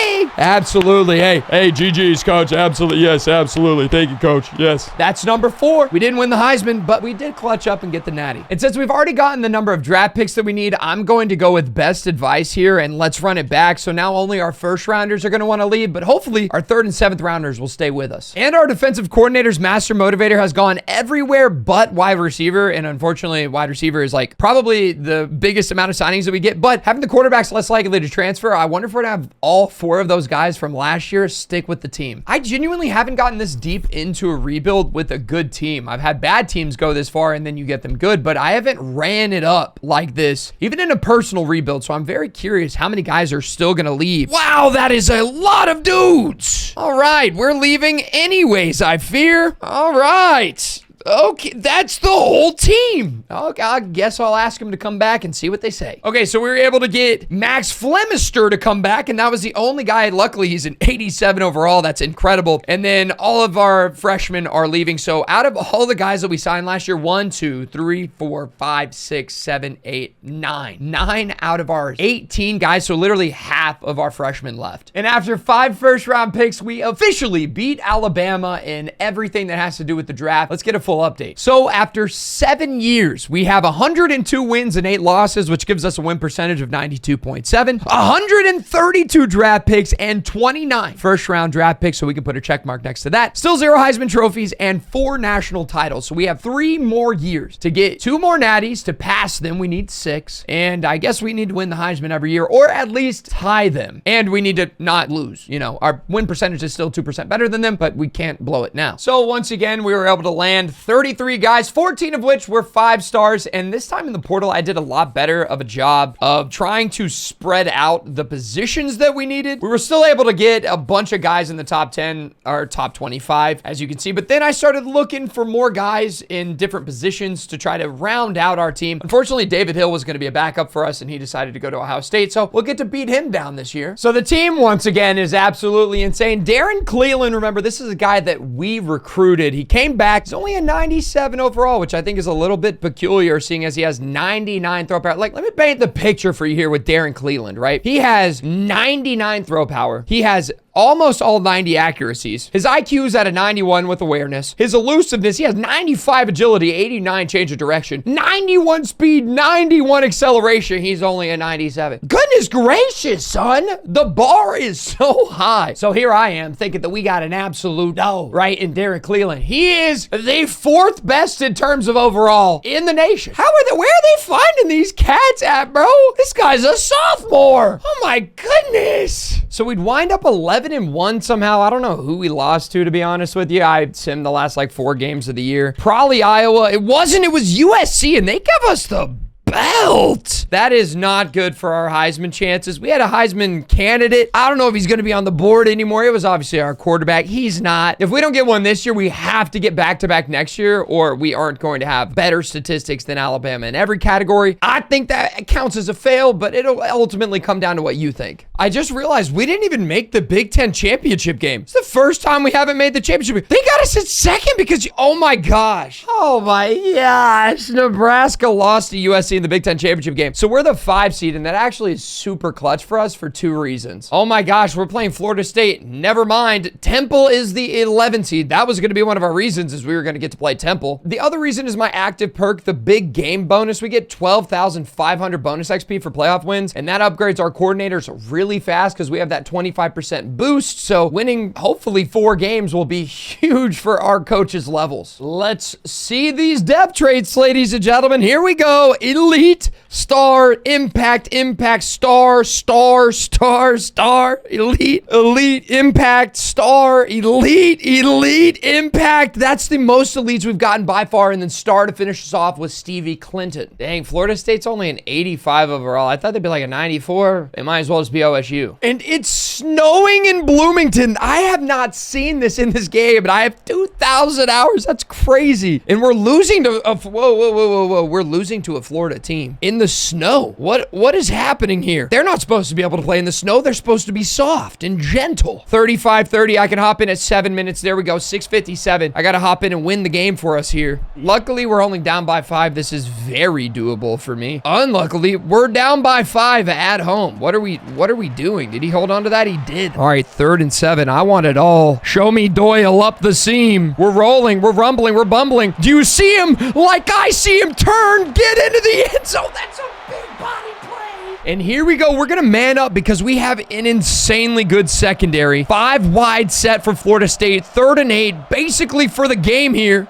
Hey! Absolutely. Hey, GG's, coach. Absolutely. Yes, absolutely. Thank you, coach. Yes. That's number 4. We didn't win the Heisman, but we did clutch up and get the natty. And since we've already gotten the number of draft picks that we need, I'm going to go with best advice here, and let's run it back. So now only our first rounders are going to want to leave, but hopefully our 3rd and 7th rounders will stay with us. And our defensive coordinator's master motivator has gone everywhere but wide receiver, and unfortunately, wide receiver is like probably the biggest amount of signings that we get, but having the quarterbacks less likely to transfer, I wonder if we're going to have all 4 of those guys from last year stick with the team. I genuinely haven't gotten this deep into a rebuild with a good team. I've had bad teams go this far and then you get them good, but I haven't ran it up like this, even in a personal rebuild, so I'm very curious how many guys are still going to leave. Wow, that is a lot of dudes. All right, we're leaving anyways, I fear. All right. Okay, that's the whole team. Okay, I guess I'll ask him to come back and see what they say. Okay, so we were able to get Max Flemister to come back, and that was the only guy. Luckily, he's an 87 overall. That's incredible. And then all of our freshmen are leaving. So out of all the guys that we signed last year, 1, 2, 3, 4, 5, 6, 7, 8, 9. 9 out of our 18 guys. So literally half of our freshmen left. And after 5 first-round picks, we officially beat Alabama in everything that has to do with the draft. Let's get a full update. So after 7 years, we have 102 wins and 8 losses, which gives us a win percentage of 92.7, 132 draft picks, and 29 first-round draft picks, so we can put a check mark next to that. Still 0 Heisman trophies and 4 national titles. So we have 3 more years to get 2 more natties. To pass them, we need 6. And I guess we need to win the Heisman every year, or at least tie them. And we need to not lose. You know, our win percentage is still 2% better than them, but we can't blow it now. So once again, we were able to land 33 guys, 14 of which were 5 stars. And this time in the portal, I did a lot better of a job of trying to spread out the positions that we needed. We were still able to get a bunch of guys in the top 10 or top 25, as you can see. But then I started looking for more guys in different positions to try to round out our team. Unfortunately, David Hill was going to be a backup for us, and he decided to go to Ohio State. So we'll get to beat him down this year. So the team, once again, is absolutely insane. Darren Cleland, remember, this is a guy that we recruited. He came back. He's only a 97 overall, which I think is a little bit peculiar, seeing as he has 99 throw power. Like, let me paint the picture for you here with Darren Cleland, right? He has 99 throw power. He has almost all 90 accuracies. His IQ is at a 91 with awareness. His elusiveness, he has 95 agility, 89 change of direction, 91 speed, 91 acceleration. He's only a 97. Goodness gracious, son. The bar is so high. So here I am thinking that we got an absolute no, right, in Darren Cleland. He is the 4th best in terms of overall in the nation. Where are they finding these cats at, bro? This guy's a sophomore. Oh my goodness. So we'd wind up 11-1 somehow. I don't know who we lost to be honest with you. I simmed the last like 4 games of the year. Probably Iowa. It was USC, and they gave us the belt. That is not good for our Heisman chances. We had a Heisman candidate. I don't know if he's going to be on the board anymore. It was obviously our quarterback. He's not. If we don't get one this year, we have to get back-to-back next year, or we aren't going to have better statistics than Alabama in every category. I think that counts as a fail, but it'll ultimately come down to what you think. I just realized we didn't even make the Big Ten championship game. It's the first time we haven't made the championship game. They got us at 2nd because, oh my gosh. Oh my gosh. Nebraska lost to USC in the Big Ten championship game. So we're the 5 seed, and that actually is super clutch for us for 2 reasons. Oh my gosh, we're playing Florida State. Never mind. Temple is the 11 seed. That was going to be one of our reasons, is we were going to get to play Temple. The other reason is my active perk, the big game bonus. We get 12,500 bonus XP for playoff wins, and that upgrades our coordinators really fast because we have that 25% boost. So winning hopefully 4 games will be huge for our coaches' levels. Let's see these depth traits, ladies and gentlemen. Here we go. Elite, star, impact, star, elite, impact, star, elite, impact. That's the most elites we've gotten by far. And then star to finish us off with Stevie Clinton. Dang, Florida State's only an 85 overall. I thought they'd be like a 94. It might as well just be OSU. And it's snowing in Bloomington. I have not seen this in this game, and I have 2,000 hours. That's crazy. And we're losing to a, whoa. We're losing to a Florida team in the snow. What is happening here? They're not supposed to be able to play in the snow. They're supposed to be soft and gentle. 35-30. I can hop in at 7 minutes. There we go. 6:57. I got to hop in and win the game for us here. Luckily, we're only down by 5. This is very doable for me. Unluckily, we're down by 5 at home. What are we doing? Did he hold on to that? he did. All right, 3rd and 7. I want it all. Show me Doyle up the seam. We're rolling. We're rumbling. We're bumbling. Do you see him? Like I see him turn. Get into the end zone. That's a big body play. And here we go. We're going to man up because we have an insanely good secondary. 5 wide set for Florida State. 3rd and 8, basically for the game here.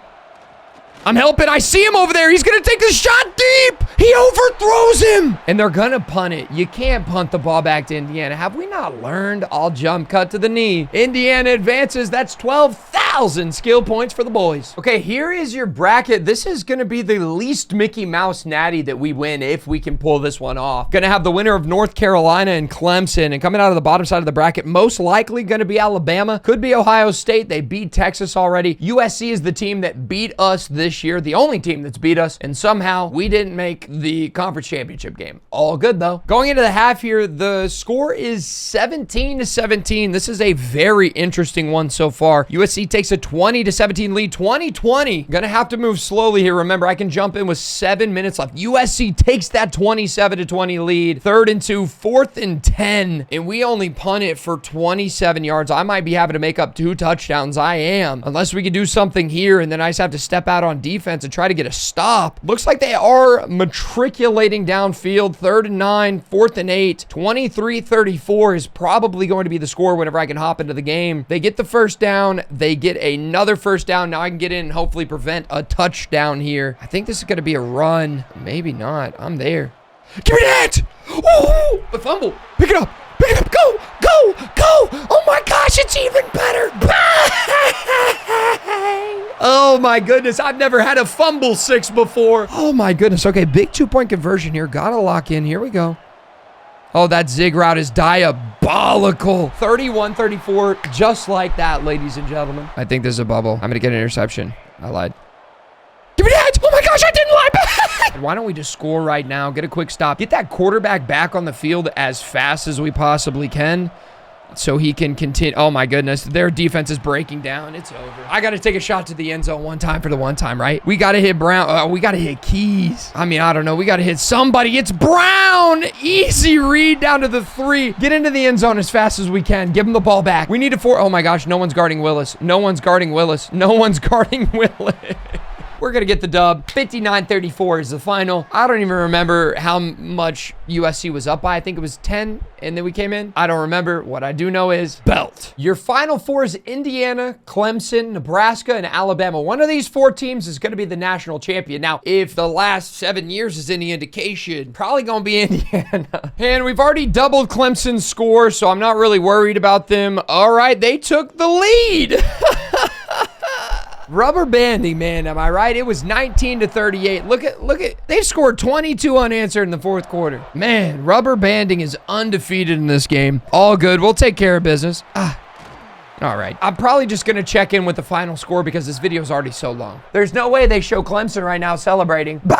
I'm helping. I see him over there. He's going to take the shot deep. He overthrows him. And they're going to punt it. You can't punt the ball back to Indiana. Have we not learned? All jump cut to the knee. Indiana advances. That's 12,000 skill points for the boys. Okay, here is your bracket. This is going to be the least Mickey Mouse natty that we win if we can pull this one off. Going to have the winner of North Carolina and Clemson. And coming out of the bottom side of the bracket, most likely going to be Alabama. Could be Ohio State. They beat Texas already. USC is the team that beat us this year, the only team that's beat us, and somehow we didn't make the conference championship game. All good though. Going into the half here, the score is 17-17. This is a very interesting one so far. USC takes a 20-17 lead. 2020. Gonna have to move slowly here. Remember, I can jump in with 7 minutes left. USC takes that 27-20 lead. 3rd and 2, 4th and 10, and we only punt it for 27 yards. I might be having to make up 2 touchdowns. I am, unless we can do something here, and then I just have to step out on defense and try to get a stop. Looks like they are matriculating downfield. 3rd and 9, 4th and 8. 23-34 is probably going to be the score whenever I can hop into the game. They get the first down. They get another first down. Now I can get in and hopefully prevent a touchdown here. I think this is going to be a run. Maybe not. I'm there. Give me that! Ooh, a fumble. Pick it up. Pick it up. Go, go, go. Oh my gosh, it's even better. Oh my goodness, I've never had a fumble 6 before. Oh my goodness. Okay, big 2-point conversion here. Gotta lock in. Here we go. Oh, that zig route is diabolical. 31-34, just like that, ladies and gentlemen. I think this is a bubble. I'm gonna get an interception. I lied. Give me that! Oh my gosh, I didn't lie. Why don't we just score right now? Get a quick stop. Get that quarterback back on the field as fast as we possibly can, so he can continue. Oh my goodness, their defense is breaking down. It's over. I got to take a shot to the end zone one time for the one time, right? We got to hit Brown. We got to hit Keys. I mean, I don't know. We got to hit somebody. It's Brown. Easy read down to the 3. Get into the end zone as fast as we can. Give him the ball back. We need a 4. Oh my gosh, no one's guarding Willis. No one's guarding Willis. No one's guarding Willis. We're going to get the dub. 59-34 is the final. I don't even remember how much USC was up by. I think it was 10, and then we came in. I don't remember. What I do know is belt. Your final 4 is Indiana, Clemson, Nebraska, and Alabama. One of these 4 teams is going to be the national champion. Now, if the last 7 years is any indication, probably going to be Indiana. And we've already doubled Clemson's score, so I'm not really worried about them. All right, they took the lead. Rubber banding, man, am I right? It was 19-38. Look at, they've scored 22 unanswered in the 4th quarter. Man, rubber banding is undefeated in this game. All good, we'll take care of business. All right, I'm probably just gonna check in with the final score because this video is already so long. There's no way they show Clemson right now celebrating. Bang!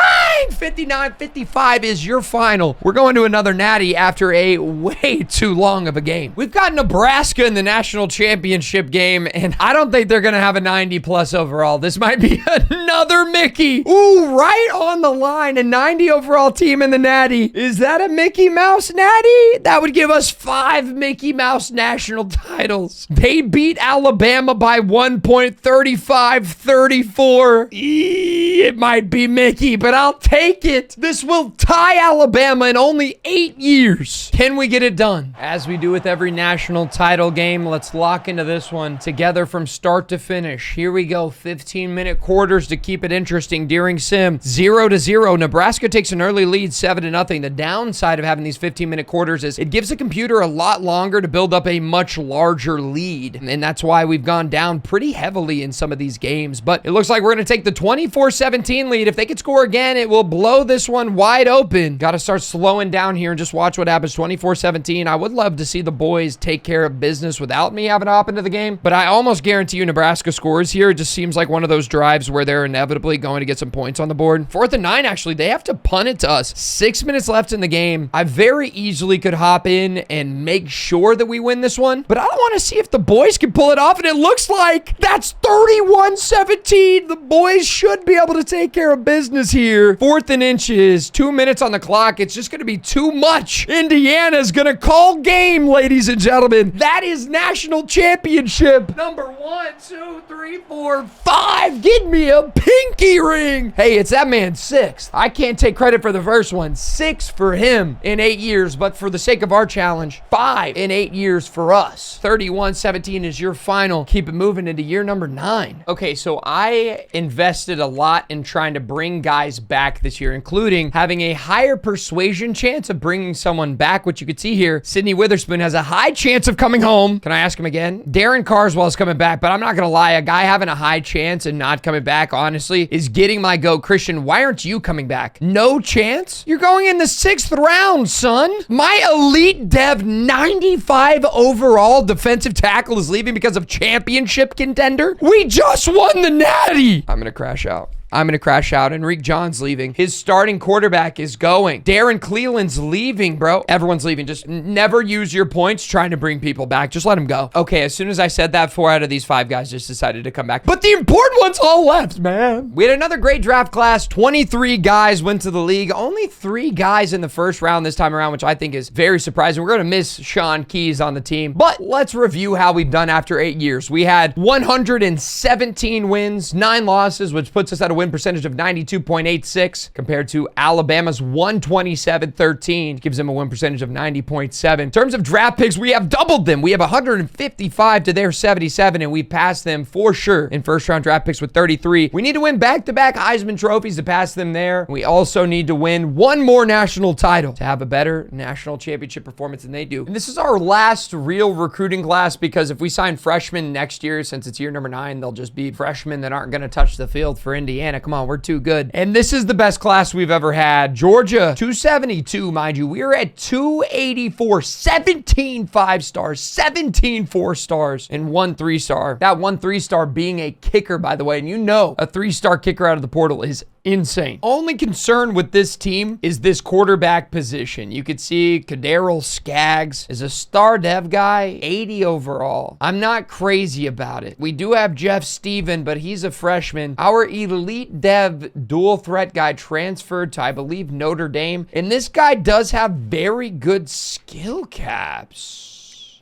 59-55 is your final. We're going to another natty after a way too long of a game. We've got Nebraska in the national championship game, and I don't think they're gonna have a 90+ overall. This might be another Mickey. Ooh, right on the line, a 90 overall team in the natty. Is that a Mickey Mouse natty? That would give us 5 Mickey Mouse national titles. They beat Alabama by 1 point, 35-34. It might be Mickey, but I'll take it. This will tie Alabama in only 8 years. Can we get it done? As we do with every national title game, let's lock into this one together from start to finish. Here we go. 15-minute quarters to keep it interesting during sim. 0-0. Nebraska takes an early lead, 7-0. The downside of having these 15-minute quarters is it gives the computer a lot longer to build up a much larger lead. And that's why we've gone down pretty heavily in some of these games. But it looks like we're going to take the 24-17 lead. If they could score again, it will blow this one wide open. Got to start slowing down here and just watch what happens. 24-17. I would love to see the boys take care of business without me having to hop into the game. But I almost guarantee you Nebraska scores here. It just seems like one of those drives where they're inevitably going to get some points on the board. 4th and 9, actually. They have to punt it to us. 6 minutes left in the game. I very easily could hop in and make sure that we win this one. But I don't want to see if the boys can pull it off, and it looks like that's 31-17. The boys should be able to take care of business here. 4th and inches, 2 minutes on the clock. It's just going to be too much. Indiana's going to call game, ladies and gentlemen. That is national championship number 1, 2, 3, 4, 5. Give me a pinky ring. Hey, it's that man's 6th. I can't take credit for the first one. 6 for him in 8 years, but for the sake of our challenge, 5 in 8 years for us. 31-17 is your final. Keep it moving into year number 9. Okay, so I invested a lot in trying to bring guys back this year, including having a higher persuasion chance of bringing someone back, which you could see here. Sydney Witherspoon has a high chance of coming home. Can I ask him again? Darren Carswell's coming back, but I'm not going to lie. A guy having a high chance and not coming back, honestly, is getting my goat. Christian, why aren't you coming back? No chance? You're going in the 6th round, son. My elite dev 95 overall defensive tackle is leaving because of championship contender. We just won the natty. I'm going to crash out. Enrique John's leaving. His starting quarterback is going. Darren Cleland's leaving, bro. Everyone's leaving. Just never use your points trying to bring people back. Just let them go. Okay, as soon as I said that, 4 out of these 5 guys just decided to come back. But the important ones all left, man. We had another great draft class. 23 guys went to the league. Only 3 guys in the first round this time around, which I think is very surprising. We're going to miss Sean Keys on the team. But let's review how we've done after 8 years. We had 117 wins, 9 losses, which puts us at a win percentage of 92.86 compared to Alabama's 127-13. Gives them a win percentage of 90.7. In terms of draft picks, we have doubled them. We have 155 to their 77, and we passed them for sure in first round draft picks with 33. We need to win back-to-back Heisman trophies to pass them there. We also need to win one more national title to have a better national championship performance than they do. And this is our last real recruiting class, because if we sign freshmen next year, since it's year number 9, they'll just be freshmen that aren't going to touch the field for Indiana. Come on, we're too good. And this is the best class we've ever had. Georgia, 272, mind you. We are at 284, 17 5-stars, 17 4-stars, and 1 3-star. That 1 3-star being a kicker, by the way. And you know, a 3-star kicker out of the portal is insane. Only concern with this team is this quarterback position. You could see Kaderil Skaggs is a star dev guy, 80 overall. I'm not crazy about it. We do have Jeff Steven, but he's a freshman. Our elite dev dual threat guy transferred to, I believe, Notre Dame. And this guy does have very good skill caps.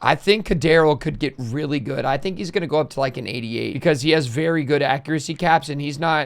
I think Kaderil could get really good. I think he's going to go up to like an 88 because he has very good accuracy caps, and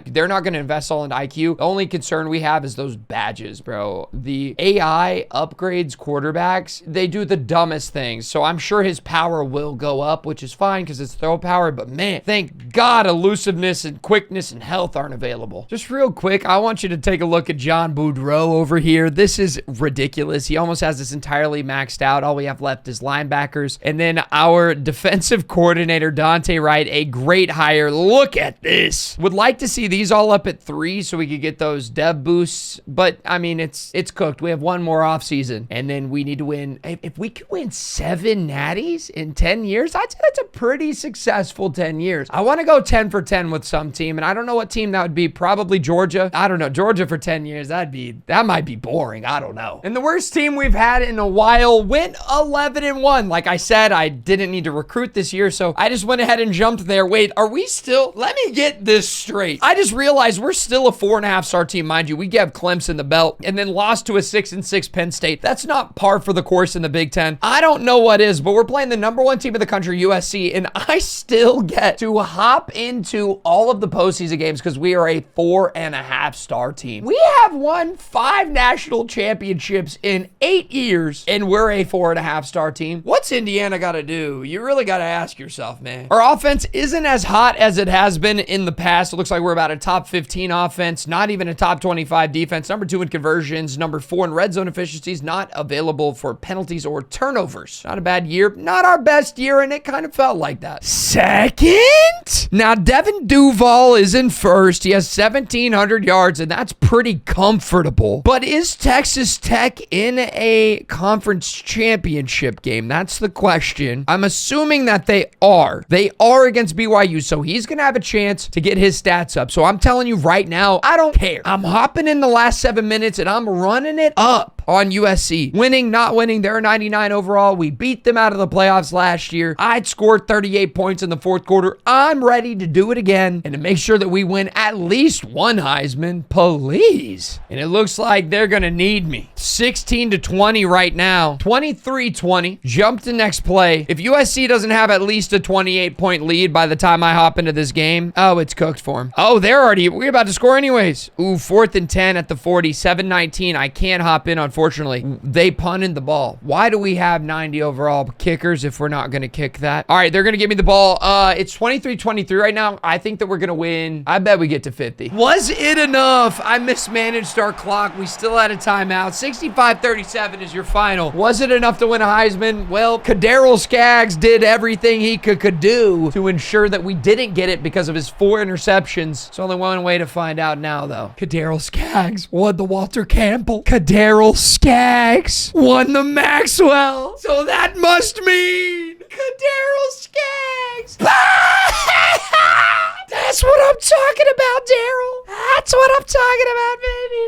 they're not going to invest all in IQ. The only concern we have is those badges, bro. The AI upgrades quarterbacks. They do the dumbest things. So I'm sure his power will go up, which is fine because it's throw power. But man, thank God elusiveness and quickness and health aren't available. Just real quick, I want you to take a look at John Boudreau over here. This is ridiculous. He almost has this entirely maxed out. All we have left is linebackers. And then our defensive coordinator, Dante Wright, a great hire. Look at this. Would like to see these all up at 3 so we could get those dev boosts. But, I mean, it's cooked. We have one more offseason. And then we need to win. If we could win 7 natties in 10 years, I'd say that's a pretty successful 10 years. I want to go 10 for 10 with some team. And I don't know what team that would be. Probably Georgia. I don't know. Georgia for 10 years. That might be boring. I don't know. And the worst team we've had in a while went 11-1. Like I said, I didn't need to recruit this year, so I just went ahead and jumped there. Wait, are we still? Let me get this straight. I just realized we're still a 4.5-star team, mind you. We gave Clemson the belt and then lost to a 6-6 Penn State. That's not par for the course in the Big Ten. I don't know what is, but we're playing the number 1 team in the country, USC, and I still get to hop into all of the postseason games because we are a 4.5-star team. We have won 5 national championships in 8 years, and we're a 4.5-star team. What's Indiana got to do? You really got to ask yourself, man. Our offense isn't as hot as it has been in the past. It looks like we're about a top 15 offense, not even a top 25 defense, number 2 in conversions, number 4 in red zone efficiencies, not available for penalties or turnovers. Not a bad year, not our best year, and it kind of felt like that. Second? Now, Devin Duval is in first. He has 1,700 yards, and that's pretty comfortable. But is Texas Tech in a conference championship game? That's the question. I'm assuming that they are. They are against BYU, so he's going to have a chance to get his stats up. So I'm telling you right now, I don't care. I'm hopping in the last 7 minutes, and I'm running it up. on USC. Winning, not winning, they're 99 overall. We beat them out of the playoffs last year. I'd scored 38 points in the fourth quarter. I'm ready to do it again and to make sure that we win at least one Heisman, please. And it looks like they're going to need me. 16-20 right now. 23-20. Jump to next play. If USC doesn't have at least a 28-point lead by the time I hop into this game, oh, it's cooked for them. Oh, we're about to score anyways. Ooh, 4th and 10 at the 40, 7-19. I can't hop in, unfortunately. They punted the ball. Why do we have 90 overall kickers if we're not going to kick that? All right, they're going to give me the ball. It's 23-23 right now. I think that we're going to win. I bet we get to 50. Was it enough? I mismanaged our clock. We still had a timeout. 65-37 is your final. Was it enough to win a Heisman? Well, Daryl Skaggs did everything he could do to ensure that we didn't get it because of his 4 interceptions. There's only one way to find out now, though. Daryl Skaggs won the Walter Campbell. Daryl Skaggs won the Maxwell. So that must mean Daryl Skaggs. That's what I'm talking about, Daryl. That's what I'm talking about, baby.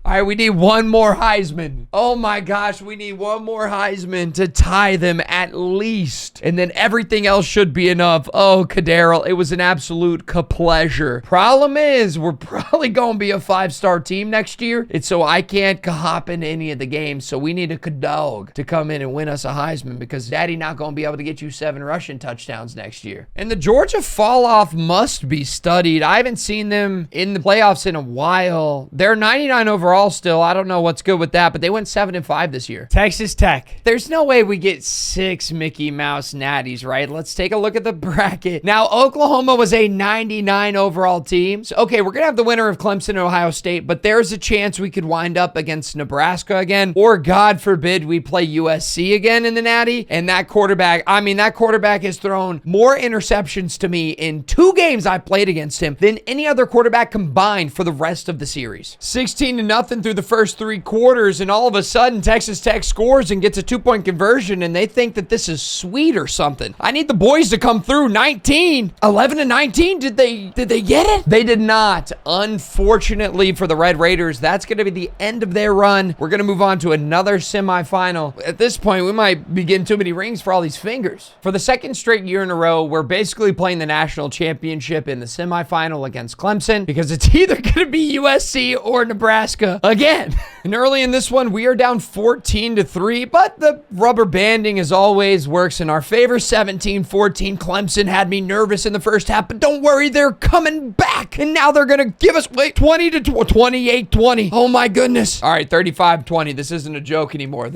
All right, we need one more Heisman. Oh my gosh, we need one more Heisman to tie them at least. And then everything else should be enough. Oh, Daryl, it was an absolute pleasure. Problem is, we're probably going to be a 5-star team next year. It's so I can't hop into any of the games. So we need a dog to come in and win us a Heisman because Daddy not going to be able to get you 7 rushing touchdowns next year. And the Georgia fall off must be studied. I haven't seen them in the playoffs in a while. They're 99 overall still. I don't know what's good with that, but they went 7-5 this year. Texas Tech. There's no way we get 6 Mickey Mouse natties, right? Let's take a look at the bracket. Now, Oklahoma was a 99 overall team. So, okay, we're going to have the winner of Clemson and Ohio State, but there's a chance we could wind up against Nebraska again, or God forbid we play USC again in the natty. And that quarterback has thrown more interceptions to me in 2 games I've played against him than any other quarterback combined for the rest of the series. 16-0 through the first 3 quarters, and all of a sudden Texas Tech scores and gets a 2-point conversion, and they think that this is sweet or something. I need the boys to come through. 11-19. Did they get it? They did not. Unfortunately for the Red Raiders, that's going to be the end of their run. We're going to move on to another semifinal. At this point, we might be getting too many rings for all these fingers. For the second straight year in a row, we're basically playing the national championship in the semifinal against Clemson because it's either going to be USC or Nebraska again. And early in this one, we are down 14-3, but the rubber banding as always works in our favor. 17-14. Clemson had me nervous in the first half, but don't worry, they're coming back. And now they're going to give us 28-20. Oh my goodness. All right, 35-20. This isn't a joke anymore.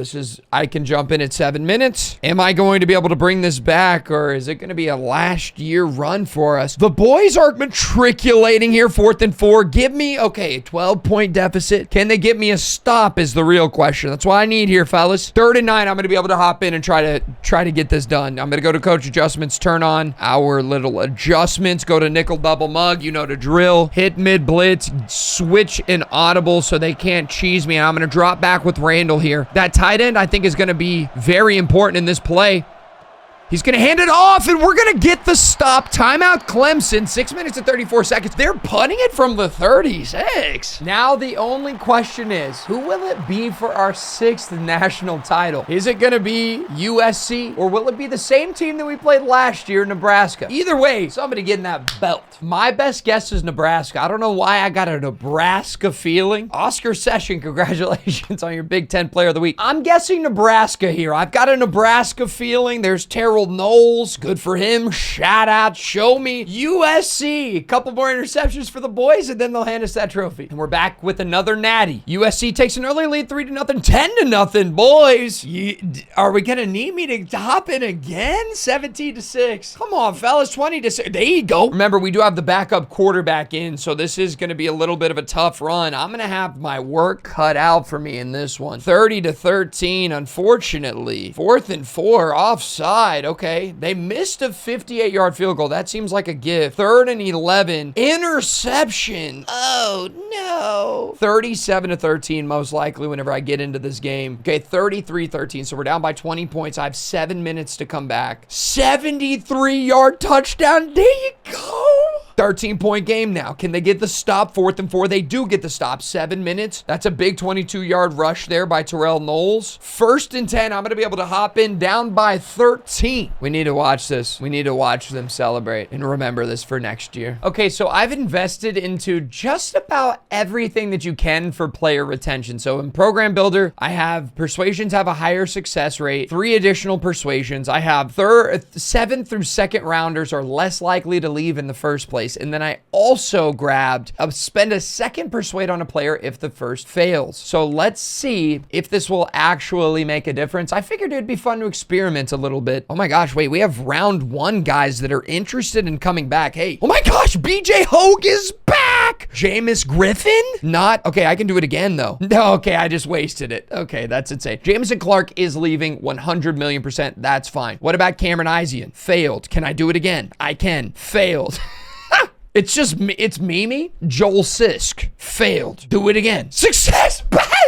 I can jump in at 7 minutes. Am I going to be able to bring this back, or is it going to be a last year run for us? The boys are matriculating here. 4th and 4. Give me, okay, a 12-point deficit. Can they get me a stop is the real question. That's what I need here, fellas. 3rd and 9. I'm going to be able to hop in and try to get this done. I'm going to go to coach adjustments, turn on our little adjustments, go to nickel double mug, you know the drill, hit mid blitz, switch and audible so they can't cheese me. And I'm going to drop back with Randall here. That tight end I think is going to be very important in this play. He's going to hand it off, and we're going to get the stop. Timeout Clemson, 6 minutes and 34 seconds. They're punting it from the 36. Now the only question is, who will it be for our 6th national title? Is it going to be USC, or will it be the same team that we played last year, Nebraska? Either way, somebody getting that belt. My best guess is Nebraska. I don't know why I got a Nebraska feeling. Oscar Session, congratulations on your Big Ten Player of the Week. I'm guessing Nebraska here. I've got a Nebraska feeling. There's Terrell Knowles, good for him. Shout out, show me. USC, a couple more interceptions for the boys, and then they'll hand us that trophy. And we're back with another natty. USC takes an early lead, 3-0, 10-0. Boys, are we gonna need me to hop in again? 17-6. Come on, fellas, 20-6. There you go. Remember, we do have the backup quarterback in, so this is gonna be a little bit of a tough run. I'm gonna have my work cut out for me in this one. 30-13, unfortunately. 4th and 4, offside. Okay, they missed a 58-yard field goal. That seems like a gift. 3rd and 11. Interception. Oh, no. 37-13, most likely, whenever I get into this game. Okay, 33-13. So we're down by 20 points. I have 7 minutes to come back. 73-yard touchdown. There you go. 13-point game now. Can they get the stop? 4th and 4. They do get the stop. 7 minutes. That's a big 22-yard rush there by Terrell Knowles. 1st and 10. I'm going to be able to hop in down by 13. We need to watch this. We need to watch them celebrate and remember this for next year. Okay, so I've invested into just about everything that you can for player retention. So in Program Builder, I have persuasions have a higher success rate, 3 additional persuasions. I have 7th through 2nd rounders are less likely to leave in the first place. And then I also grabbed spend a 2nd persuade on a player if the first fails. So let's see if this will actually make a difference. I figured it'd be fun to experiment a little bit. Oh my gosh, wait, we have round 1 guys that are interested in coming back. Hey, oh my gosh, BJ Hogue is back. Jameis Griffin? Not, okay, I can do it again though. No, okay, I just wasted it. Okay, that's insane. Jamison Clark is leaving 100,000,000%. That's fine. What about Cameron Isian? Failed. Can I do it again? I can. Failed. It's just, it's Mimi. Joel Sisk. Failed. Do it again. Success.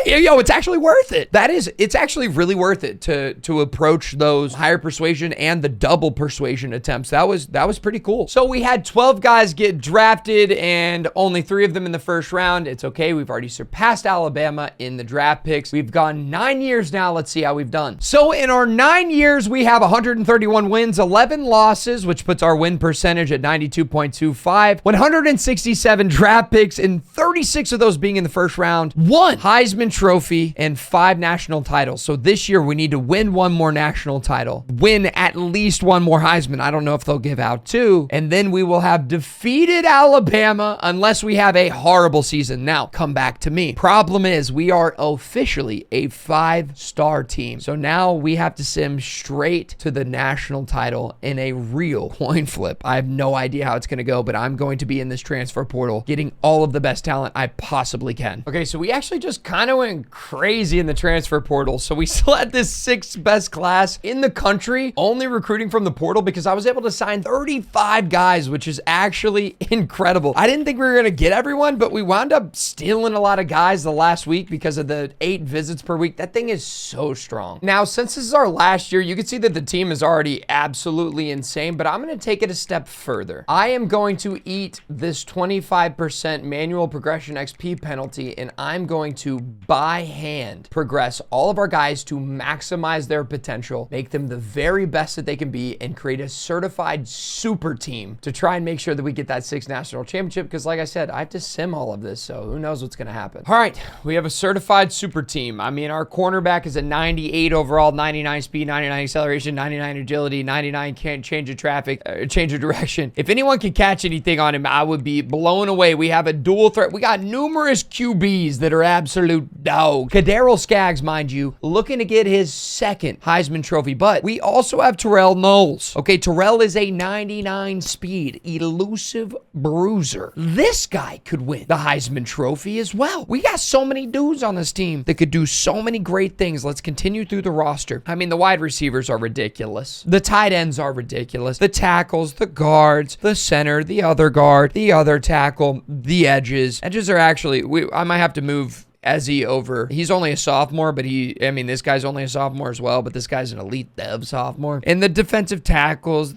Yo, it's actually worth it. It's actually really worth it to approach those higher persuasion and the double persuasion attempts. That was pretty cool. So we had 12 guys get drafted and only 3 of them in the first round. It's okay. We've already surpassed Alabama in the draft picks. We've gone 9 years now. Let's see how we've done. So in our 9 years, we have 131 wins, 11 losses, which puts our win percentage at 92.25. 167 draft picks, and 36 of those being in the first round. 1 Heisman Trophy and 5 national titles. So this year we need to win 1 more national title, win at least 1 more Heisman. I don't know if they'll give out 2, and then we will have defeated Alabama unless we have a horrible season. Now come back to me. Problem is we are officially a 5-star team. So now we have to sim straight to the national title in a real coin flip. I have no idea how it's going to go, but I'm going to be in this transfer portal getting all of the best talent I possibly can. Okay, so we actually just kind of went crazy in the transfer portal. So we still had this 6th best class in the country, only recruiting from the portal because I was able to sign 35 guys, which is actually incredible. I didn't think we were going to get everyone, but we wound up stealing a lot of guys the last week because of the 8 visits per week. That thing is so strong. Now, since this is our last year, you can see that the team is already absolutely insane, but I'm going to take it a step further. I am going to eat this 25% manual progression XP penalty, and I'm going to by hand progress all of our guys to maximize their potential, make them the very best that they can be, and create a certified super team to try and make sure that we get that 6th national championship. Because like I said, I have to sim all of this, so who knows what's going to happen. All right, we have a certified super team. I mean, our cornerback is a 98 overall, 99 speed, 99 acceleration, 99 agility, 99 can't change of traffic, change of direction. If anyone can catch anything on him, I would be blown away. We have a dual threat. We got numerous QBs that are absolute dog. Kadarius Skaggs, mind you, looking to get his 2nd Heisman Trophy, but we also have Terrell Knowles. Okay, Terrell is a 99 speed, elusive bruiser. This guy could win the Heisman Trophy as well. We got so many dudes on this team that could do so many great things. Let's continue through the roster. I mean, the wide receivers are ridiculous. The tight ends are ridiculous. The tackles, the guards, the center, the other guard, the other tackle, the edges. Edges are actually, I might have to move Ezzy over. He's only a sophomore, but this guy's only a sophomore as well, but this guy's an elite dev sophomore. And the defensive tackles,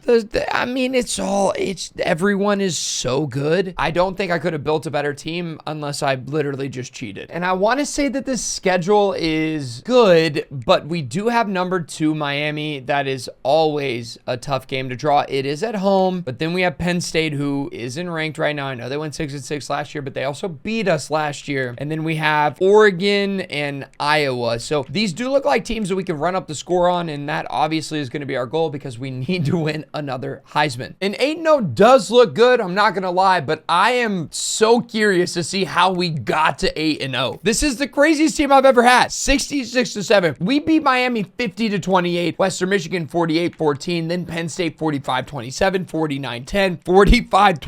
everyone is so good. I don't think I could have built a better team unless I literally just cheated. And I want to say that this schedule is good, but we do have number 2 Miami. That is always a tough game to draw. It is at home, but then we have Penn State, who isn't ranked right now. I know they went 6-6 last year, but they also beat us last year. And then we have Oregon and Iowa. So these do look like teams that we can run up the score on, and that obviously is going to be our goal because we need to win another Heisman. And 8-0 does look good, I'm not going to lie, but I am so curious to see how we got to 8-0. This is the craziest team I've ever had. 66-7. We beat Miami 50-28, Western Michigan 48-14, then Penn State 45-27, 49-10, 45-27,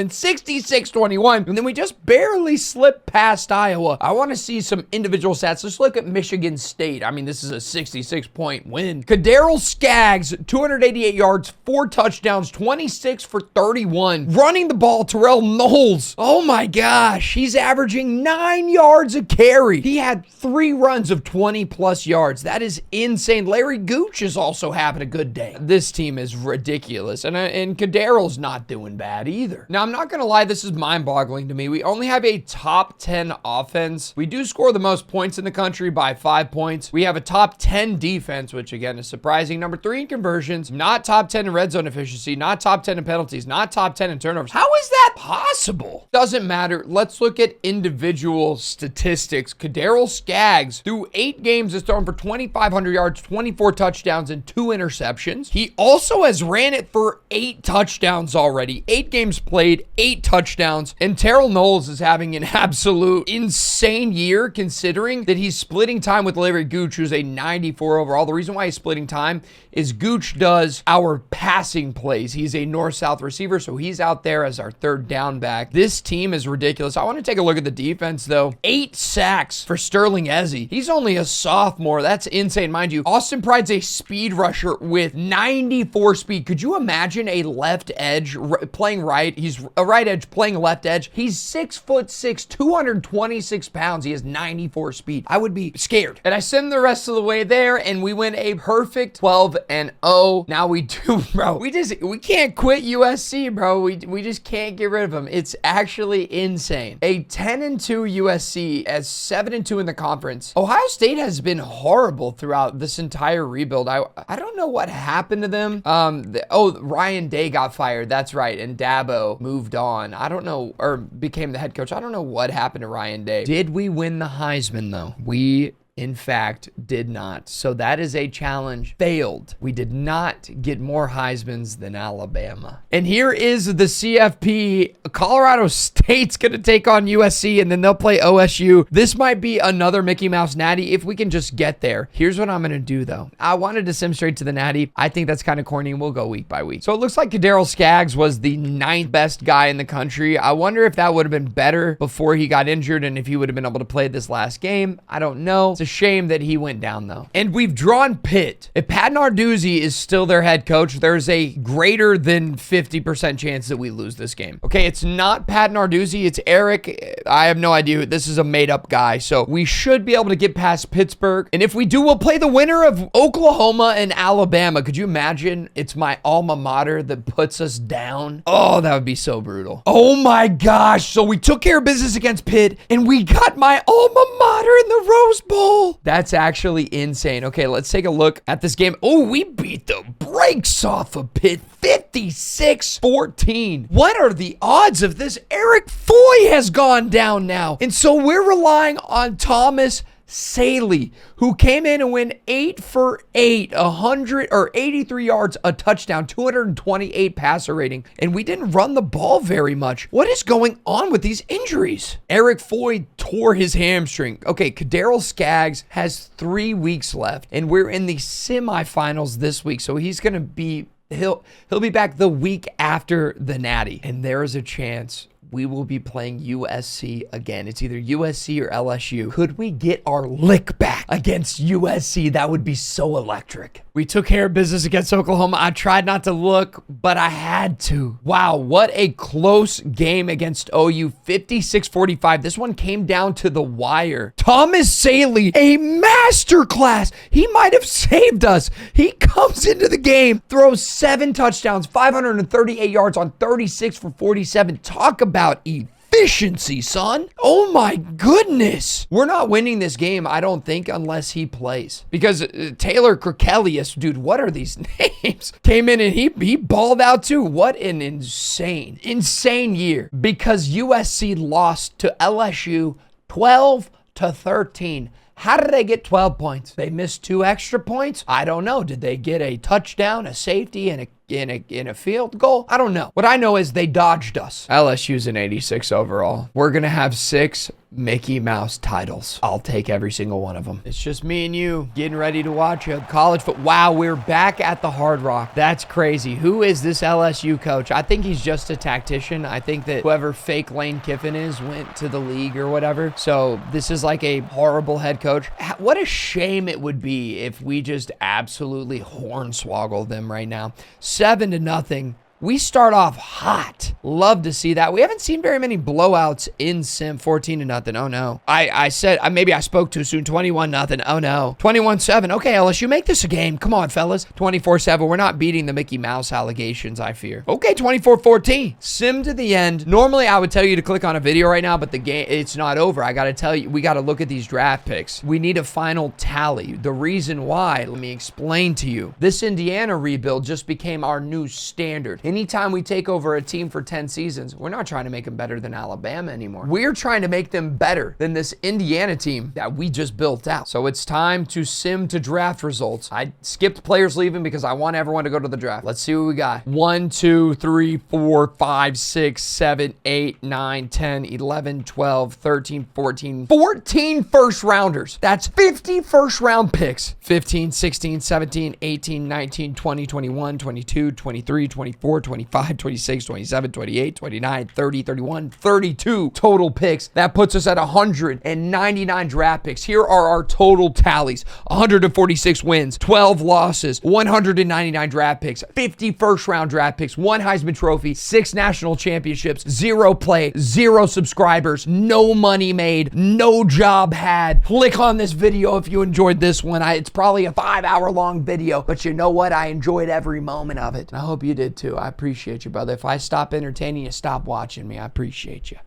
66-21, and then we just barely slipped past Iowa. I want to see some individual stats. Let's look at Michigan State. I mean, this is a 66-point win. Kaderil Skaggs, 288 yards, 4 touchdowns, 26 for 31. Running the ball, Terrell Knowles. Oh my gosh, he's averaging 9 yards a carry. He had 3 runs of 20-plus yards. That is insane. Larry Gooch is also having a good day. This team is ridiculous, and Kaderil's not doing bad either. Now, I'm not going to lie, this is mind-boggling to me. We only have a top 10 offense. We do score the most points in the country by 5 points. We have a top 10 defense, which again is surprising. Number 3 in conversions, not top 10 in red zone efficiency, not top 10 in penalties, not top 10 in turnovers. How is that possible? Doesn't matter. Let's look at individual statistics. Kaderil Skaggs, through 8 games, has thrown for 2,500 yards, 24 touchdowns, and 2 interceptions. He also has ran it for 8 touchdowns already. 8 games played, 8 touchdowns. And Terrell Knowles is having an absolute insane year, considering that he's splitting time with Larry Gooch, who's a 94 overall. The reason why he's splitting time is Gooch does our passing plays. He's a north-south receiver, so he's out there as our third down back. This team is ridiculous. I want to take a look at the defense, though. 8 sacks for Sterling Ezzie. He's only a sophomore. That's insane. Mind you, Austin Pride's a speed rusher with 94 speed. Could you imagine a left edge playing right? He's a right edge playing left edge. He's 6'6", 226 pounds. He has 94 speed. I would be scared. And I send the rest of the way there, and we win a perfect 12-0. Now we do, bro. We can't quit USC, bro. We just can't get rid of them. It's actually insane. A 10-2 USC as 7-2 in the conference. Ohio State has been horrible throughout this entire rebuild. I don't know what happened to them. Ryan Day got fired. That's right. And Dabo moved on. I don't know, or became the head coach. I don't know what happened to Ryan Day. Did we win the Heisman, though? We, in fact, did not. So that is a challenge failed. We did not get more Heismans than Alabama. And here is the CFP. Colorado State's going to take on USC, and then they'll play OSU. This might be another Mickey Mouse Natty if we can just get there. Here's what I'm going to do, though. I wanted to sim straight to the Natty. I think that's kind of corny, and we'll go week by week. So it looks like Kaderil Skaggs was the 9th best guy in the country. I wonder if that would have been better before he got injured and if he would have been able to play this last game. I don't know. It's a shame that he went down, though. And we've drawn Pitt. If Pat Narduzzi is still their head coach, there's a greater than 50% chance that we lose this game. Okay, it's not Pat Narduzzi, it's Eric. I have no idea. This is a made-up guy, so we should be able to get past Pittsburgh. And if we do, we'll play the winner of Oklahoma and Alabama. Could you imagine? It's my alma mater that puts us down. Oh, that would be so brutal. Oh my gosh. So we took care of business against Pitt, and we got my alma mater in the Rose Bowl. That's actually insane. Okay, let's take a look at this game. Oh, we beat the brakes off of Pitt, 56-14. What are the odds of this? Eric Foy has gone down now. And so we're relying on Thomas Saley, who came in and went 8 for 8, 83 yards, a touchdown, 228 passer rating, and we didn't run the ball very much. What is going on with these injuries? Eric Foy tore his hamstring. Okay, Kaderil Skaggs has 3 weeks left, and we're in the semifinals this week, so he's gonna be he'll be back the week after the Natty, and there is a chance we will be playing USC again. It's either USC or LSU. Could we get our lick back against USC? That would be so electric. We took care of business against Oklahoma. I tried not to look, but I had to. Wow, what a close game against OU. 56-45. This one came down to the wire. Thomas Saley, a masterclass. He might have saved us. He comes into the game, throws 7 touchdowns, 538 yards on 36 for 47. Talk about efficiency, son. Oh my goodness. We're not winning this game, I don't think, unless he plays. Because Taylor Kirkelius, dude, what are these names? Came in and he balled out too. What an insane year. Because USC lost to LSU 12-13. How did they get 12 points? They missed 2 extra points? I don't know. Did they get a touchdown, a safety, and in a field goal. I don't know. What I know is they dodged us. LSU's an 86 overall. We're going to have 6 Mickey Mouse titles. I'll take every single one of them. It's just me and you getting ready to watch a college football. Wow, we're back at the Hard Rock. That's crazy. Who is this LSU coach? I think he's just a tactician. I think that whoever fake Lane Kiffin is went to the league or whatever. So this is like a horrible head coach. What a shame it would be if we just absolutely hornswoggled them right now. 7-0. We start off hot. Love to see that. We haven't seen very many blowouts in Sim. 14-0. Oh no. I said, maybe I spoke too soon. 21-0. Oh no. 21-7. Okay, LSU, make this a game. Come on, fellas. 24-7. We're not beating the Mickey Mouse allegations, I fear. Okay, 24-14. Sim to the end. Normally, I would tell you to click on a video right now, but the game, it's not over. I got to tell you, we got to look at these draft picks. We need a final tally. The reason why, let me explain to you. This Indiana rebuild just became our new standard. Anytime we take over a team for 10 seasons, we're not trying to make them better than Alabama anymore. We're trying to make them better than this Indiana team that we just built out. So it's time to sim to draft results. I skipped players leaving because I want everyone to go to the draft. Let's see what we got. 1, 2, 3, 4, 5, 6, 7, 8, 9, 10, 11, 12, 13, 14. 14 first rounders. That's 50 first round picks. 15, 16, 17, 18, 19, 20, 21, 22, 23, 24, 25, 26, 27, 28, 29, 30, 31, 32 total picks. That puts us at 199 draft picks. Here are our total tallies. 146 wins, 12 losses, 199 draft picks, 50 first round draft picks, 1 Heisman Trophy, 6 national championships, 0 play, 0 subscribers, no money made, no job had. Click on this video if you enjoyed this one. It's probably a 5-hour long video, but you know what? I enjoyed every moment of it. I hope you did too. I appreciate you, brother. If I stop entertaining you, stop watching me. I appreciate you.